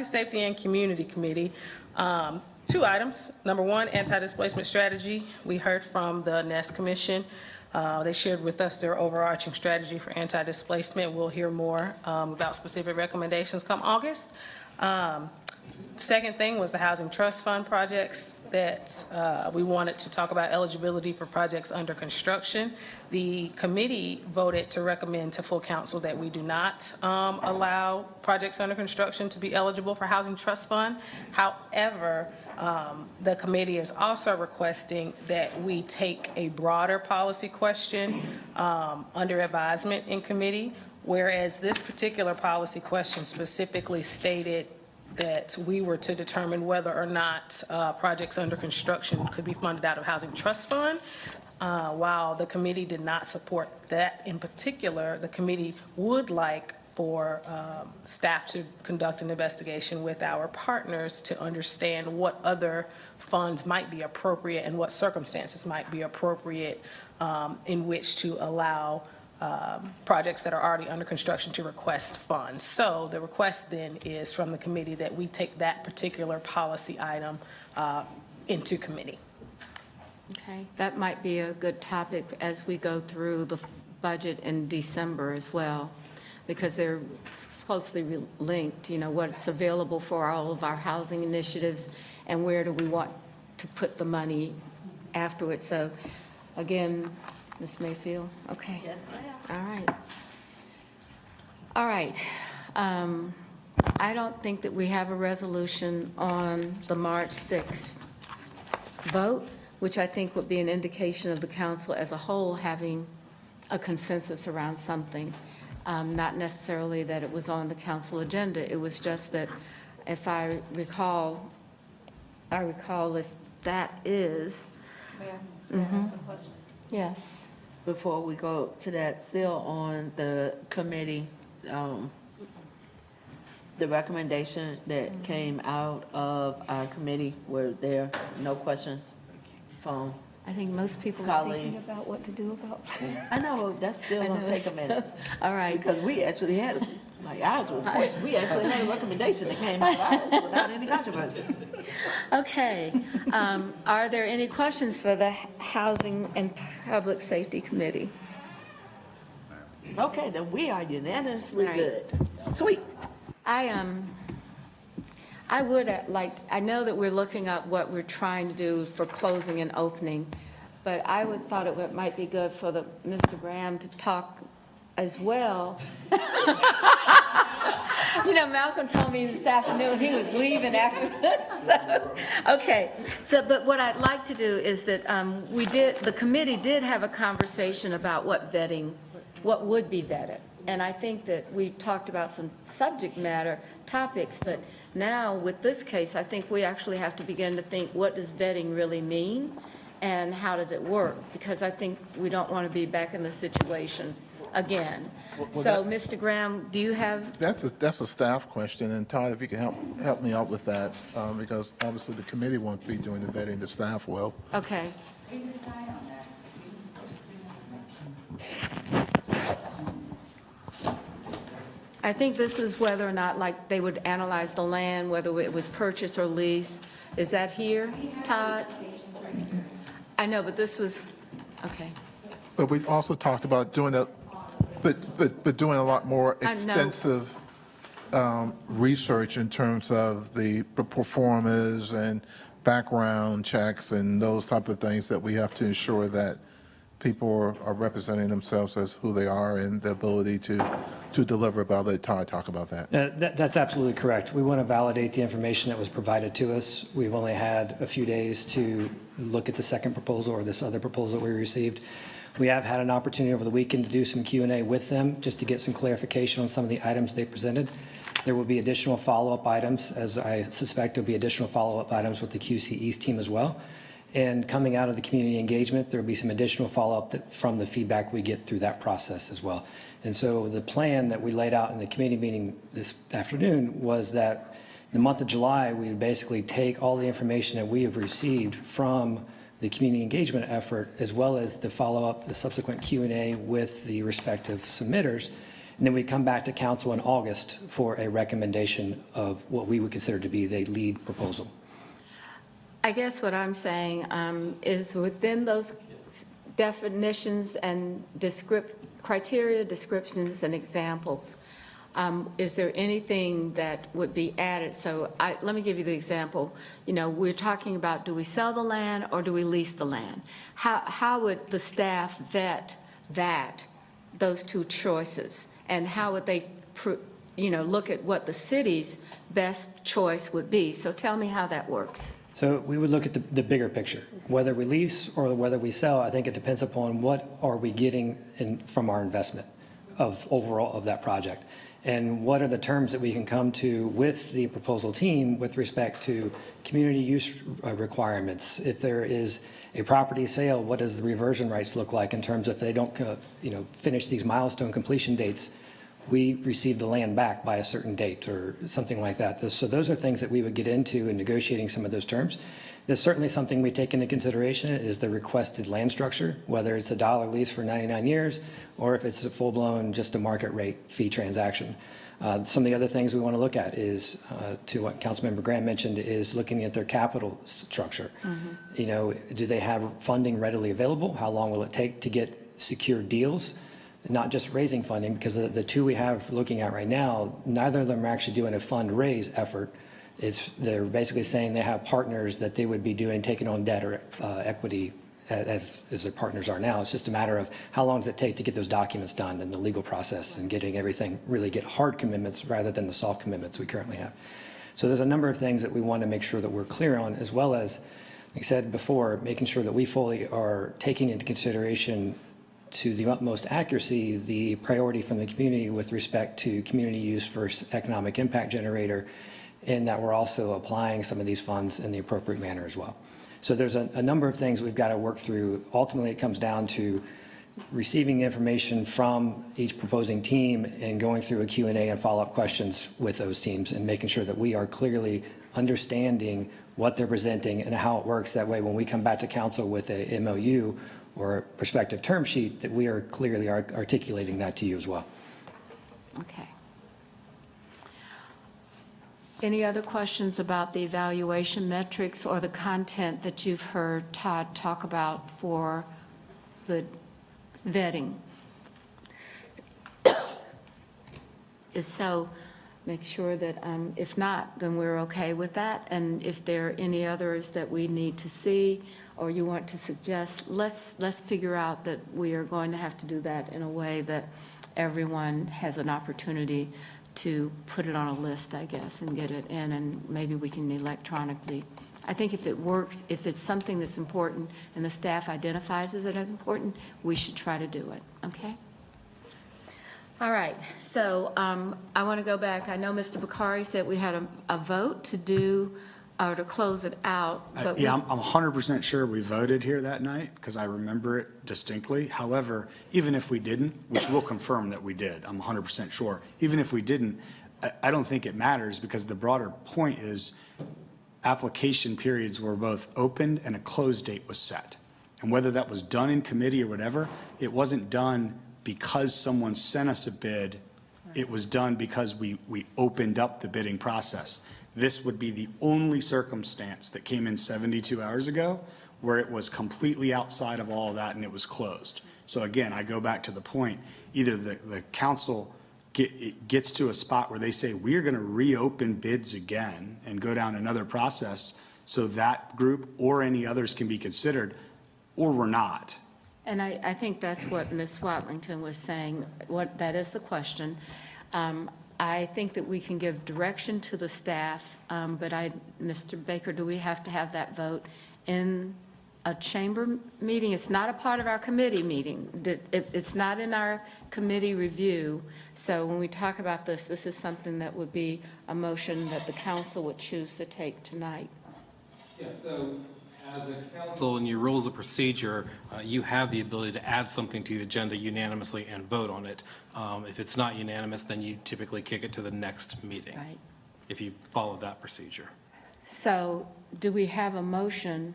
Safety and Community Committee, 2 items. Number 1, anti-displacement strategy. We heard from the Nest Commission. They shared with us their overarching strategy for anti-displacement. We'll hear more about specific recommendations come August. Second thing was the Housing Trust Fund projects that we wanted to talk about eligibility for projects under construction. The committee voted to recommend to full council that we do not allow projects under construction to be eligible for Housing Trust Fund. However, the committee is also requesting that we take a broader policy question under advisement in committee, whereas this particular policy question specifically stated that we were to determine whether or not projects under construction could be funded out of Housing Trust Fund. While the committee did not support that in particular, the committee would like for staff to conduct an investigation with our partners to understand what other funds might be appropriate and what circumstances might be appropriate in which to allow projects that are already under construction to request funds. So the request then is from the committee that we take that particular policy item into committee. Okay, that might be a good topic as we go through the budget in December as well, because they're closely linked, what's available for all of our housing initiatives and where do we want to put the money afterwards. So again, Ms. Mayfield? Okay. Yes, ma'am. All right. All right. I don't think that we have a resolution on the March 6th vote, which I think would be an indication of the council as a whole having a consensus around something. Not necessarily that it was on the council agenda. It was just that if I recall if that is. Mayor, can I ask a question? Yes. Before we go to that, still on the committee, the recommendation that came out of our committee, were there no questions from? I think most people are thinking about what to do about. I know, that's still gonna take a minute. All right. Because we actually had, like, ours was quick. We actually had a recommendation that came out of ours without any controversy. Okay. Are there any questions for the Housing and Public Safety Committee? Okay, then we are unanimously Right. good. Sweet. I would like, I know that we're looking at what we're trying to do for closing and opening, but I thought it might be good for Mr. Graham to talk as well. You know, Malcolm told me this afternoon he was leaving after this. But what I'd like to do is that the committee did have a conversation about what would be vetted. And I think that we talked about some subject matter topics, but now with this case, I think we actually have to begin to think, what does vetting really mean? And how does it work? Because I think we don't want to be back in the situation again. So, Mr. Graham, do you have? That's a staff question, and Todd, if you can help me out with that, because obviously the committee won't be doing the vetting, the staff will. Okay. I think this is whether or not, like, they would analyze the land, whether it was purchase or lease. Is that here, Todd? I know, but this was, okay. But we also talked about doing that, but doing a lot more I know. extensive research in terms of the performers and background checks and those type of things that we have to ensure that people are representing themselves as who they are and the ability to deliver. But I'll let Todd talk about that. That's absolutely correct. We want to validate the information that was provided to us. We've only had a few days to look at the second proposal or this other proposal we received. We have had an opportunity over the weekend to do some Q&A with them just to get some clarification on some of the items they presented. There will be additional follow-up items, as I suspect there'll be additional follow-up items with the QC East team as well. And coming out of the community engagement, there will be some additional follow-up from the feedback we get through that process as well. And so the plan that we laid out in the committee meeting this afternoon was that the month of July, we would basically take all the information that we have received from the community engagement effort, as well as the follow-up, the subsequent Q&A with the respective submitters, and then we come back to council in August for a recommendation of what we would consider to be the lead proposal. I guess what I'm saying is within those definitions and criteria, descriptions, and examples, is there anything that would be added? So let me give you the example. You know, we're talking about, do we sell the land or do we lease the land? How would the staff vet those two choices? And how would they, look at what the city's best choice would be? So tell me how that works. So we would look at the bigger picture. Whether we lease or whether we sell, I think it depends upon what are we getting from our investment overall of that project. And what are the terms that we can come to with the proposal team with respect to community use requirements? If there is a property sale, what does the reversion rights look like in terms of if they don't finish these milestone completion dates, we receive the land back by a certain date or something like that. So those are things that we would get into in negotiating some of those terms. There's certainly something we take into consideration is the requested land structure, whether it's a dollar lease for 99 years or if it's a full-blown just a market rate fee transaction. Some of the other things we want to look at is, to what Councilmember Graham mentioned, is looking at their capital structure. Mm-hmm. Do they have funding readily available? How long will it take to get secure deals? Not just raising funding, because the two we have looking at right now, neither of them are actually doing a fundraise effort. They're basically saying they have partners that they would be taking on debt or equity as their partners are now. It's just a matter of how long does it take to get those documents done and the legal process and getting everything, really get hard commitments rather than the soft commitments we currently have. So there's a number of things that we want to make sure that we're clear on, as well as, like I said before, making sure that we fully are taking into consideration to the utmost accuracy the priority from the community with respect to community use versus economic impact generator, and that we're also applying some of these funds in the appropriate manner as well. So there's a number of things we've got to work through. Ultimately, it comes down to receiving the information from each proposing team and going through a Q&A and follow-up questions with those teams and making sure that we are clearly understanding what they're presenting and how it works. That way, when we come back to council with a MOU or a prospective term sheet, that we are clearly articulating that to you as well. Okay. Any other questions about the evaluation metrics or the content that you've heard Todd talk about for the vetting? So make sure that if not, then we're okay with that. And if there are any others that we need to see or you want to suggest, let's figure out that we are going to have to do that in a way that everyone has an opportunity to put it on a list, I guess, and get it in, and maybe we can electronically. I think if it works, if it's something that's important and the staff identifies it as important, we should try to do it, okay? All right, so I want to go back. I know Mr. Bakari said we had a vote to do, or to close it out. But Yeah, I'm 100% sure we voted here that night because I remember it distinctly. However, even if we didn't, which we'll confirm that we did, I'm 100% sure. Even if we didn't, I don't think it matters because the broader point is application periods were both opened and a close date was set. And whether that was done in committee or whatever, it wasn't done because someone sent us a bid. It was done because we opened up the bidding process. This would be the only circumstance that came in 72 hours ago where it was completely outside of all of that and it was closed. So again, I go back to the point, either the council gets to a spot where they say, we're going to reopen bids again and go down another process so that group or any others can be considered, or we're not. And I think that's what Ms. Watlington was saying. That is the question. I think that we can give direction to the staff, but Mr. Baker, do we have to have that vote in a chamber meeting? It's not a part of our committee meeting. It's not in our committee review. So when we talk about this, this is something that would be a motion that the council would choose to take tonight. Yeah, so as a council, in your rules of procedure, you have the ability to add something to the agenda unanimously and vote on it. If it's not unanimous, then you typically kick it to the next meeting. Right. If you follow that procedure. So do we have a motion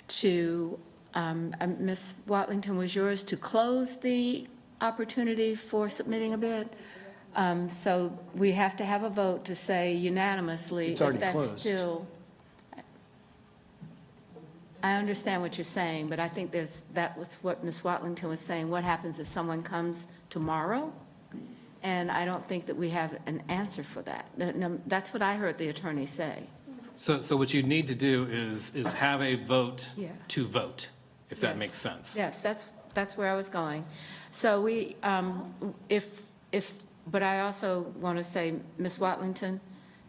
to, Ms. Watlington, was yours to close the opportunity for submitting a bid? So we have to have a vote to say unanimously. It's already if that's closed. Still, I understand what you're saying, but I think that was what Ms. Watlington was saying. What happens if someone comes tomorrow? And I don't think that we have an answer for that. No, that's what I heard the attorney say. So what you need to do is have a vote Yeah. to vote, if that Yes. makes sense. Yes, that's where I was going. So we, but I also want to say, Ms. Watlington,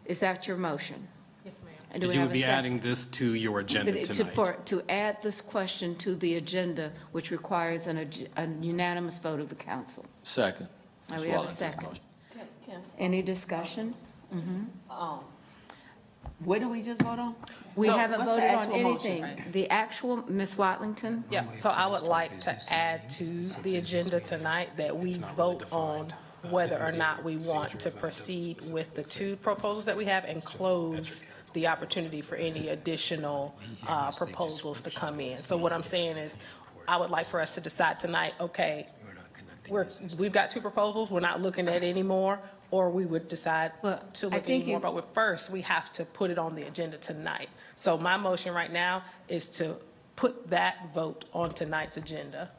is that your motion? Yes, ma'am. And do Because we you have would a be second? adding this to your agenda tonight. To add this question to the agenda, which requires a unanimous vote of the council. Second. Now, Ms. we have a Watlington's second. motion. Any discussion? What did we just vote on? We So haven't what's the voted on actual motion? anything. The actual, Ms. Watlington? Yeah, so I would like to add to the agenda tonight that we vote on whether or not we want to proceed with the two proposals that we have and close the opportunity for any additional proposals to come in. So what I'm saying is, I would like for us to decide tonight, okay, we've got two proposals, we're not looking at any more, or we would decide to look at any more. But first, we have to put it on the agenda tonight. So my motion right now is to put that vote on tonight's agenda.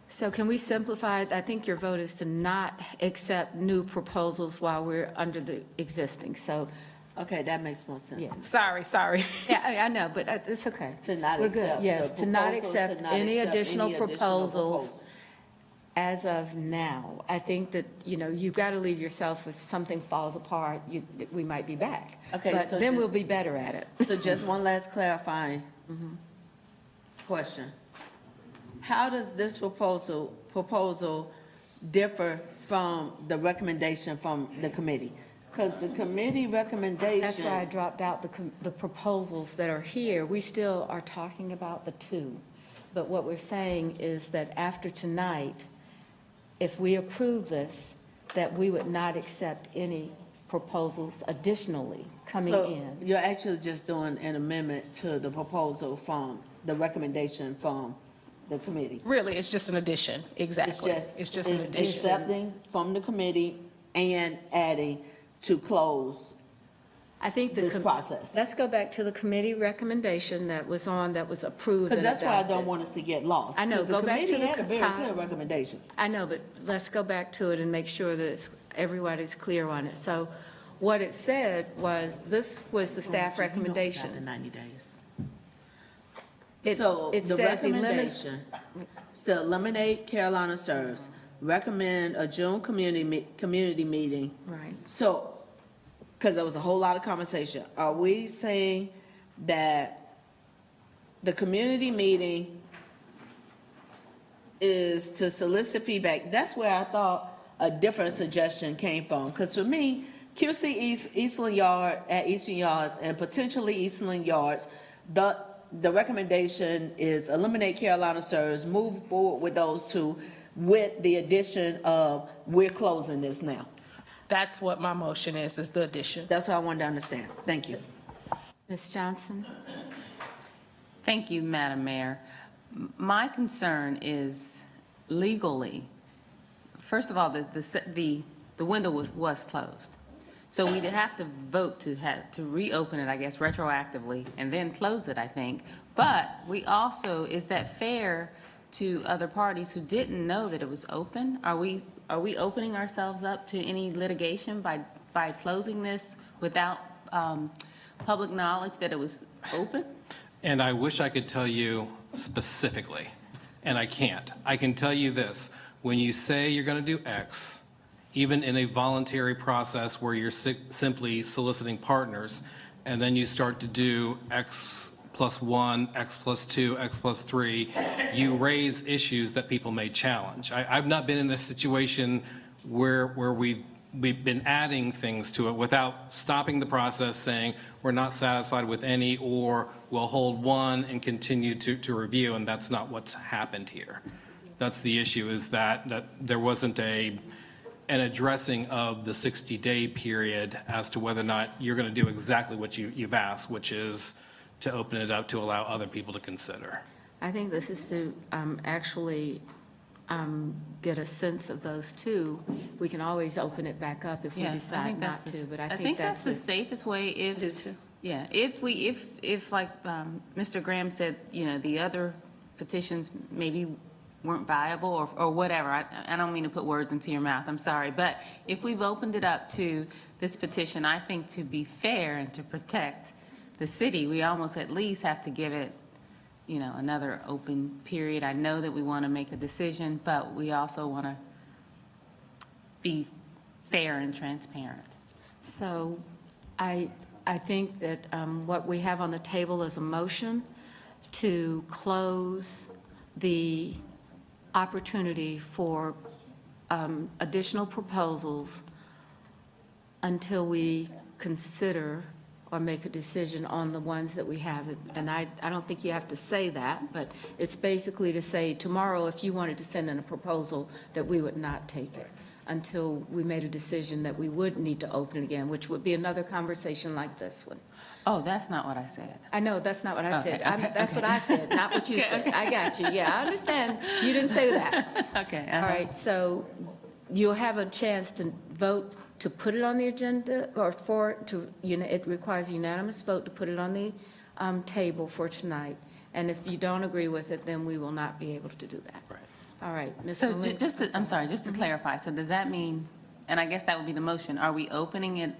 So can we simplify it? I think your vote is to not accept new proposals while we're under the existing. So Okay, that makes more sense. Yeah. Sorry. Yeah, I know, but it's okay. To not We're good. accept Yes, the to not proposals, accept to not any accept additional any proposals as of now. I think that, you've got to leave yourself, if something falls apart, we might be back. Okay, But so then we'll just- be better at it. So just one last clarifying question. How does this proposal differ from the recommendation from the committee? Because the committee recommendation. That's why I dropped out the proposals that are here. We still are talking about the two. But what we're saying is that after tonight, if we approve this, that we would not accept any proposals additionally coming So in. you're actually just doing an amendment to the proposal from, the recommendation from the committee? Really, it's just an addition, exactly. It's just an addition. Accepting from the committee and adding to close I think this process. Let's go back to the committee recommendation that was approved Because and that's why I don't adopted. want us to get lost. I know, 'Cause go back to the committee had a very top. clear recommendation. I know, but let's go back to it and make sure that everybody's clear on it. So what it said was, this was the staff recommendation. After 90 days. It- So it the says recommendation is to eliminate Carolina Serves, recommend a June community meeting. Right. So, because there was a whole lot of conversation, are we saying that the community meeting is to solicit feedback? That's where I thought a different suggestion came from. Because for me, QC Eastland Yard at Eastern Yards and potentially Eastland Yards, the recommendation is eliminate Carolina Serves, move forward with those two with the addition of, we're closing this now. That's what my motion is the addition. That's what I wanted to understand. Thank you. Ms. Johnson? Thank you, Madam Mayor. My concern is legally, first of all, the window was closed. So we'd have to vote to reopen it, I guess, retroactively, and then close it, I think. But we also, is that fair to other parties who didn't know that it was open? Are we opening ourselves up to any litigation by closing this without public knowledge that it was open? And I wish I could tell you specifically, and I can't. I can tell you this: when you say you're going to do X, even in a voluntary process where you're simply soliciting partners, and then you start to do X plus 1, X plus 2, X plus 3, you raise issues that people may challenge. I've not been in a situation where we've been adding things to it without stopping the process, saying we're not satisfied with any, or we'll hold one and continue to review, and that's not what's happened here. That's the issue, is that there wasn't an addressing of the 60-day period as to whether or not you're going to do exactly what you've asked, which is to open it up to allow other people to consider. I think this is to actually get a sense of those two. We can always open it back up if we Yeah, I decide think not that's to, but I think that's the it. safest way if. Do too. Yeah, if like Mr. Graham said, the other petitions maybe weren't viable or whatever. I don't mean to put words into your mouth, I'm sorry. But if we've opened it up to this petition, I think to be fair and to protect the city, we almost at least have to give it, another open period. I know that we want to make a decision, but we also want to be fair and transparent. So I think that what we have on the table is a motion to close the opportunity for additional proposals until we consider or make a decision on the ones that we have. And I don't think you have to say that, but it's basically to say tomorrow, if you wanted to send in a proposal, that we would not take it until we made a decision that we would need to open it again, which would be another conversation like this one. Oh, that's not what I said. I know, that's not what I said. Okay, That's what I said, not what you said. I got you, yeah, I understand. You didn't say that. Okay. All right, so you'll have a chance to vote to put it on the agenda, or it requires a unanimous vote to put it on the table for tonight. And if you don't agree with it, then we will not be able to do that. Right. All right, Ms. So Malik. just to clarify, so does that mean, and I guess that would be the motion, are we opening it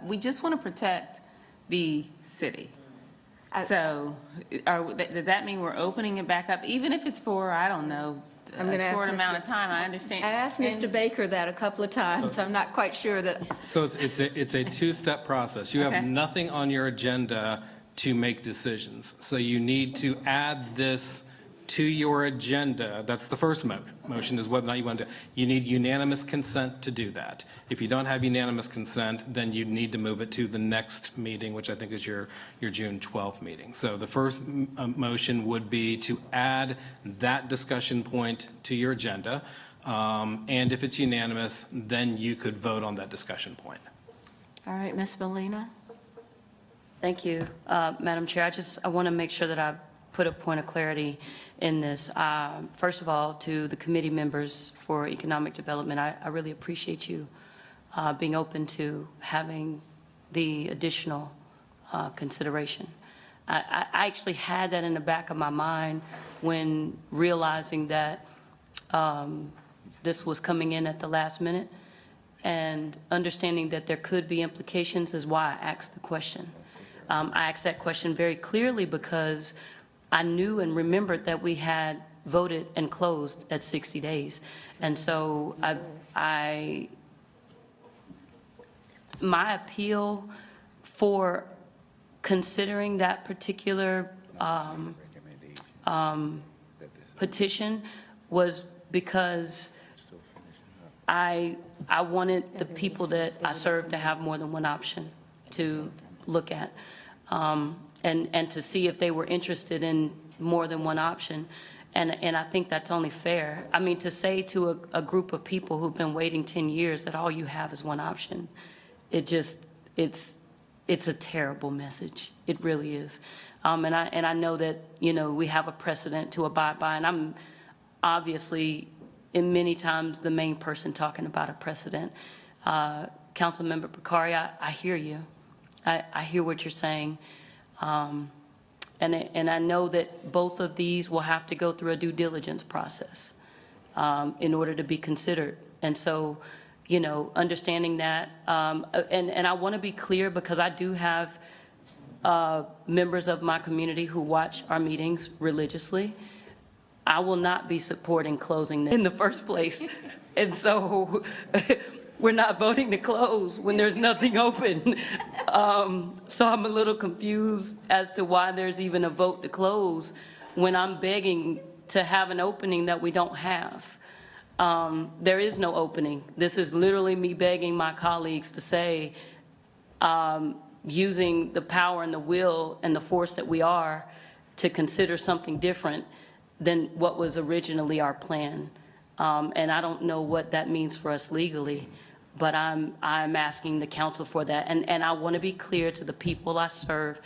we just want to protect the city. So does that mean we're opening it back up, even if it's for, I don't know, I'm gonna a ask short amount Mr. of time? I understand. I asked Mr. Baker that a couple of times. I'm not quite sure that, So it's a two-step process. You Okay. have nothing on your agenda to make decisions. So you need to add this to your agenda. That's the first motion, is whether or not you want to. You need unanimous consent to do that. If you don't have unanimous consent, then you need to move it to the next meeting, which I think is your June 12th meeting. So the first motion would be to add that discussion point to your agenda. And if it's unanimous, then you could vote on that discussion point. all right, Ms. Molina? Thank you, Madam Chair. I want to make sure that I put a point of clarity in this. First of all, to the committee members for economic development, I really appreciate you being open to having the additional consideration. I actually had that in the back of my mind when realizing that this was coming in at the last minute, and understanding that there could be implications is why I asked the question. I asked that question very clearly because I knew and remembered that we had voted and closed at 60 days. And so my appeal for considering that particular petition was because I wanted the people that I serve to have more than one option to look at, and to see if they were interested in more than one option. And I think that's only fair. I mean, to say to a group of people who've been waiting 10 years that all you have is one option, it's a terrible message. It really is. And I know that, we have a precedent to abide by, and I'm obviously in many times the main person talking about a precedent. Councilmember Bakari, I hear you. I hear what you're saying. And I know that both of these will have to go through a due diligence process in order to be considered. And so, understanding that, and I want to be clear because I do have members of my community who watch our meetings religiously. I will not be supporting closing them in the first place. And so we're not voting to close when there's nothing open. So I'm a little confused as to why there's even a vote to close when I'm begging to have an opening that we don't have. There is no opening. This is literally me begging my colleagues to say, using the power and the will and the force that we are, to consider something different than what was originally our plan. And I don't know what that means for us legally, but I'm asking the council for that. And I want to be clear to the people I serve,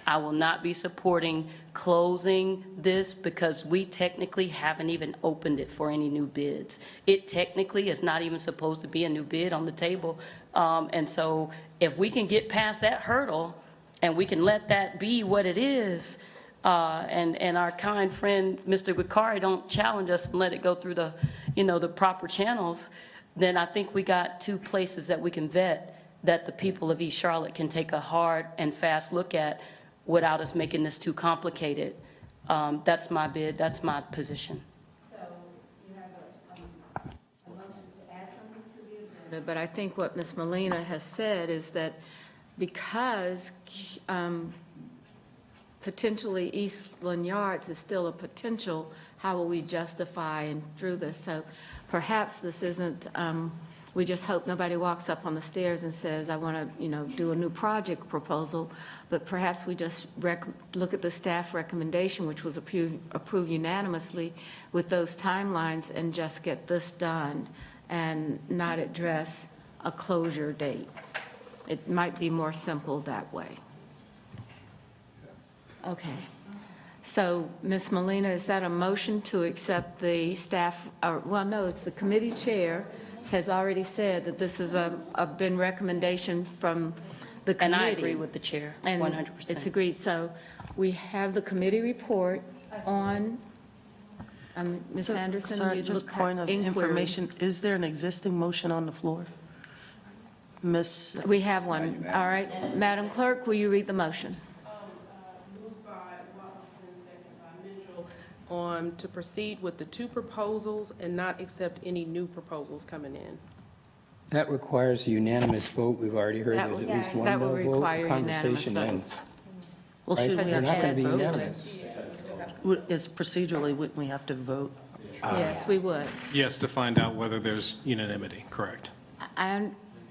I will not be supporting closing this because we technically haven't even opened it for any new bids. It technically is not even supposed to be a new bid on the table. And so if we can get past that hurdle and we can let that be what it is, and our kind friend, Mr. Bakari, don't challenge us and let it go through the, the proper channels, then I think we got two places that we can vet that the people of East Charlotte can take a hard and fast look at without us making this too complicated. That's my bid, that's my position. So you have a motion to add something to the agenda, but I think what Ms. Molina has said is that because potentially Eastland Yards is still a potential, how will we justify and through this? So perhaps this isn't, we just hope nobody walks up on the stairs and says, I want to, do a new project proposal, but perhaps we just look at the staff recommendation, which was approved unanimously with those timelines, and just get this done and not address a closure date. It might be more simple that way. Okay. So, Ms. Molina, is that a motion to accept the staff, well, no, it's the committee chair has already said that this is been recommendation from the committee. And I agree with the chair, 100%. It's agreed. So we have the committee report on, Ms. Anderson, Sorry, you just look point of inquiry. information, is there an existing motion on the floor? Miss, We have one. All right. Madam Clerk, will you read the motion? Moved by Watlington, second by Mitchell, to proceed with the two proposals and not accept any new proposals coming in. That requires a unanimous vote. We've already heard That there's at would- least one that no will vote. require The unanimous conversation vote. ends. well, Right? should we Because They're it not going adds to be to it. unanimous. is procedurally, wouldn't we have to vote? Yes, we would. Yes, to find out whether there's unanimity, correct.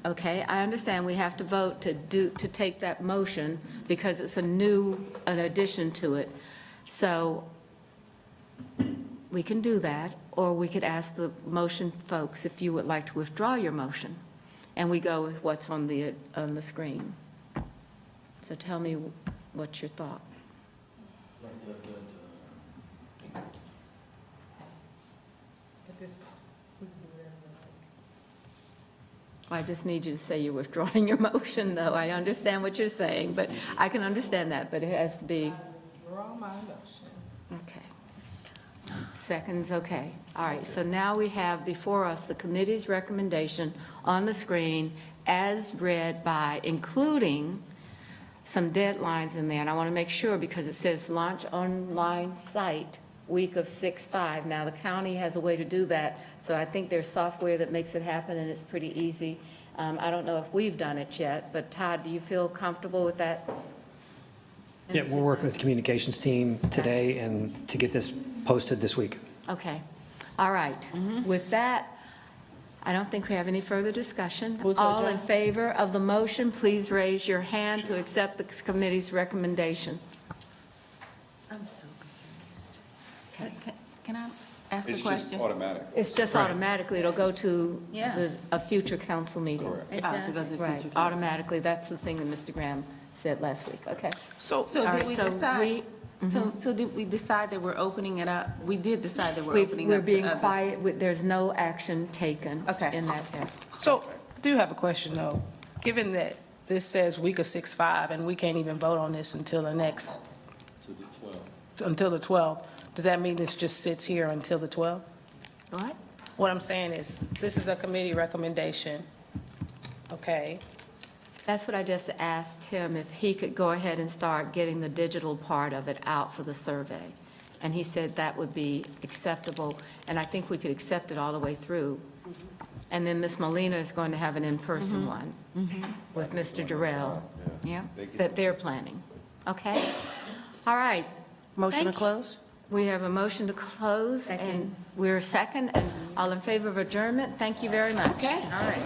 Okay, I understand we have to vote to take that motion because it's an addition to it. So we can do that, or we could ask the motion folks if you would like to withdraw your motion, and we go with what's on the screen. So tell me what's your thought. I just need you to say you're withdrawing your motion, though. I understand what you're saying, but I can understand that, but it has to be. Withdraw my motion. Okay. Seconds, okay. All right, so now we have before us the committee's recommendation on the screen as read by, including some deadlines in there. And I want to make sure, because it says launch online site week of 6/5. Now, the county has a way to do that, so I think there's software that makes it happen, and it's pretty easy. I don't know if we've done it yet, but Todd, do you feel comfortable with that? Yeah, we're working with the communications team today and to get this posted this week. Okay, all right. With that, I don't think we have any further discussion. Move to All in adjourn. favor of the motion, please raise your hand to accept the committee's recommendation. I'm so confused. Can I ask a question? automatic. It's just automatically, it'll go to Yeah. a future council meeting. To go to the Right, future. automatically, that's the thing that Mr. Graham said last week, okay? So All did right, we so decide, so did we decide that we're opening it up? We did decide that we're opening We're up to being other. quiet, there's no action taken Okay. in that area. So, I do have a question, though. Given that this says week of 6/5, and we can't even vote on this until the next... Until the 12th, does that mean this just sits here until the 12th? What? What I'm saying is, this is a committee recommendation, okay? That's what I just asked him, if he could go ahead and start getting the digital part of it out for the survey. And he said that would be acceptable, and I think we could accept it all the way through. And then Ms. Molina is going to have an in-person one with Mr. Jarrell Yeah. that they're planning. Okay? All right. Motion to Thank you. close? We have a motion to close, and we're second, and all in favor of adjournment, thank you very much. Okay. All right.